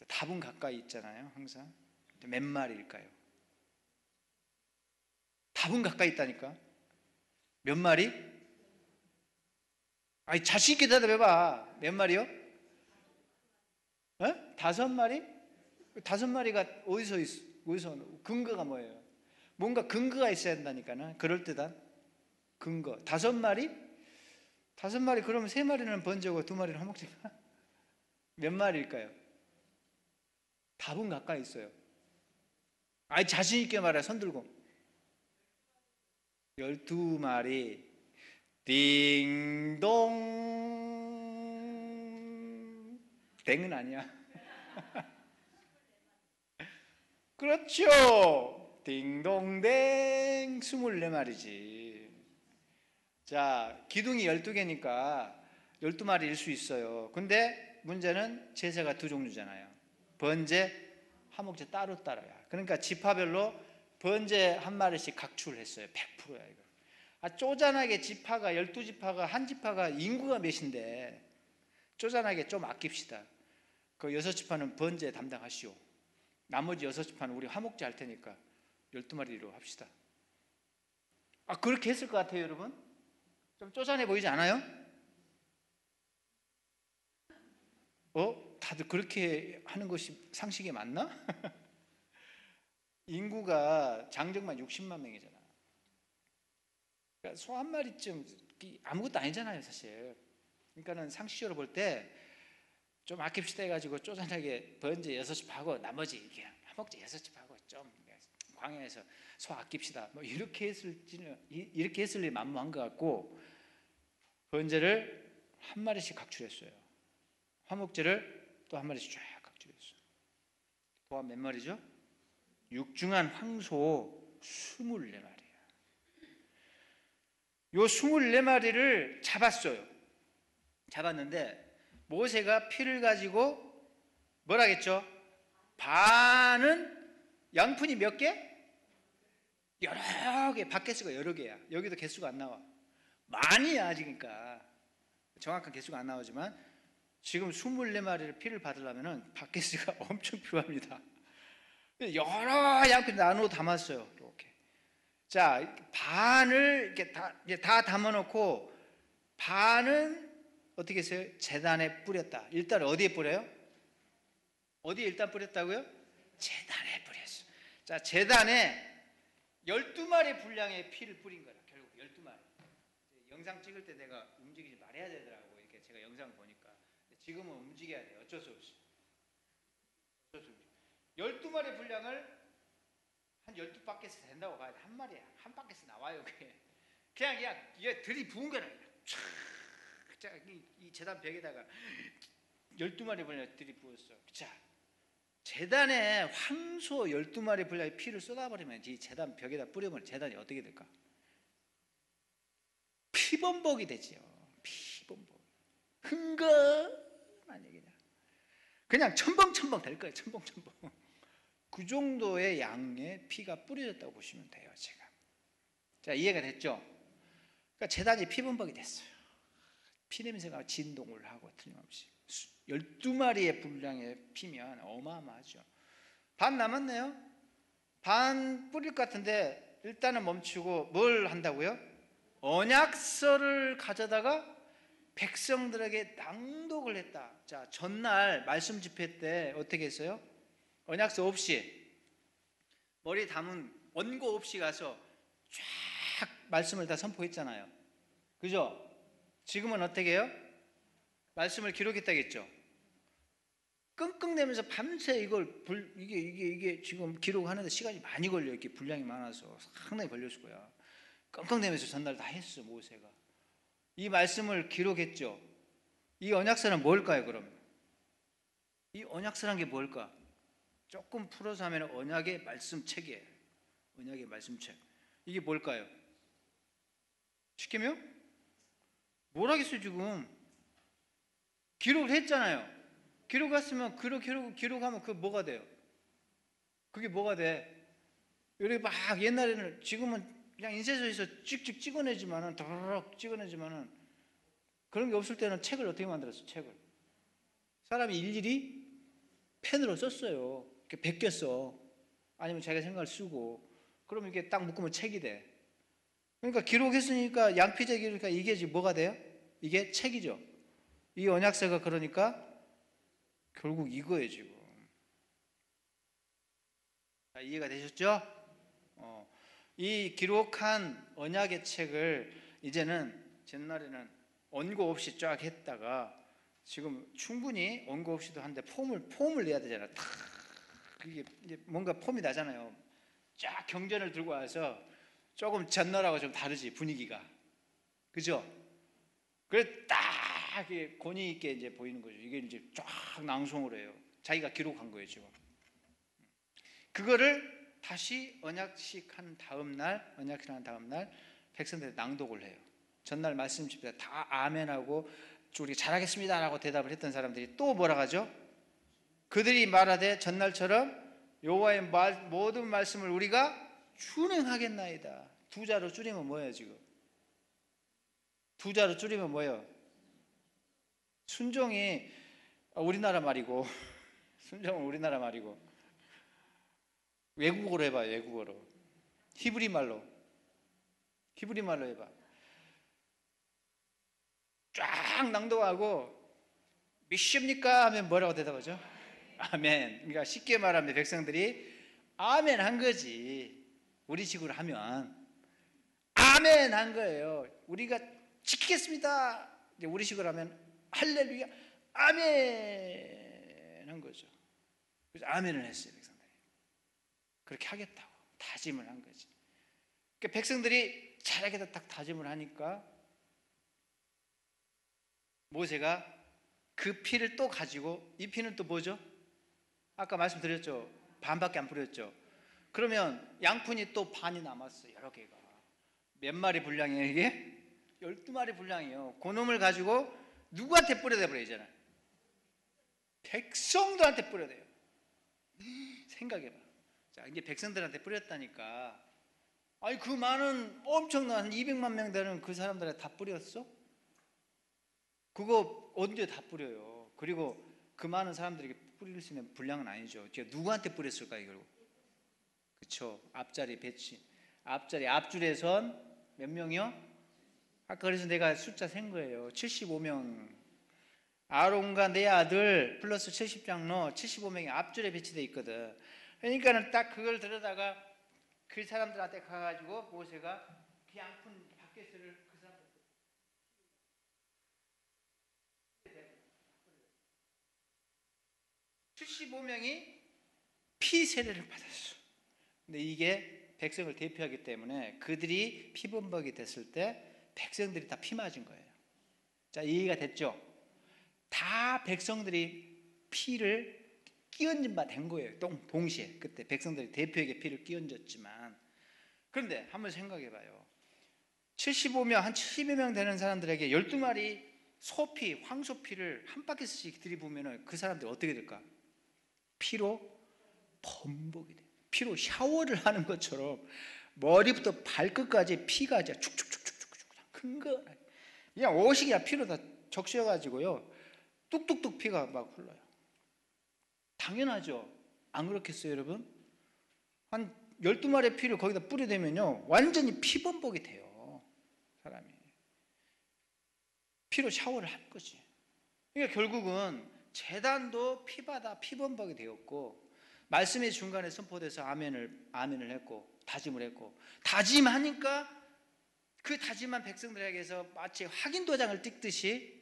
답은 가까이 있잖아요 항상. 몇 마리일까요? 답은 가까이 있다니까. 몇 마리? 아니 자신 있게 대답해봐. 몇 마리요? 5마리? 5마리가 어디서 있어? 어디서 근거가 뭐예요? 뭔가 근거가 있어야 된다니까는. 그럴듯한 근거. 5마리? 5마리 그러면 3마리는 번제고 2마리는 화목제인가? 몇 마리일까요? 답은 가까이 있어요. 아니 자신 있게 말해. 손 들고 12마리. 띵동. 땡은 아니야. 그렇죠. 딩동댕 24마리지. 자, 기둥이 12개니까 12마리일 수 있어요. 근데 문제는 제사가 두 종류잖아요. 번제, 화목제 따로따로야. 그러니까 지파별로 번제 한 마리씩 각출했어요. 100%야 이거. 쪼잔하게 지파가 12지파가 한 지파가 인구가 몇인데 쪼잔하게 좀 아낍시다. 그 6지파는 번제 담당하시오. 나머지 6지파는 우리 화목제 할 테니까 12마리로 합시다. 그렇게 했을 것 같아요 여러분. 좀 쪼잔해 보이지 않아요? 다들 그렇게 하는 것이 상식에 맞나? 인구가 장정만 60만 명이잖아. 그러니까 소 한 마리쯤 아무것도 아니잖아요 사실. 그러니까는 상식적으로 볼 때 좀 아낍시다 해가지고 쪼잔하게 번제 6집 하고 나머지 그냥 화목제 6집 하고 좀 광야에서 소 아낍시다 뭐 이렇게 했을 리 만무한 것 같고, 번제를 한 마리씩 각출했어요. 화목제를 또 한 마리씩 쫙 각출했어요. 또한 몇 마리죠? 육중한 황소 24마리예요. 요 24마리를 잡았어요. 잡았는데 모세가 피를 가지고 뭐라겠죠? 반은 양푼이 몇 개? 여러 개. 밭개수가 여러 개야. 여기도 개수가 안 나와. 많이야 지금까. 정확한 개수가 안 나오지만 지금 24마리를 피를 받으려면 밭개수가 엄청 필요합니다. 여러 양푼 나누어 담았어요. 이렇게. 자, 반을 이렇게 다 담아놓고 반은 어떻게 했어요? 제단에 뿌렸다. 일단 어디에 뿌려요? 어디에 일단 뿌렸다고요? 제단에 뿌렸어. 자, 제단에 12마리 분량의 피를 뿌린 거라. 결국 12마리. 영상 찍을 때 내가 움직이지 말아야 되더라고. 이렇게 제가 영상을 보니까. 지금은 움직여야 돼요. 어쩔 수 없이. 12마리 분량을 한 12바퀴에서 된다고 봐야 돼. 한 마리야. 한 바퀴에서 나와요. 그게. 그냥 이게 들이부은 거라. 이 제단 벽에다가 12마리 분량 들이부었어. 자, 제단에 황소 12마리 분량의 피를 쏟아버리면 이 제단 벽에다 뿌려버리면 제단이 어떻게 될까? 피범벅이 되지요. 피범벅. 흥건한 얘기냐. 그냥 첨벙첨벙 될 거예요. 첨벙첨벙. 그 정도의 양의 피가 뿌려졌다고 보시면 돼요. 제가. 자, 이해가 됐죠? 그러니까 제단이 피범벅이 됐어요. 피냄새가 진동을 하고 틀림없이 12마리의 분량의 피면 어마어마하죠. 반 남았네요. 반 뿌릴 것 같은데 일단은 멈추고 뭘 한다고요? 언약서를 가져다가 백성들에게 낭독을 했다. 자, 전날 말씀 집회 때 어떻게 했어요? 언약서 없이 머리 담은 원고 없이 가서 쫙 말씀을 다 선포했잖아요. 그죠? 지금은 어떻게 해요? 말씀을 기록했다겠죠. 끙끙대면서 밤새 이게 지금 기록하는데 시간이 많이 걸려. 이렇게 분량이 많아서 상당히 걸렸을 거야. 끙끙대면서 전날 다 했어. 모세가 이 말씀을 기록했죠. 이 언약서는 뭘까요? 그럼 이 언약서란 게 뭘까? 조금 풀어서 하면 언약의 말씀책이에요. 언약의 말씀책. 이게 뭘까요? 시키면 뭐라겠어요. 지금 기록을 했잖아요. 기록했으면 기록하면 그 뭐가 돼요? 그게 뭐가 돼? 이렇게 막 옛날에는, 지금은 그냥 인쇄소에서 찍찍 찍어내지만은 더럭 찍어내지만은 그런 게 없을 때는 책을 어떻게 만들었어? 책을 사람이 일일이 펜으로 썼어요. 이렇게 베꼈어. 아니면 자기가 생각을 쓰고, 그러면 이게 딱 묶으면 책이 돼. 그러니까 기록했으니까 양피제기니까 이게 지금 뭐가 돼요? 이게 책이죠. 이 언약서가 그러니까 결국 이거예요. 지금 자, 이해가 되셨죠? 이 기록한 언약의 책을 이제는 옛날에는 원고 없이 쫙 했다가 지금 충분히 원고 없이도 하는데 폼을 내야 되잖아. 탁 그게 뭔가 폼이 나잖아요. 쫙 경전을 들고 와서 조금 전날하고 좀 다르지, 분위기가. 그죠? 그래 딱 권위 있게 이제 보이는 거죠. 이게 이제 쫙 낭송을 해요. 자기가 기록한 거예요, 지금. 그거를 다시 언약식한 다음 날 백성들한테 낭독을 해요. 전날 말씀 집회 다 아멘하고 우리 잘하겠습니다라고 대답을 했던 사람들이 또 뭐라 하죠? 그들이 말하되 전날처럼 여호와의 모든 말씀을 우리가 준행하겠나이다. 두 자로 줄이면 뭐예요? 지금 두 자로 줄이면 뭐예요? 순종이 우리나라 말이고 순종은 우리나라 말이고 외국어로 해봐요. 외국어로 히브리 말로 해봐. 쫙 낭독하고 믿습니까? 하면 뭐라고 대답하죠? 아멘. 그러니까 쉽게 말하면 백성들이 아멘 한 거지. 우리 식으로 하면 아멘 한 거예요. 우리가 지키겠습니다. 우리 식으로 하면 할렐루야 아멘 한 거죠. 그래서 아멘을 했어요. 백성들이 그렇게 하겠다고 다짐을 한 거지. 그러니까 백성들이 잘하겠다 딱 다짐을 하니까 모세가 그 피를 또 가지고, 이 피는 또 뭐죠? 아까 말씀드렸죠. 반밖에 안 뿌렸죠. 그러면 양푼이 또 반이 남았어. 여러 개가. 몇 마리 분량이에요 이게? 12마리 분량이에요. 그놈을 가지고 누구한테 뿌려야 버리잖아요? 백성들한테 뿌려야 돼요. 생각해봐. 자, 이제 백성들한테 뿌렸다니까. 아니 그 많은 엄청난 200만 명 되는 그 사람들한테 다 뿌렸어? 그거 언제 다 뿌려요? 그리고 그 많은 사람들에게 뿌릴 수 있는 분량은 아니죠. 제가 누구한테 뿌렸을까요? 결국 그쵸? 앞자리 배치, 앞자리 앞줄에 선 몇 명이요? 아까 그래서 내가 숫자 센 거예요. 75명 아론과 내 아들 플러스 70장로 75명이 앞줄에 배치되어 있거든. 그러니까는 딱 그걸 들여다가 그 사람들한테 가가지고 모세가 그 양푼 바켓을 그 사람들 75명이 피 세례를 받았어. 근데 이게 백성을 대표하기 때문에 그들이 피범벅이 됐을 때 백성들이 다 피 맞은 거예요. 자, 이해가 됐죠? 다 백성들이 피를 끼얹은 바 된 거예요. 동시에. 그때 백성들이 대표에게 피를 끼얹었지만, 그런데 한번 생각해 봐요. 75명, 한 70여 명 되는 사람들에게 12마리 소피, 황소피를 한 바퀴씩 들이부으면 그 사람들이 어떻게 될까? 피로 범벅이 돼. 피로 샤워를 하는 것처럼 머리부터 발끝까지 피가 축축축축축축 큰거하게 그냥 옷이 그냥 피로 다 적셔가지고요 뚝뚝뚝 피가 막 흘러요. 당연하죠. 안 그렇겠어요 여러분? 한 12마리의 피를 거기다 뿌려대면요 완전히 피범벅이 돼요. 사람이 피로 샤워를 하는 거지. 그러니까 결국은 제단도 피바다 피범벅이 되었고, 말씀의 중간에 선포돼서 아멘을 했고 다짐을 했고, 다짐하니까 그 다짐한 백성들에게서 마치 확인 도장을 찍듯이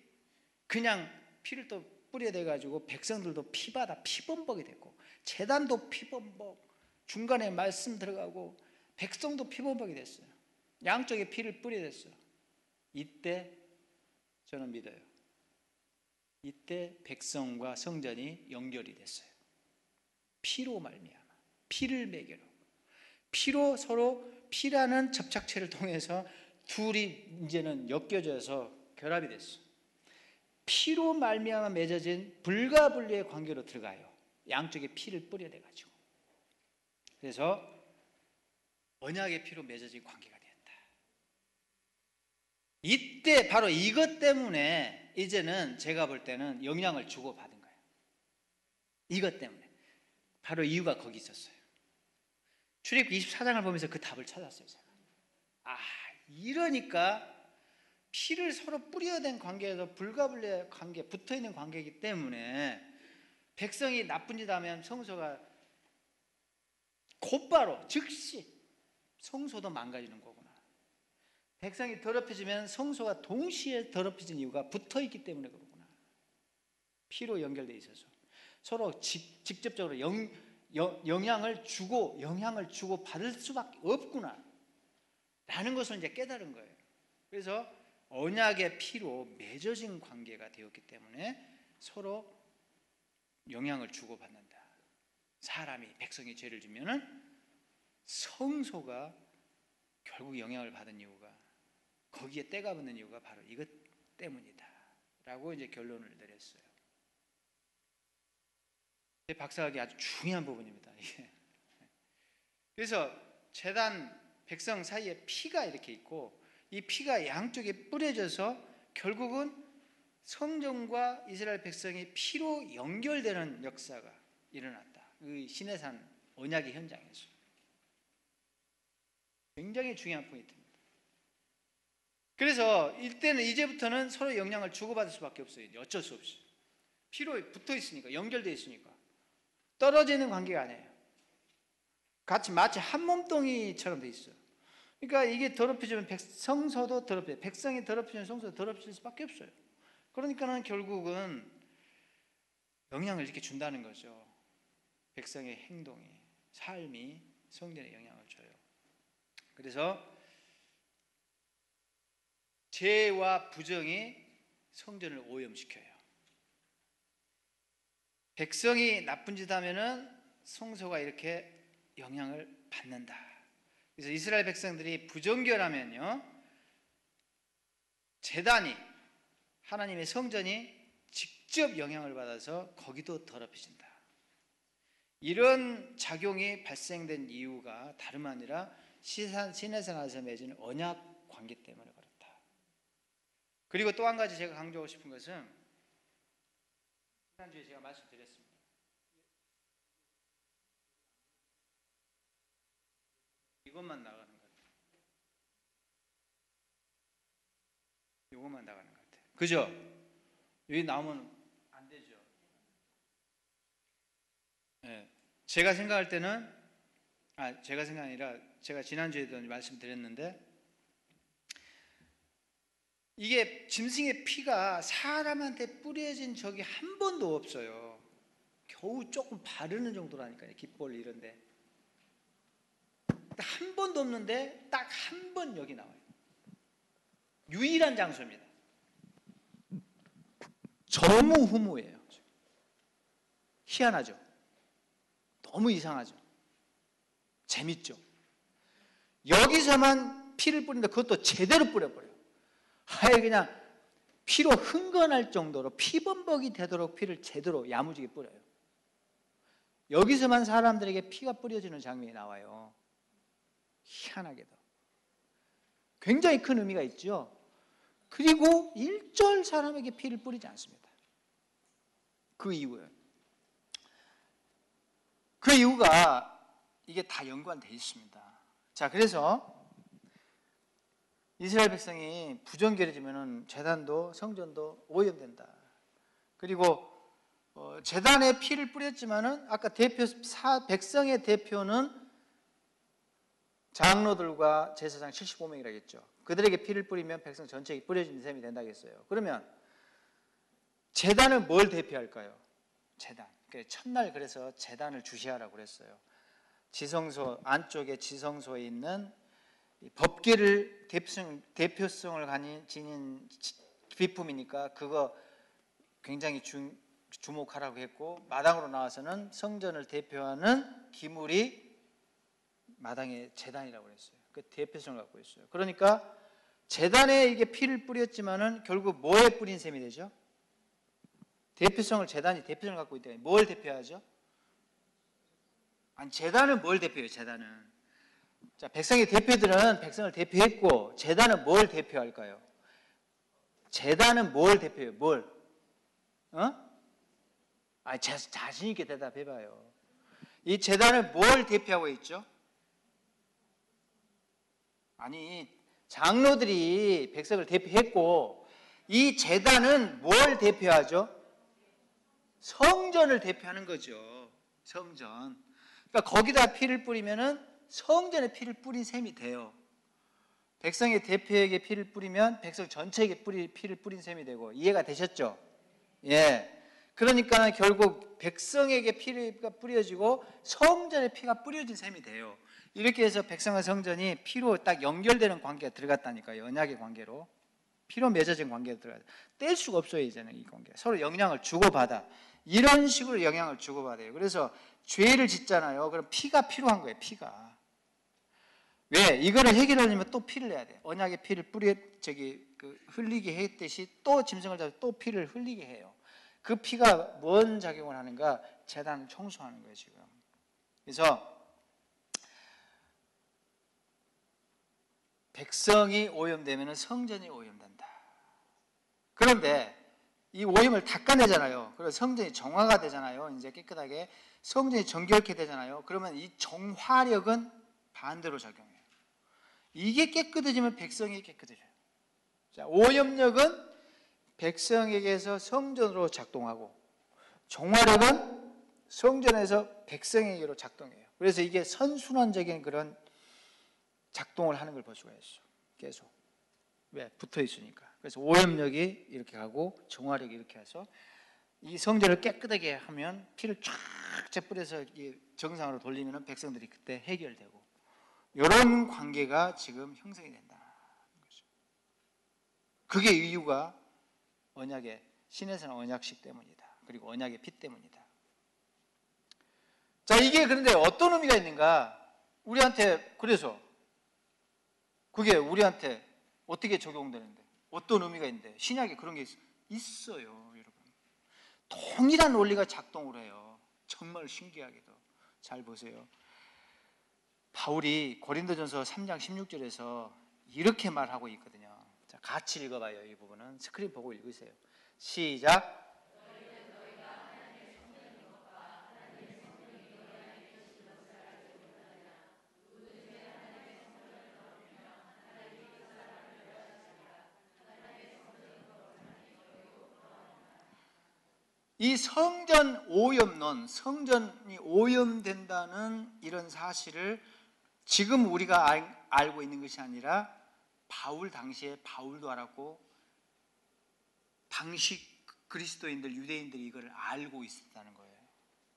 그냥 피를 또 뿌려대 가지고 백성들도 피바다 피범벅이 됐고, 제단도 피범벅, 중간에 말씀 들어가고 백성도 피범벅이 됐어요. 양쪽에 피를 뿌려댔어요. 이때 저는 믿어요. 이때 백성과 성전이 연결이 됐어요. 피로 말미암아, 피를 매개로, 피로 서로 피라는 접착체를 통해서 둘이 이제는 엮여져서 결합이 됐어. 피로 말미암아 맺어진 불과 분리의 관계로 들어가요. 양쪽에 피를 뿌려대 가지고. 그래서 언약의 피로 맺어진 관계가 된다. 이때 바로 이것 때문에 이제는 제가 볼 때는 영향을 주고받은 거예요. 이것 때문에. 바로 이유가 거기 있었어요. 출애굽기 24장을 보면서 그 답을 찾았어요. 제가. 이러니까 피를 서로 뿌려댄 관계에서 불가분리의 관계, 붙어있는 관계이기 때문에 백성이 나쁜 짓 하면 성소가 곧바로 즉시 성소도 망가지는 거구나. 백성이 더럽혀지면 성소가 동시에 더럽혀진 이유가 붙어있기 때문에 그렇구나. 피로 연결되어 있어서 서로 직접적으로 영향을 주고 받을 수밖에 없구나 라는 것을 이제 깨달은 거예요. 그래서 언약의 피로 맺어진 관계가 되었기 때문에 서로 영향을 주고받는다. 사람이, 백성이 죄를 지면은 성소가 결국 영향을 받은 이유가, 거기에 때가 붙는 이유가 바로 이것 때문이다 라고 이제 결론을 내렸어요. 박사학이 아주 중요한 부분입니다. 그래서 제단 백성 사이에 피가 이렇게 있고, 이 피가 양쪽에 뿌려져서 결국은 성전과 이스라엘 백성이 피로 연결되는 역사가 일어났다. 이 시내산 언약의 현장에서 굉장히 중요한 포인트입니다. 그래서 이제부터는 서로 영향을 주고받을 수밖에 없어요. 어쩔 수 없이 피로 붙어 있으니까, 연결되어 있으니까 떨어지는 관계가 아니에요. 같이 마치 한 몸뚱이처럼 돼 있어요. 그러니까 이게 더럽혀지면 성소도 더럽혀져요. 백성이 더럽혀지면 성소도 더럽혀질 수밖에 없어요. 그러니까는 결국은 영향을 이렇게 준다는 거죠. 백성의 행동이, 삶이 성전에 영향을 줘요. 그래서 죄와 부정이 성전을 오염시켜요. 백성이 나쁜 짓 하면은 성소가 이렇게 영향을 받는다. 그래서 이스라엘 백성들이 부정결하면요, 제단이, 하나님의 성전이 직접 영향을 받아서 거기도 더럽혀진다. 이런 작용이 발생된 이유가 다름 아니라 시내산에서 맺은 언약 관계 때문에 그렇다. 그리고 또 한 가지 제가 강조하고 싶은 것은, 지난주에 제가 말씀드렸습니다. 이것만 나가는 것 같아요. 이것만 나가는 것 같아요. 그죠? 여기 나오면 제가 생각할 때는 제가 생각이 아니라 제가 지난주에도 말씀드렸는데, 이게 짐승의 피가 사람한테 뿌려진 적이 한 번도 없어요. 겨우 조금 바르는 정도라니까요. 깃볼 이런데 한 번도 없는데 딱 한 번 여기 나와요. 유일한 장소입니다. 전무후무예요. 희한하죠? 너무 이상하죠? 재밌죠? 여기서만 피를 뿌린다. 그것도 제대로 뿌려버려요. 아예 그냥 피로 흥건할 정도로 피범벅이 되도록 피를 제대로 야무지게 뿌려요. 여기서만 사람들에게 피가 뿌려지는 장면이 나와요. 희한하게도 굉장히 큰 의미가 있죠. 그리고 일절 사람에게 피를 뿌리지 않습니다. 그 이유가 이게 다 연관되어 있습니다. 자, 그래서 이스라엘 백성이 부정결해지면 제단도 성전도 오염된다. 그리고 제단에 피를 뿌렸지만은 아까 백성의 대표는 장로들과 제사장 75명이라고 했죠. 그들에게 피를 뿌리면 백성 전체에 뿌려진 셈이 된다고 했어요. 그러면 제단은 뭘 대표할까요? 제단. 첫날 그래서 제단을 주시하라고 그랬어요. 지성소 안쪽에 지성소에 있는 법궤를 대표성을 지닌 비품이니까 그거 굉장히 주목하라고 했고, 마당으로 나와서는 성전을 대표하는 기물이 마당의 제단이라고 그랬어요. 그 대표성을 갖고 있어요. 그러니까 제단에 이게 피를 뿌렸지만은 결국 뭐에 뿌린 셈이 되죠? 제단이 대표성을 갖고 있다. 뭘 대표하죠? 아니, 제단은 뭘 대표해요? 제단은. 자, 백성의 대표들은 백성을 대표했고, 제단은 뭘 대표할까요? 제단은 뭘 대표해요? 뭘? 자신 있게 대답해봐요. 이 제단은 뭘 대표하고 있죠? 아니, 장로들이 백성을 대표했고, 이 제단은 뭘 대표하죠? 성전을 대표하는 거죠. 성전. 그러니까 거기다 피를 뿌리면은 성전에 피를 뿌린 셈이 돼요. 백성의 대표에게 피를 뿌리면 백성 전체에게 피를 뿌린 셈이 되고, 이해가 되셨죠? 예. 그러니까 결국 백성에게 피가 뿌려지고 성전에 피가 뿌려진 셈이 돼요. 이렇게 해서 백성과 성전이 피로 딱 연결되는 관계가 들어갔다니까요. 언약의 관계로. 피로 맺어진 관계가 들어가요. 뗄 수가 없어요. 이제는 이 관계. 서로 영향을 주고받아. 이런 식으로 영향을 주고받아요. 그래서 죄를 짓잖아요. 그럼 피가 필요한 거예요. 피가. 왜? 이거를 해결하려면 또 피를 내야 돼요. 언약의 피를 흘리게 했듯이 또 짐승을 잡아서 또 피를 흘리게 해요. 그 피가 뭔 작용을 하는가? 제단을 청소하는 거예요, 지금. 그래서 백성이 오염되면 성전이 오염된다. 그런데 이 오염을 닦아내잖아요. 그래서 성전이 정화가 되잖아요. 이제 깨끗하게 성전이 정결케 되잖아요. 그러면 이 정화력은 반대로 작용해요. 이게 깨끗해지면 백성이 깨끗해져요. 자, 오염력은 백성에게서 성전으로 작동하고, 정화력은 성전에서 백성에게로 작동해요. 그래서 이게 선순환적인 그런 작동을 하는 걸 볼 수가 있어. 계속. 왜? 붙어 있으니까. 그래서 오염력이 이렇게 가고 정화력이 이렇게 해서 이 성전을 깨끗하게 하면 피를 쫙 뿌려서 정상으로 돌리면 백성들이 그때 해결되고, 이런 관계가 지금 형성이 된다는 거죠. 그게 이유가 언약의 신에서는 언약식 때문이다. 그리고 언약의 피 때문이다. 자, 이게 그런데 어떤 의미가 있는가? 우리한테 그래서 그게 우리한테 어떻게 적용되는데? 어떤 의미가 있는데? 신약에 그런 게 있어요, 여러분. 동일한 원리가 작동을 해요. 정말 신기하게도. 잘 보세요. 바울이 고린도전서 3장 16절에서 이렇게 말하고 있거든요. 자, 같이 읽어봐요. 이 부분은 스크린 보고 읽으세요. 시작. 이 성전 오염론, 성전이 오염된다는 이런 사실을 지금 우리가 알고 있는 것이 아니라 바울 당시에 바울도 알았고 당시 그리스도인들, 유대인들이 이걸 알고 있었다는 거예요.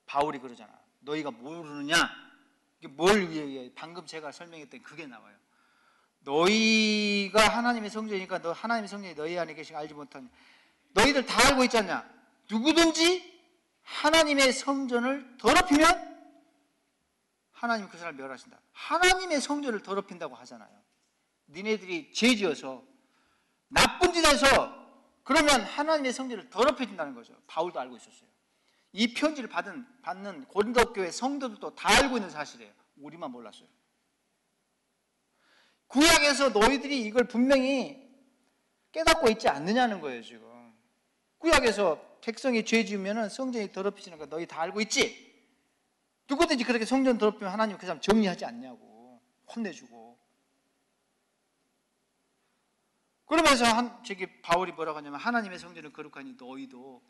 바울이 그러잖아. 너희가 모르느냐? 이게 뭘 위해? 방금 제가 설명했던 그게 나와요. 너희가 하나님의 성전이니까 너 하나님의 성전이 너희 안에 계시고 알지 못하냐? 너희들 다 알고 있지 않냐? 누구든지 하나님의 성전을 더럽히면 하나님 그 사람을 멸하신다. 하나님의 성전을 더럽힌다고 하잖아요. 니네들이 죄지어서 나쁜 짓 해서 그러면 하나님의 성전을 더럽혀진다는 거죠. 바울도 알고 있었어요. 이 편지를 받는 고린도 교회 성도들도 다 알고 있는 사실이에요. 우리만 몰랐어요. 구약에서 너희들이 이걸 분명히 깨닫고 있지 않느냐는 거예요. 지금 구약에서 백성이 죄 지으면 성전이 더럽혀지는 거 너희 다 알고 있지? 누구든지 그렇게 성전 더럽히면 하나님 그 사람 정리하지 않냐고 혼내주고. 그러면서 바울이 뭐라고 하냐면 하나님의 성전을 거룩하니 너희도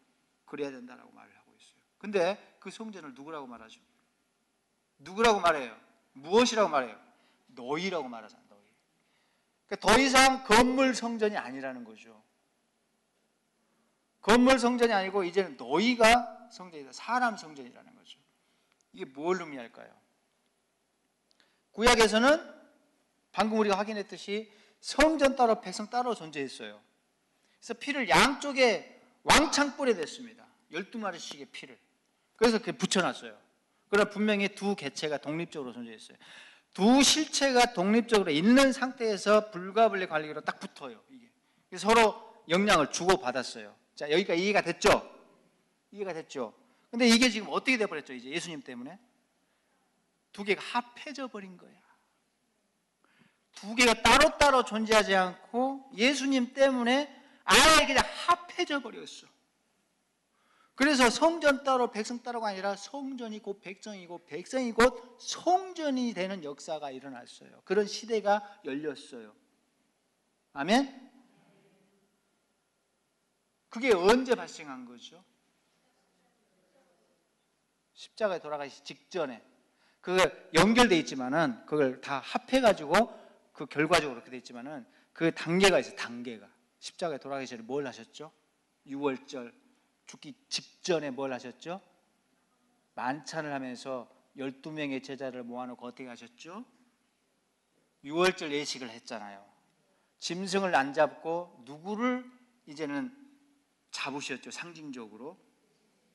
그래야 된다라고 말을 하고 있어요. 근데 그 성전을 누구라고 말하죠? 누구라고 말해요? 무엇이라고 말해요? 너희라고 말하잖아요. 너희. 그러니까 더 이상 건물 성전이 아니라는 거죠. 건물 성전이 아니고 이제는 너희가 성전이다. 사람 성전이라는 거죠. 이게 뭘 의미할까요? 구약에서는 방금 우리가 확인했듯이 성전 따로 백성 따로 존재했어요. 그래서 피를 양쪽에 왕창 뿌려댔습니다. 12마리씩의 피를. 그래서 그게 붙여놨어요. 그러나 분명히 두 개체가 독립적으로 존재했어요. 두 실체가 독립적으로 있는 상태에서 불가분리 관리로 딱 붙어요. 이게. 그래서 서로 영향을 주고받았어요. 자, 여기가 이해가 됐죠? 이해가 됐죠? 근데 이게 지금 어떻게 돼버렸죠? 이제 예수님 때문에 두 개가 합해져 버린 거야. 두 개가 따로따로 존재하지 않고 예수님 때문에 아예 그냥 합해져 버렸어. 그래서 성전 따로 백성 따로가 아니라 성전이 곧 백성이고 백성이 곧 성전이 되는 역사가 일어났어요. 그런 시대가 열렸어요. 아멘? 그게 언제 발생한 거죠? 십자가에 돌아가시 직전에. 그게 연결되어 있지만은 그걸 다 합해가지고 그 결과적으로 그렇게 되어 있지만은 그 단계가 있어요. 단계가. 십자가에 돌아가기 전에 뭘 하셨죠? 유월절 죽기 직전에 뭘 하셨죠? 만찬을 하면서 12명의 제자를 모아놓고 어떻게 하셨죠? 유월절 예식을 했잖아요. 짐승을 안 잡고 누구를 이제는 잡으셨죠? 상징적으로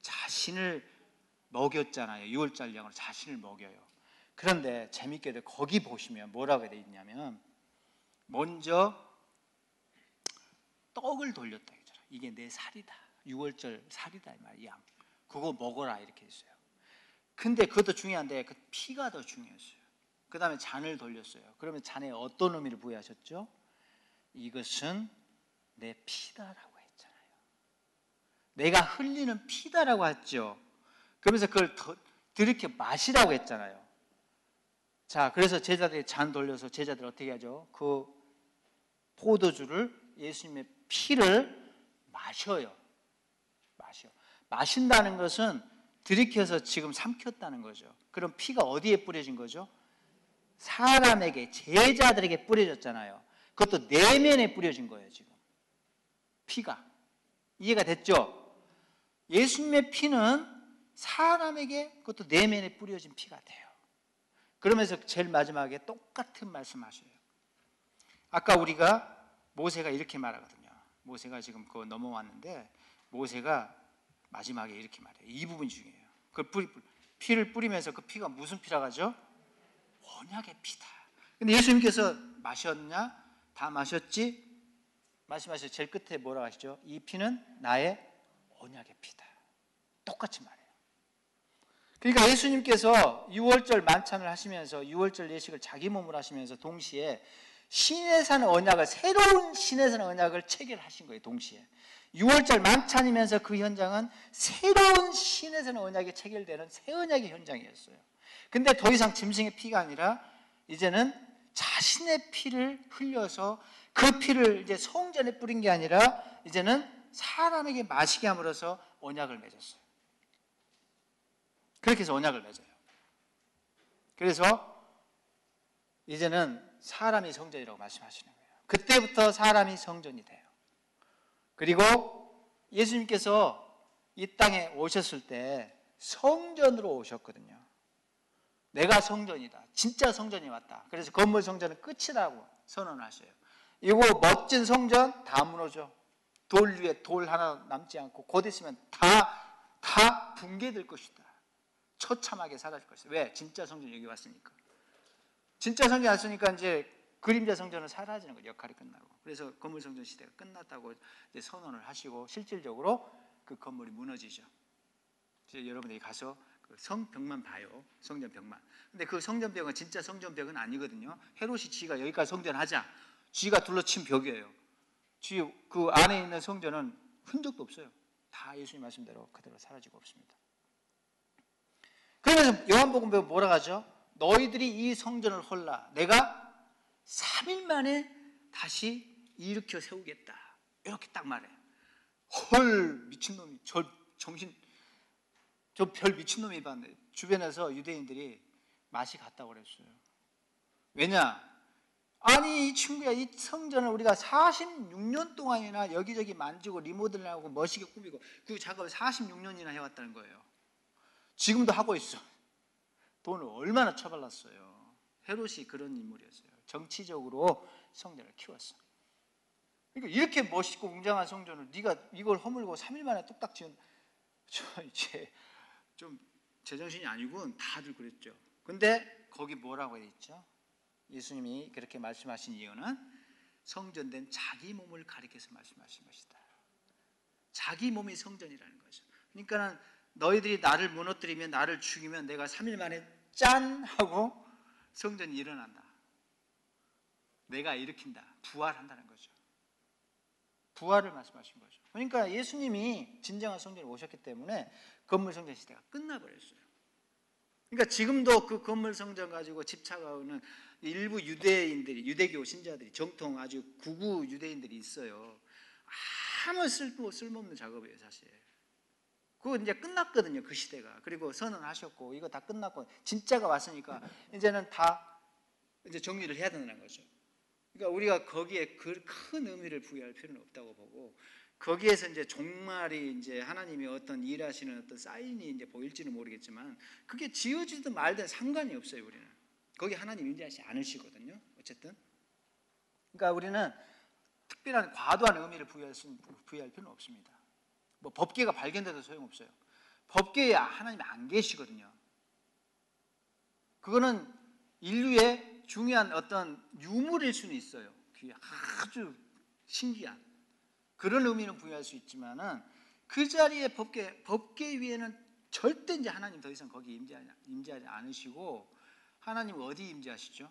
자신을 먹였잖아요. 유월절량으로 자신을 먹여요. 그런데 재밌게도 거기 보시면 뭐라고 되어 있냐면 먼저 떡을 돌렸다 했잖아요. 이게 내 살이다. 유월절 살이다 이 말이야. 양. 그거 먹어라 이렇게 했어요. 근데 그것도 중요한데 그 피가 더 중요했어요. 그 다음에 잔을 돌렸어요. 그러면 잔에 어떤 의미를 부여하셨죠? 이것은 내 피다라고 했잖아요. 내가 흘리는 피다라고 했죠. 그러면서 그걸 들이켜 마시라고 했잖아요. 자, 그래서 제자들이 잔 돌려서 제자들 어떻게 하죠? 그 포도주를 예수님의 피를 마셔요. 마신다는 것은 들이켜서 지금 삼켰다는 거죠. 그럼 피가 어디에 뿌려진 거죠? 사람에게, 제자들에게 뿌려졌잖아요. 그것도 내면에 뿌려진 거예요, 지금. 피가. 이해가 됐죠? 예수님의 피는 사람에게 그것도 내면에 뿌려진 피가 돼요. 그러면서 제일 마지막에 똑같은 말씀하셔요. 아까 우리가 모세가 이렇게 말하거든요. 모세가 지금 그거 넘어왔는데 모세가 마지막에 이렇게 말해요. 이 부분이 중요해요. 그 피를 뿌리면서 그 피가 무슨 피라고 하죠? 언약의 피다. 근데 예수님께서 마셨냐? 다 마셨지? 말씀하셔서 제일 끝에 뭐라고 하시죠? 이 피는 나의 언약의 피다. 똑같이 말해요. 그러니까 예수님께서 유월절 만찬을 하시면서 유월절 예식을 자기 몸으로 하시면서 동시에 신의 산 언약을, 새로운 신의 산 언약을 체결하신 거예요. 동시에 유월절 만찬이면서 그 현장은 새로운 신의 산 언약이 체결되는 새 언약의 현장이었어요. 근데 더 이상 짐승의 피가 아니라 이제는 자신의 피를 흘려서 그 피를 이제 성전에 뿌린 게 아니라 이제는 사람에게 마시게 함으로써 언약을 맺었어요. 그렇게 해서 언약을 맺어요. 그래서 이제는 사람이 성전이라고 말씀하시는 거예요. 그때부터 사람이 성전이 돼요. 그리고 예수님께서 이 땅에 오셨을 때 성전으로 오셨거든요. 내가 성전이다. 진짜 성전이 왔다. 그래서 건물 성전은 끝이라고 선언하셔요. 이거 멋진 성전 다 무너져. 돌 위에 돌 하나 남지 않고 곧 있으면 다 붕괴될 것이다. 처참하게 사라질 것이다. 왜? 진짜 성전이 여기 왔으니까. 진짜 성전이 왔으니까 이제 그림자 성전은 사라지는 거죠. 역할이 끝나고. 그래서 건물 성전 시대가 끝났다고 이제 선언을 하시고 실질적으로 그 건물이 무너지죠. 그래서 여러분들이 가서 그 성벽만 봐요. 성전벽만. 근데 그 성전벽은 진짜 성전벽은 아니거든요. 헤롯이 지가 여기까지 성전하자. 지가 둘러친 벽이에요. 지 그 안에 있는 성전은 흔적도 없어요. 다 예수님 말씀대로 그대로 사라지고 없습니다. 그러면서 요한복음에 뭐라 하죠? 너희들이 이 성전을 헐라. 내가 3일 만에 다시 일으켜 세우겠다. 이렇게 딱 말해요. 헐, 미친놈이, 저 별 미친놈이 봤네. 주변에서 유대인들이 맛이 갔다고 그랬어요. 왜냐? 아니 이 친구야, 이 성전을 우리가 46년 동안이나 여기저기 만지고 리모델링하고 멋있게 꾸미고 그 작업을 46년이나 해왔다는 거예요. 지금도 하고 있어. 돈을 얼마나 처발랐어요. 헤롯이 그런 인물이었어요. 정치적으로 성전을 키웠어. 그러니까 이렇게 멋있고 웅장한 성전을 네가 이걸 허물고 3일 만에 뚝딱 지은, 저 이제 좀 제정신이 아니군. 다들 그랬죠. 근데 거기 뭐라고 했죠? 예수님이 그렇게 말씀하신 이유는 성전된 자기 몸을 가리켜서 말씀하신 것이다. 자기 몸이 성전이라는 거죠. 그러니까 너희들이 나를 무너뜨리면, 나를 죽이면 내가 3일 만에 짠 하고 성전이 일어난다. 내가 일으킨다. 부활한다는 거죠. 부활을 말씀하신 거죠. 그러니까 예수님이 진정한 성전에 오셨기 때문에 건물 성전 시대가 끝나버렸어요. 그러니까 지금도 그 건물 성전 가지고 집착하는 일부 유대인들이, 유대교 신자들이, 정통 아주 구구 유대인들이 있어요. 아무 쓸모없는 작업이에요, 사실. 그거 이제 끝났거든요, 그 시대가. 그리고 선언하셨고, 이거 다 끝났고, 진짜가 왔으니까, 이제는 다 이제 정리를 해야 된다는 거죠. 그러니까 우리가 거기에 그 큰 의미를 부여할 필요는 없다고 보고, 거기에서 이제 종말이 이제 하나님이 어떤 일하시는 어떤 사인이 이제 보일지는 모르겠지만, 그게 지어지든 말든 상관이 없어요, 우리는. 거기 하나님 임재하시지 않으시거든요, 어쨌든. 그러니까 우리는 특별한 과도한 의미를 부여할 필요는 없습니다. 뭐 법계가 발견돼도 소용없어요. 법계에 하나님이 안 계시거든요. 그거는 인류의 중요한 어떤 유물일 수는 있어요. 아주 신기한 그런 의미는 부여할 수 있지만은 그 자리에 법계 위에는 절대 이제 하나님 더 이상 거기 임재하지 않으시고, 하나님 어디 임재하시죠?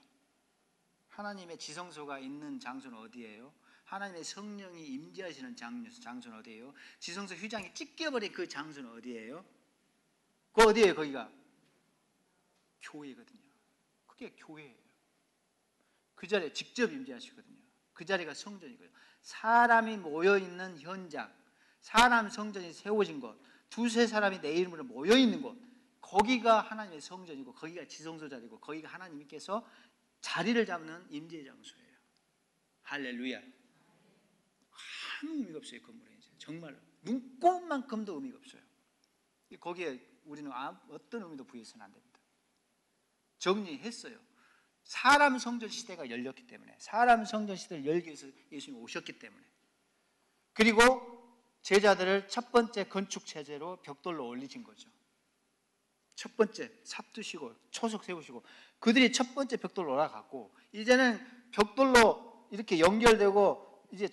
하나님의 지성소가 있는 장소는 어디예요? 하나님의 성령이 임재하시는 장소는 어디예요? 지성소 휘장이 찢겨버린 그 장소는 어디예요? 그 어디예요? 거기가 교회거든요. 그게 교회예요. 그 자리에 직접 임재하시거든요. 그 자리가 성전이고요. 사람이 모여있는 현장, 사람 성전이 세워진 곳, 두세 사람이 내 이름으로 모여있는 곳, 거기가 하나님의 성전이고 거기가 지성소 자리고 거기가 하나님께서 자리를 잡는 임재 장소예요. 할렐루야. 아무 의미가 없어요. 건물에 이제 정말 눈꼽만큼도 의미가 없어요. 거기에 우리는 어떤 의미도 부여해서는 안 됩니다. 정리했어요. 사람 성전 시대가 열렸기 때문에, 사람 성전 시대를 열기 위해서 예수님이 오셨기 때문에, 그리고 제자들을 첫 번째 건축 체제로 벽돌로 올리신 거죠. 첫 번째 삽 드시고 초석 세우시고 그들이 첫 번째 벽돌로 올라갔고, 이제는 벽돌로 이렇게 연결되고 이제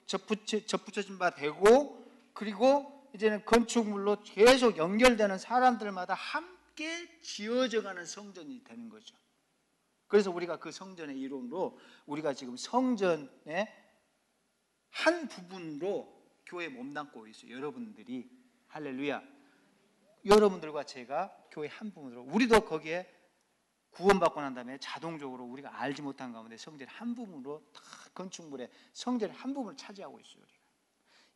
접붙여진 바 되고, 그리고 이제는 건축물로 계속 연결되는 사람들마다 함께 지어져가는 성전이 되는 거죠. 그래서 우리가 그 성전의 이름으로 우리가 지금 성전의 한 부분으로 교회에 몸담고 있어요. 여러분들이. 할렐루야. 여러분들과 제가 교회 한 부분으로, 우리도 거기에 구원받고 난 다음에 자동적으로 우리가 알지 못한 가운데 성전의 한 부분으로 다 건축물의 성전의 한 부분을 차지하고 있어요. 우리가.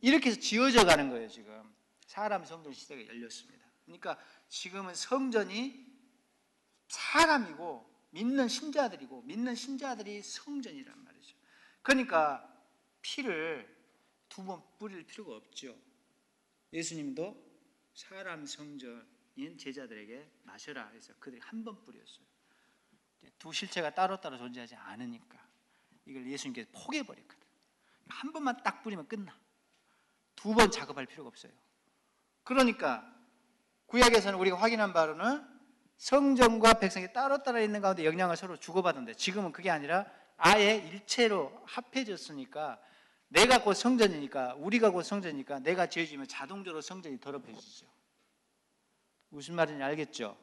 이렇게 해서 지어져 가는 거예요. 지금 사람 성전 시대가 열렸습니다. 그러니까 지금은 성전이 사람이고 믿는 신자들이고 믿는 신자들이 성전이란 말이죠. 그러니까 피를 두 번 뿌릴 필요가 없죠. 예수님도 사람 성전인 제자들에게 마셔라 해서 그들이 한 번 뿌렸어요. 두 실체가 따로따로 존재하지 않으니까 이걸 예수님께서 포기해버렸거든. 한 번만 딱 뿌리면 끝나. 두 번 작업할 필요가 없어요. 그러니까 구약에서는 우리가 확인한 바로는 성전과 백성이 따로따로 있는 가운데 영향을 서로 주고받는데, 지금은 그게 아니라 아예 일체로 합해졌으니까 내가 곧 성전이니까, 우리가 곧 성전이니까 내가 지어지면 자동적으로 성전이 더럽혀지죠. 무슨 말인지 알겠죠?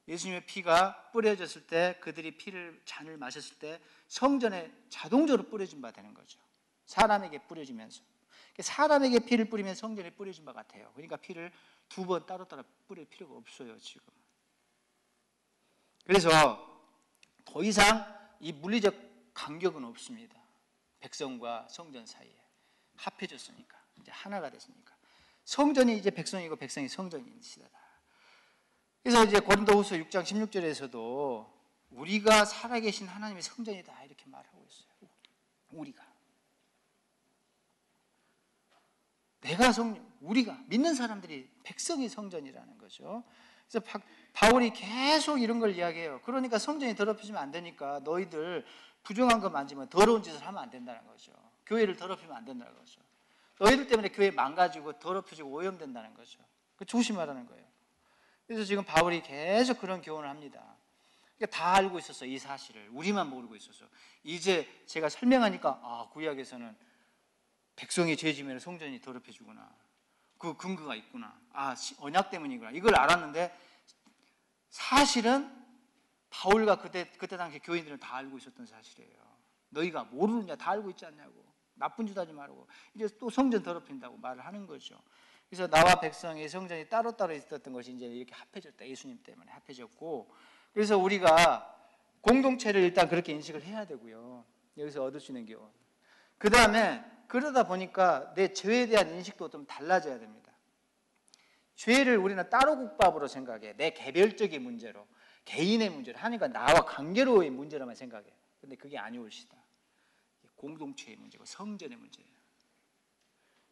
예수님의 피가 뿌려졌을 때, 그들이 잔을 마셨을 때 성전에 자동적으로 뿌려진 바 되는 거죠. 사람에게 뿌려지면서. 사람에게 피를 뿌리면 성전에 뿌려진 바 같아요. 그러니까 피를 두 번 따로따로 뿌릴 필요가 없어요, 지금. 그래서 더 이상 이 물리적 간격은 없습니다. 백성과 성전 사이에 합해졌으니까, 이제 하나가 됐으니까. 성전이 이제 백성이고 백성이 성전인 시대다. 그래서 이제 고린도후서 6장 16절에서도 우리가 살아계신 하나님의 성전이다 이렇게 말하고 있어요. 우리가 믿는 사람들이 백성이 성전이라는 거죠. 그래서 바울이 계속 이런 걸 이야기해요. 그러니까 성전이 더럽혀지면 안 되니까 너희들 부정한 거 만지면 더러운 짓을 하면 안 된다는 거죠. 교회를 더럽히면 안 된다는 거죠. 너희들 때문에 교회 망가지고 더럽혀지고 오염된다는 거죠. 조심하라는 거예요. 그래서 지금 바울이 계속 그런 교훈을 합니다. 그러니까 다 알고 있었어, 이 사실을. 우리만 모르고 있었어. 이제 제가 설명하니까 구약에서는 백성이 죄지면 성전이 더럽혀지구나, 그 근거가 있구나, 언약 때문이구나, 이걸 알았는데 사실은 바울과 그때 당시 교인들은 다 알고 있었던 사실이에요. 너희가 모르느냐, 다 알고 있지 않냐고, 나쁜 짓 하지 말고. 이제 또 성전 더럽힌다고 말을 하는 거죠. 그래서 나와 백성의 성전이 따로따로 있었던 것이 이제 이렇게 합해졌다. 예수님 때문에 합해졌고, 그래서 우리가 공동체를 일단 그렇게 인식을 해야 되고요. 여기서 얻을 수 있는 교훈. 그 다음에 그러다 보니까 내 죄에 대한 인식도 좀 달라져야 됩니다. 죄를 우리는 따로 국밥으로 생각해. 내 개별적인 문제로, 개인의 문제로, 하나님과 나와 관계로의 문제로만 생각해. 근데 그게 아니올시다. 공동체의 문제고 성전의 문제예요.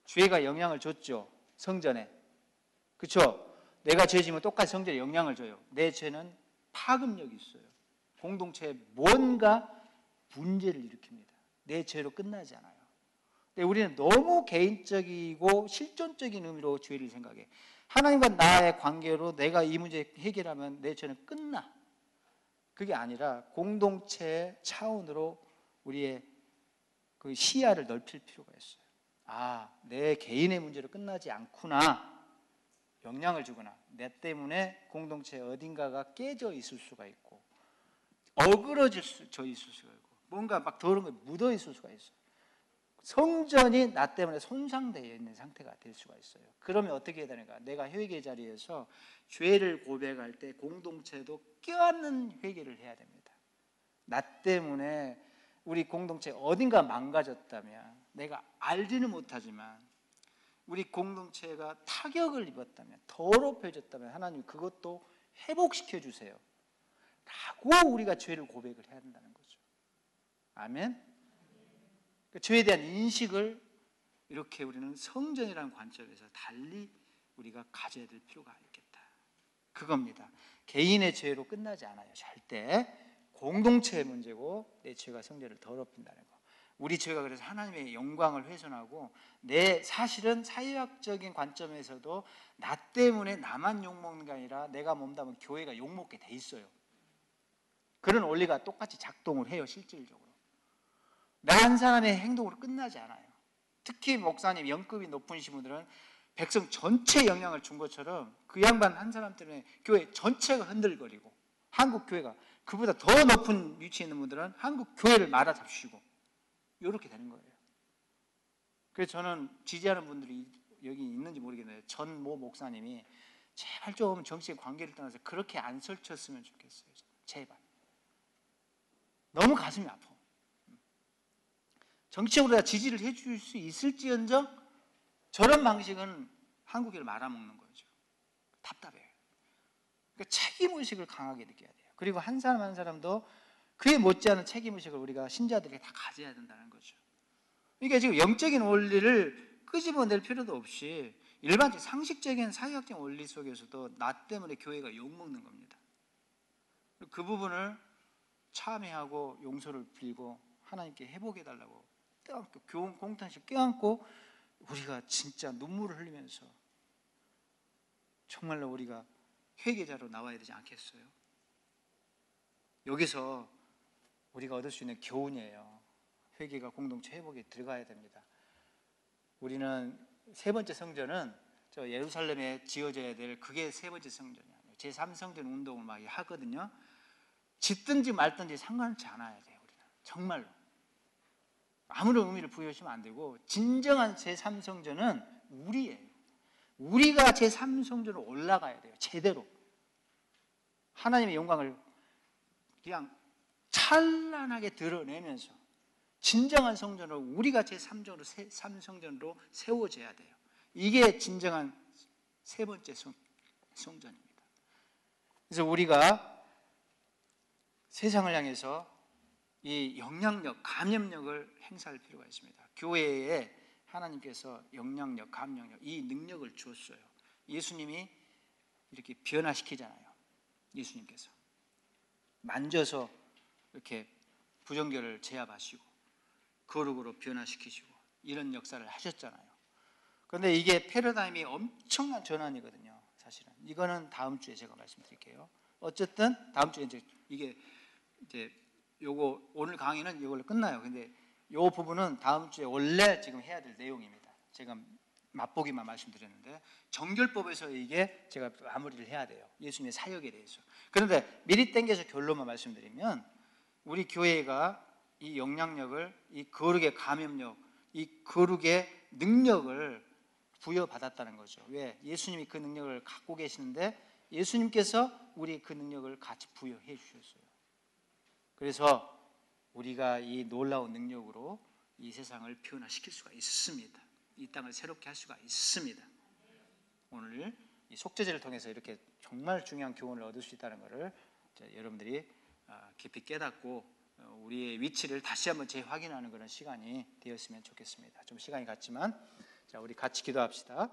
죄가 영향을 줬죠, 성전에. 그렇죠? 내가 죄 지면 똑같이 성전에 영향을 줘요. 내 죄는 파급력이 있어요. 공동체에 뭔가 문제를 일으킵니다. 내 죄로 끝나지 않아요. 근데 우리는 너무 개인적이고 실존적인 의미로 죄를 생각해. 하나님과 나의 관계로 내가 이 문제 해결하면 내 죄는 끝나. 그게 아니라 공동체 차원으로 우리의 그 시야를 넓힐 필요가 있어요. 내 개인의 문제로 끝나지 않구나. 영향을 주거나 내 때문에 공동체 어딘가가 깨져 있을 수가 있고, 어그러져 있을 수가 있고, 뭔가 막 더러운 게 묻어 있을 수가 있어요. 성전이 나 때문에 손상되어 있는 상태가 될 수가 있어야 그러면 어떻게 해야 되는가? 내가 회개 자리에서 죄를 고백할 때 공동체도 껴안는 회개를 해야 됩니다. 나 때문에 우리 공동체 어딘가 망가졌다면, 내가 알지는 못하지만 우리 공동체가 타격을 입었다면, 더럽혀졌다면 하나님 그것도 회복시켜 주세요 라고 우리가 죄를 고백을 해야 된다는 거죠. 아멘. 죄에 대한 인식을 이렇게 우리는 성전이라는 관점에서 달리 우리가 가져야 될 필요가 있겠다. 그겁니다. 개인의 죄로 끝나지 않아요. 절대 공동체의 문제고, 내 죄가 성전을 더럽힌다는 거. 우리 죄가 그래서 하나님의 영광을 훼손하고, 사실은 사회학적인 관점에서도 나 때문에 나만 욕먹는 게 아니라 내가 몸담은 교회가 욕먹게 돼 있어요. 그런 원리가 똑같이 작동을 해요, 실질적으로. 나 한 사람의 행동으로 끝나지 않아요. 특히 목사님, 영급이 높으신 분들은 백성 전체에 영향을 준 것처럼 그 양반 한 사람 때문에 교회 전체가 흔들거리고, 한국 교회가 그보다 더 높은 위치에 있는 분들은 한국 교회를 말아잡수시고, 이렇게 되는 거예요. 그래서 저는 지지하는 분들이 여기 있는지 모르겠는데, 전 모 목사님이 제발 좀 정치의 관계를 떠나서 그렇게 안 설쳤으면 좋겠어요. 제발. 너무 가슴이 아파. 정치적으로 지지를 해줄 수 있을지언정 저런 방식은 한국인을 말아먹는 거죠. 답답해요. 그러니까 책임의식을 강하게 느껴야 돼요. 그리고 한 사람 한 사람도 그에 못지않은 책임의식을 우리가 신자들이 다 가져야 된다는 거죠. 그러니까 지금 영적인 원리를 끄집어낼 필요도 없이 일반적 상식적인 사회학적 원리 속에서도 나 때문에 교회가 욕먹는 겁니다. 그 부분을 참회하고 용서를 빌고 하나님께 회복해달라고 껴안고 교훈 공탄식 껴안고 우리가 진짜 눈물을 흘리면서 정말로 우리가 회개자로 나와야 되지 않겠어요? 여기서 우리가 얻을 수 있는 교훈이에요. 회개가 공동체 회복에 들어가야 됩니다. 우리는 세 번째 성전은 저 예루살렘에 지어져야 될 그게 세 번째 성전이에요. 제3성전 운동을 막 하거든요. 짓든지 말든지 상관치 않아야 돼요. 우리는 정말로 아무런 의미를 부여하시면 안 되고 진정한 제3성전은 우리예요. 우리가 제3성전으로 올라가야 돼요. 제대로 하나님의 영광을 그냥 찬란하게 드러내면서 진정한 성전으로 우리가 제3성전으로 세워져야 돼요. 이게 진정한 세 번째 성전입니다. 그래서 우리가 세상을 향해서 이 영향력, 감염력을 행사할 필요가 있습니다. 교회에 하나님께서 영향력, 감염력, 이 능력을 주었어요. 예수님이 이렇게 변화시키잖아요. 예수님께서 만져서 이렇게 부정결을 제압하시고 거룩으로 변화시키시고 이런 역사를 하셨잖아요. 그런데 이게 패러다임이 엄청난 전환이거든요. 사실은 이거는 다음 주에 제가 말씀드릴게요. 어쨌든 다음 주에 이게 요거 오늘 강의는 이걸로 끝나요. 근데 요 부분은 다음 주에 원래 지금 해야 될 내용입니다. 제가 맛보기만 말씀드렸는데 정결법에서 이게 제가 마무리를 해야 돼요. 예수님의 사역에 대해서. 그런데 미리 땡겨서 결론만 말씀드리면 우리 교회가 이 영향력을, 이 거룩의 감염력, 이 거룩의 능력을 부여받았다는 거죠. 왜? 예수님이 그 능력을 갖고 계시는데 예수님께서 우리 그 능력을 같이 부여해 주셨어요. 그래서 우리가 이 놀라운 능력으로 이 세상을 변화시킬 수가 있습니다. 이 땅을 새롭게 할 수가 있습니다. 오늘 이 속죄제를 통해서 이렇게 정말 중요한 교훈을 얻을 수 있다는 것을 여러분들이 깊이 깨닫고 우리의 위치를 다시 한번 재확인하는 그런 시간이 되었으면 좋겠습니다. 좀 시간이 갔지만 자, 우리 같이 기도합시다.